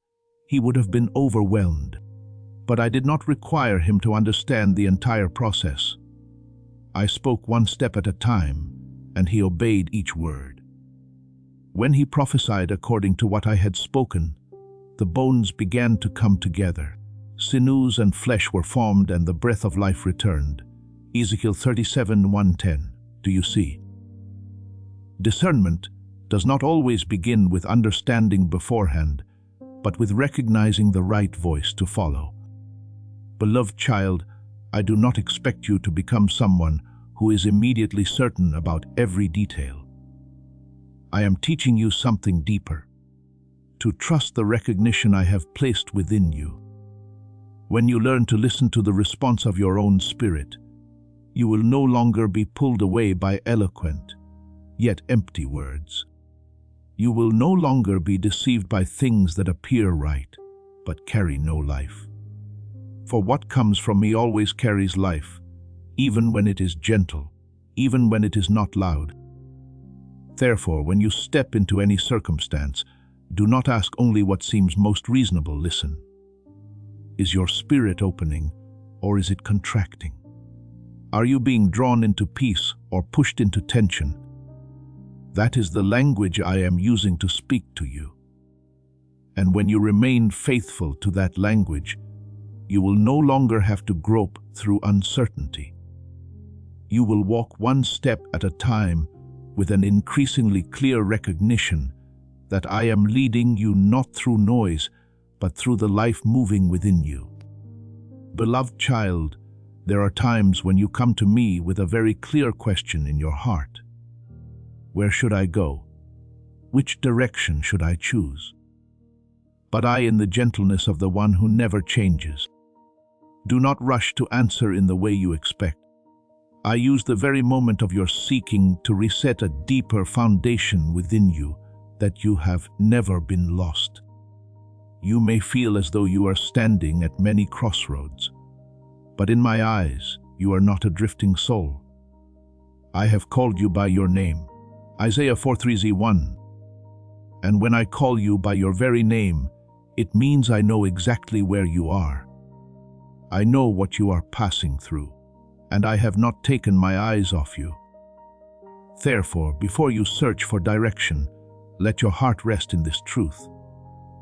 he would have been overwhelmed. But I did not require him to understand the entire process. I spoke one step at a time, and he obeyed each word. When he prophesied according to what I had spoken, the bones began to come together. Sinews and flesh were formed, and the breath of life returned. Ezekiel 37:1-10. Do you see? Discernment does not always begin with understanding beforehand, but with recognizing the right voice to follow. Beloved child, I do not expect you to become someone who is immediately certain about every detail. I am teaching you something deeper, to trust the recognition I have placed within you. When you learn to listen to the response of your own spirit, you will no longer be pulled away by eloquent, yet empty words. You will no longer be deceived by things that appear right, but carry no life. For what comes from me always carries life, even when it is gentle, even when it is not loud. Therefore, when you step into any circumstance, do not ask only what seems most reasonable. Listen. Is your spirit opening, or is it contracting? Are you being drawn into peace or pushed into tension? That is the language I am using to speak to you. And when you remain faithful to that language, you will no longer have to grope through uncertainty. You will walk one step at a time with an increasingly clear recognition that I am leading you not through noise, but through the life moving within you. Beloved child, there are times when you come to me with a very clear question in your heart. Where should I go? Which direction should I choose? But I, in the gentleness of the one who never changes, do not rush to answer in the way you expect. I use the very moment of your seeking to reset a deeper foundation within you, that you have never been lost. You may feel as though you are standing at many crossroads, but in my eyes, you are not a drifting soul. I have called you by your name. Isaiah 4:3-1. And when I call you by your very name, it means I know exactly where you are. I know what you are passing through, and I have not taken my eyes off you. Therefore, before you search for direction, let your heart rest in this truth.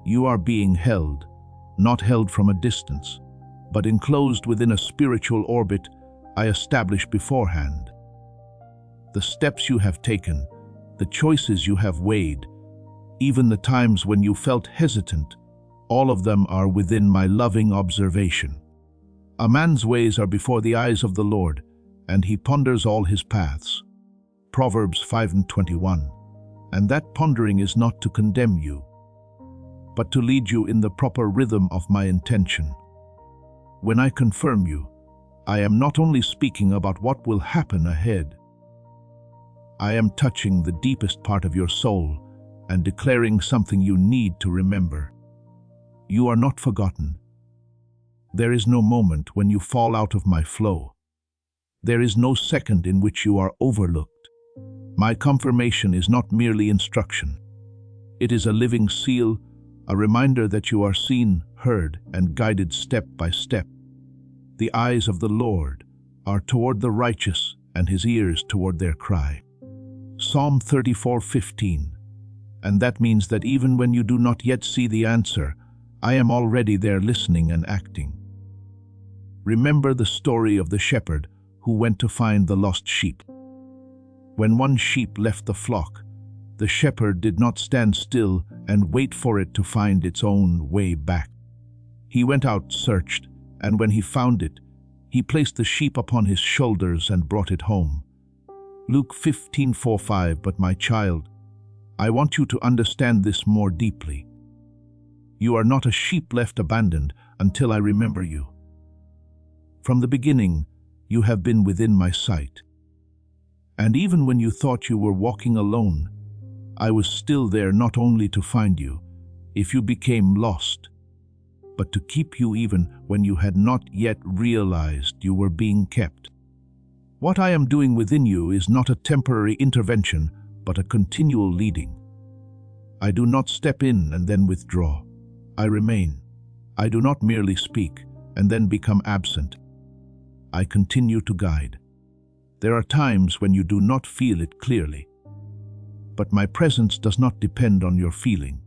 You are being held, not held from a distance, but enclosed within a spiritual orbit I established beforehand. The steps you have taken, the choices you have weighed, even the times when you felt hesitant, All of them are within my loving observation. A man's ways are before the eyes of the Lord, and he ponders all his paths. Proverbs 5:21. And that pondering is not to condemn you, but to lead you in the proper rhythm of my intention. When I confirm you, I am not only speaking about what will happen ahead. I am touching the deepest part of your soul and declaring something you need to remember. You are not forgotten. There is no moment when you fall out of my flow. There is no second in which you are overlooked. My confirmation is not merely instruction. It is a living seal, a reminder that you are seen, heard, and guided step by step. The eyes of the Lord are toward the righteous, and his ears toward their cry. Psalm 34:15. And that means that even when you do not yet see the answer, I am already there listening and acting. Remember the story of the shepherd who went to find the lost sheep. When one sheep left the flock, the shepherd did not stand still and wait for it to find its own way back. He went out, searched, and when he found it, he placed the sheep upon his shoulders and brought it home. Luke 15:4-5. But my child, I want you to understand this more deeply. You are not a sheep left abandoned until I remember you. From the beginning, you have been within my sight. And even when you thought you were walking alone, I was still there, not only to find you, if you became lost, but to keep you even when you had not yet realized you were being kept. What I am doing within you is not a temporary intervention, but a continual leading. I do not step in and then withdraw. I remain. I do not merely speak and then become absent. I continue to guide. There are times when you do not feel it clearly, but my presence does not depend on your feeling.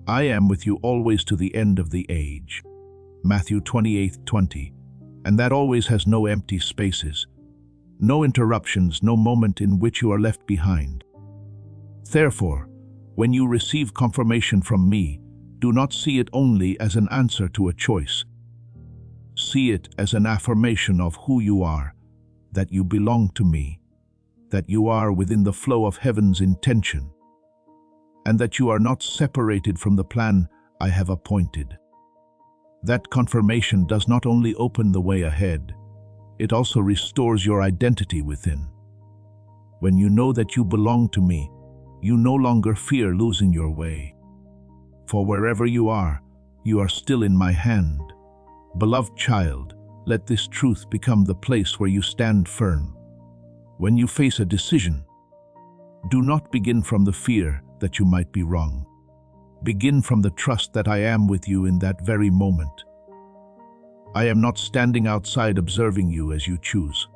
I am with you always to the end of the age. Matthew 28:20. And that always has no empty spaces, no interruptions, no moment in which you are left behind. Therefore, when you receive confirmation from me, do not see it only as an answer to a choice. See it as an affirmation of who you are, that you belong to me, that you are within the flow of heaven's intention, and that you are not separated from the plan I have appointed. That confirmation does not only open the way ahead, it also restores your identity within. When you know that you belong to me, you no longer fear losing your way. For wherever you are still in my hand. Beloved child, let this truth become the place where you stand firm. When you face a decision, do not begin from the fear that you might be wrong. Begin from the trust that I am with you in that very moment. I am not standing outside observing you as you choose.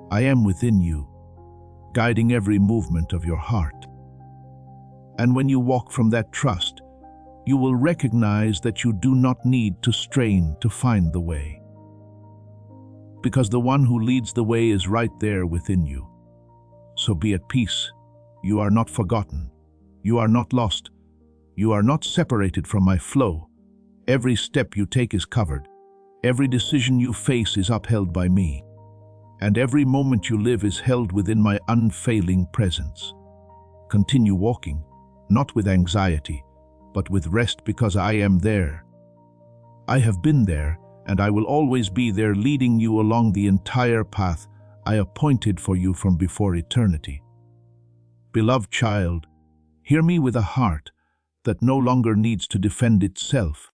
I am within you, guiding every movement of your heart. And when you walk from that trust, you will recognize that you do not need to strain to find the way, because the one who leads the way is right there within you. So be at peace. You are not forgotten. You are not lost. You are not separated from my flow. Every step you take is covered. Every decision you face is upheld by me. And every moment you live is held within my unfailing presence. Continue walking, not with anxiety, but with rest, because I am there. I have been there, and I will always be there, leading you along the entire path I appointed for you from before eternity. Beloved child, hear me with a heart that no longer needs to defend itself.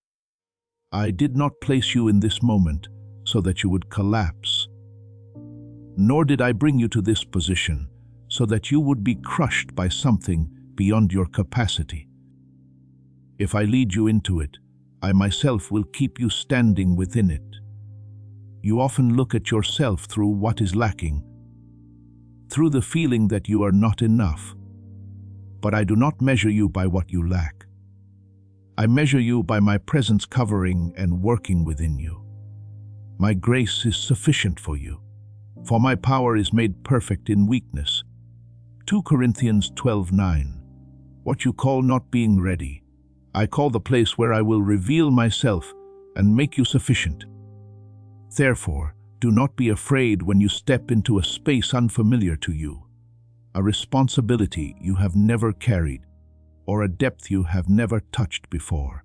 I did not place you in this moment so that you would collapse, nor did I bring you to this position so that you would be crushed by something beyond your capacity. If I lead you into it, I myself will keep you standing within it. You often look at yourself through what is lacking, through the feeling that you are not enough. But I do not measure you by what you lack. I measure you by my presence covering and working within you. My grace is sufficient for you, for my power is made perfect in weakness. 2 Corinthians 12:9. What you call not being ready, I call the place where I will reveal myself and make you sufficient. Therefore, do not be afraid when you step into a space unfamiliar to you, a responsibility you have never carried, or a depth you have never touched before.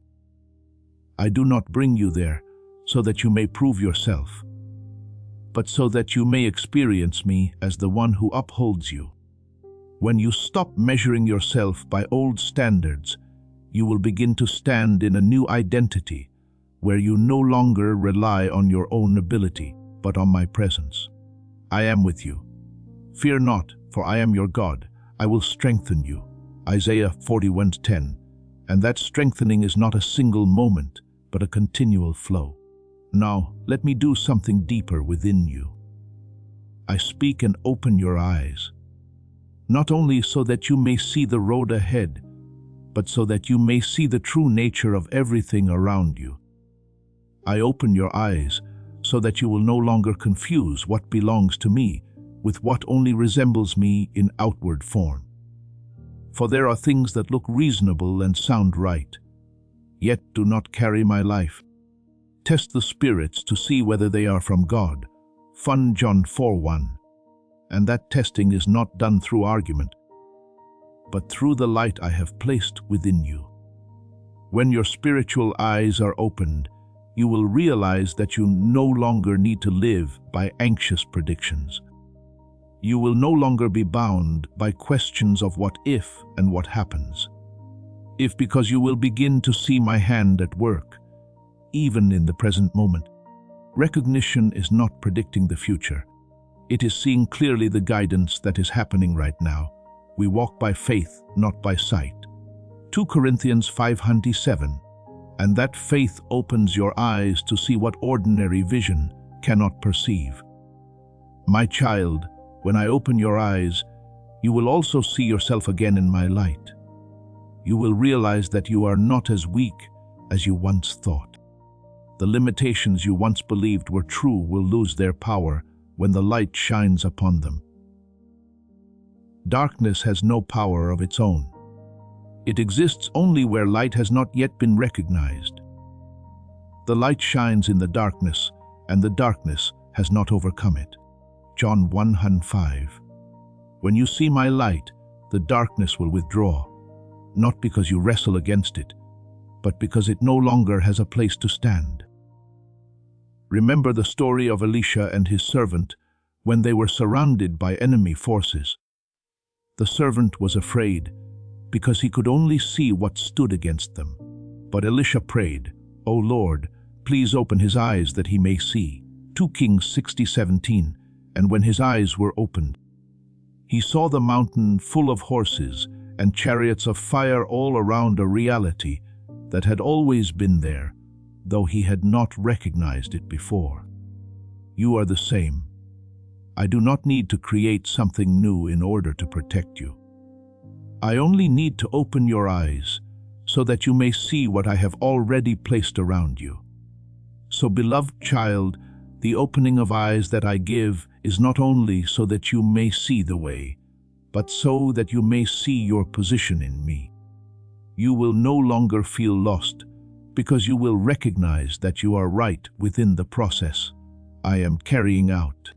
I do not bring you there so that you may prove yourself, but so that you may experience me as the one who upholds you. When you stop measuring yourself by old standards, you will begin to stand in a new identity where you no longer rely on your own ability, but on my presence. I am with you. Fear not, for I am your God. I will strengthen you. Isaiah 41:10. And that strengthening is not a single moment, but a continual flow. Now, let me do something deeper within you. I speak and open your eyes, not only so that you may see the road ahead, but so that you may see the true nature of everything around you. I open your eyes so that you will no longer confuse what belongs to me with what only resembles me in outward form. For there are things that look reasonable and sound right, yet do not carry my life. Test the spirits to see whether they are from God. 1 John 4:1. And that testing is not done through argument, but through the light I have placed within you. When your spiritual eyes are opened, you will realize that you no longer need to live by anxious predictions. You will no longer be bound by questions of what if and what happens. If because you will begin to see my hand at work, even in the present moment. Recognition is not predicting the future. It is seeing clearly the guidance that is happening right now. We walk by faith, not by sight. 2 Corinthians 5:7. And that faith opens your eyes to see what ordinary vision cannot perceive. My child, when I open your eyes, you will also see yourself again in my light. You will realize that you are not as weak as you once thought. The limitations you once believed were true will lose their power when the light shines upon them. Darkness has no power of its own. It exists only where light has not yet been recognized. The light shines in the darkness, and the darkness has not overcome it. John 1:5. When you see my light, the darkness will withdraw, not because you wrestle against it, but because it no longer has a place to stand. Remember the story of Elisha and his servant when they were surrounded by enemy forces. The servant was afraid because he could only see what stood against them. But Elisha prayed, "O Lord, please open his eyes that he may see." 2 Kings 60:17. And when his eyes were opened, he saw the mountain full of horses and chariots of fire all around, a reality that had always been there, though he had not recognized it before. You are the same. I do not need to create something new in order to protect you. I only need to open your eyes so that you may see what I have already placed around you. So, beloved child, the opening of eyes that I give is not only so that you may see the way, but so that you may see your position in me. You will no longer feel lost because you will recognize that you are right within the process I am carrying out.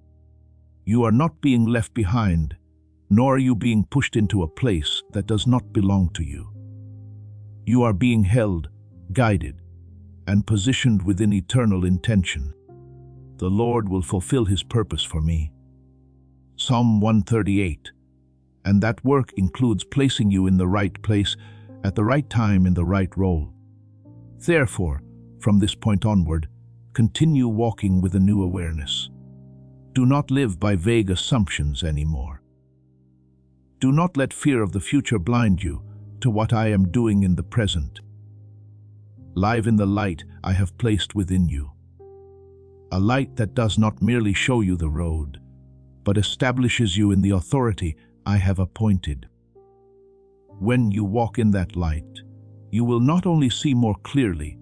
You are not being left behind, nor are you being pushed into a place that does not belong to you. You are being held, guided, and positioned within eternal intention. The Lord will fulfill his purpose for me. Psalm 138. And that work includes placing you in the right place, at the right time, in the right role. Therefore, from this point onward, continue walking with a new awareness. Do not live by vague assumptions anymore. Do not let fear of the future blind you to what I am doing in the present. Live in the light I have placed within you. A light that does not merely show you the road, but establishes you in the authority I have appointed. When you walk in that light, you will not only see more clearly,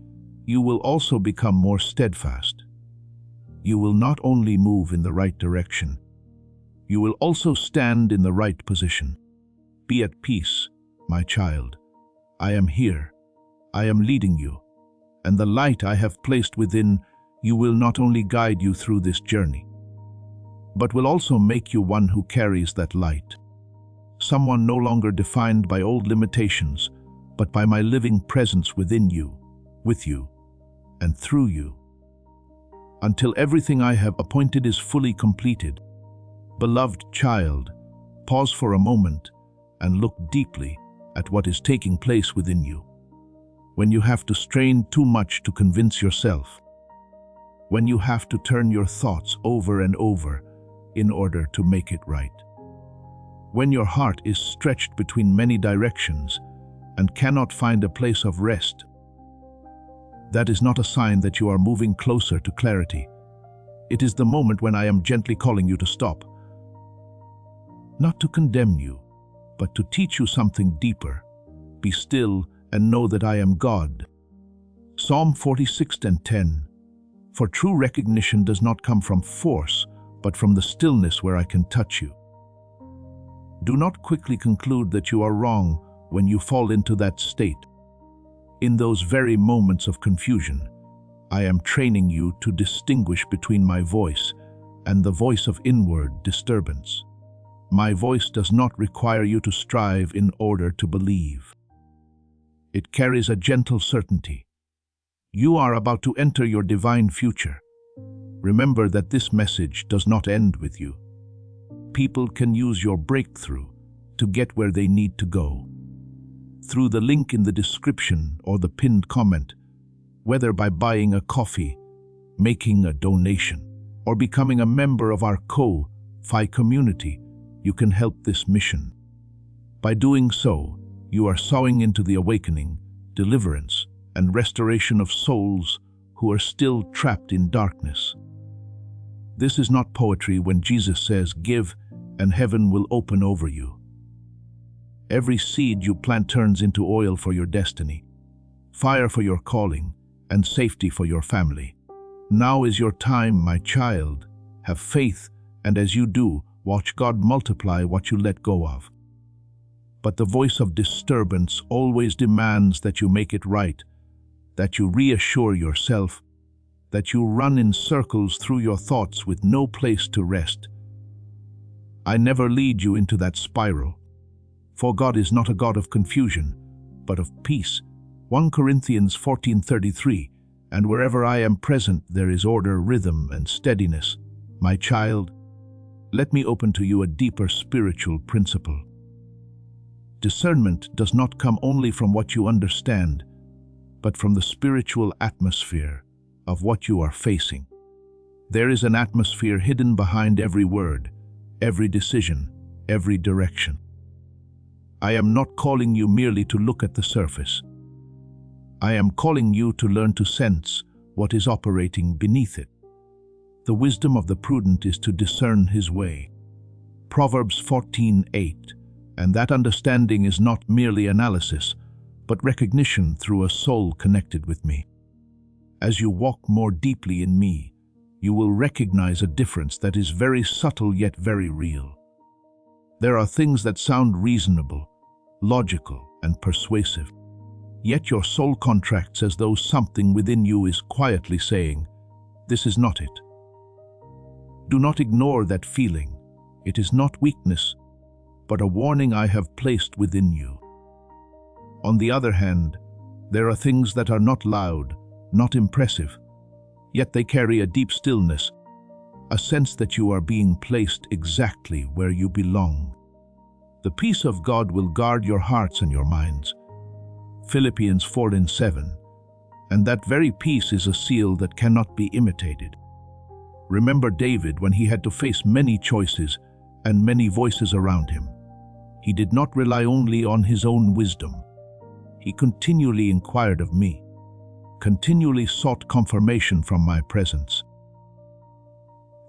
you will also become more steadfast. You will not only move in the right direction, you will also stand in the right position. Be at peace, my child. I am here. I am leading you, and the light I have placed within you will not only guide you through this journey, but will also make you one who carries that light. Someone no longer defined by old limitations, but by my living presence within you, with you, and through you, until everything I have appointed is fully completed. Beloved child, pause for a moment and look deeply at what is taking place within you. When you have to strain too much to convince yourself, when you have to turn your thoughts over and over in order to make it right, when your heart is stretched between many directions and cannot find a place of rest, that is not a sign that you are moving closer to clarity. It is the moment when I am gently calling you to stop. Not to condemn you, but to teach you something deeper. Be still and know that I am God. Psalm 46:10. For true recognition does not come from force, but from the stillness where I can touch you. Do not quickly conclude that you are wrong when you fall into that state. In those very moments of confusion, I am training you to distinguish between my voice and the voice of inward disturbance. My voice does not require you to strive in order to believe. It carries a gentle certainty. You are about to enter your divine future. Remember that this message does not end with you. People can use your breakthrough to get where they need to go. Through the link in the description or the pinned comment, whether by buying a coffee, making a donation, or becoming a member of our Ko-Fi community, you can help this mission. By doing so, you are sowing into the awakening, deliverance, and restoration of souls who are still trapped in darkness. This is not poetry when Jesus says, "Give, and heaven will open over you." Every seed you plant turns into oil for your destiny, fire for your calling, and safety for your family. Now is your time, my child. Have faith, and as you do, watch God multiply what you let go of. But the voice of disturbance always demands that you make it right, that you reassure yourself, that you run in circles through your thoughts with no place to rest. I never lead you into that spiral, for God is not a God of confusion, but of peace. 1 Corinthians 14:33, and wherever I am present, there is order, rhythm, and steadiness. My child, let me open to you a deeper spiritual principle. Discernment does not come only from what you understand, but from the spiritual atmosphere of what you are facing. There is an atmosphere hidden behind every word, every decision, every direction. I am not calling you merely to look at the surface. I am calling you to learn to sense what is operating beneath it. The wisdom of the prudent is to discern his way. Proverbs 14:8. And that understanding is not merely analysis, but recognition through a soul connected with me. As you walk more deeply in me, you will recognize a difference that is very subtle yet very real. There are things that sound reasonable, logical, and persuasive. Yet your soul contracts as though something within you is quietly saying, "This is not it." Do not ignore that feeling. It is not weakness, but a warning I have placed within you. On the other hand, there are things that are not loud, not impressive, yet they carry a deep stillness, a sense that you are being placed exactly where you belong. The peace of God will guard your hearts and your minds. Philippians 4:7. And that very peace is a seal that cannot be imitated. Remember David when he had to face many choices and many voices around him. He did not rely only on his own wisdom. He continually inquired of me, continually sought confirmation from my presence.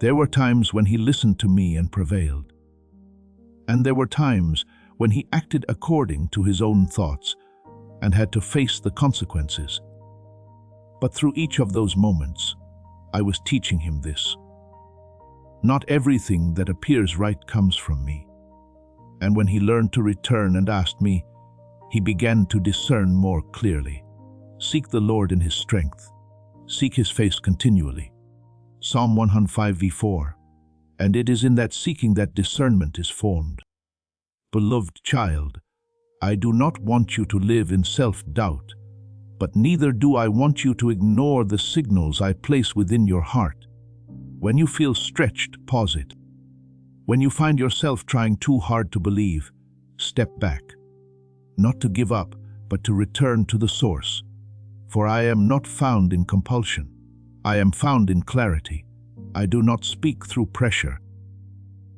There were times when he listened to me and prevailed. And there were times when he acted according to his own thoughts and had to face the consequences. But through each of those moments, I was teaching him this. Not everything that appears right comes from me. And when he learned to return and asked me, he began to discern more clearly. Seek the Lord in his strength. Seek his face continually. Psalm 105:4. And it is in that seeking that discernment is formed. Beloved child, I do not want you to live in self-doubt, but neither do I want you to ignore the signals I place within your heart. When you feel stretched, pause it. When you find yourself trying too hard to believe, step back. Not to give up, but to return to the source. For I am not found in compulsion. I am found in clarity. I do not speak through pressure.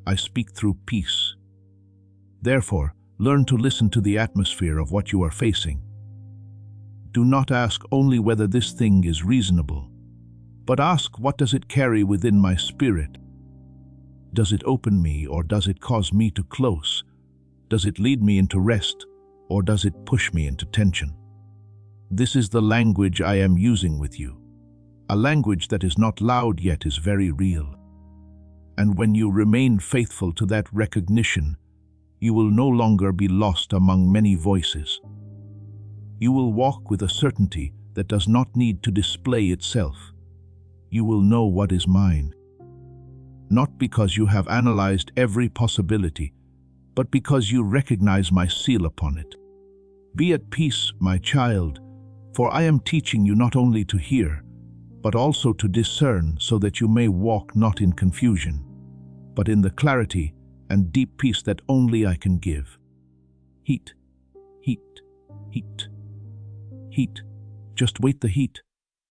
I speak through peace. Therefore, learn to listen to the atmosphere of what you are facing. Do not ask only whether this thing is reasonable, but ask, what does it carry within my spirit? Does it open me, or does it cause me to close? Does it lead me into rest, or does it push me into tension? This is the language I am using with you. A language that is not loud yet is very real. And when you remain faithful to that recognition, you will no longer be lost among many voices. You will walk with a certainty that does not need to display itself. You will know what is mine. Not because you have analyzed every possibility, but because you recognize my seal upon it. Be at peace, my child, for I am teaching you not only to hear, but also to discern, so that you may walk not in confusion, but in the clarity and deep peace that only I can give. Heat, heat, heat, heat. Just wait the heat.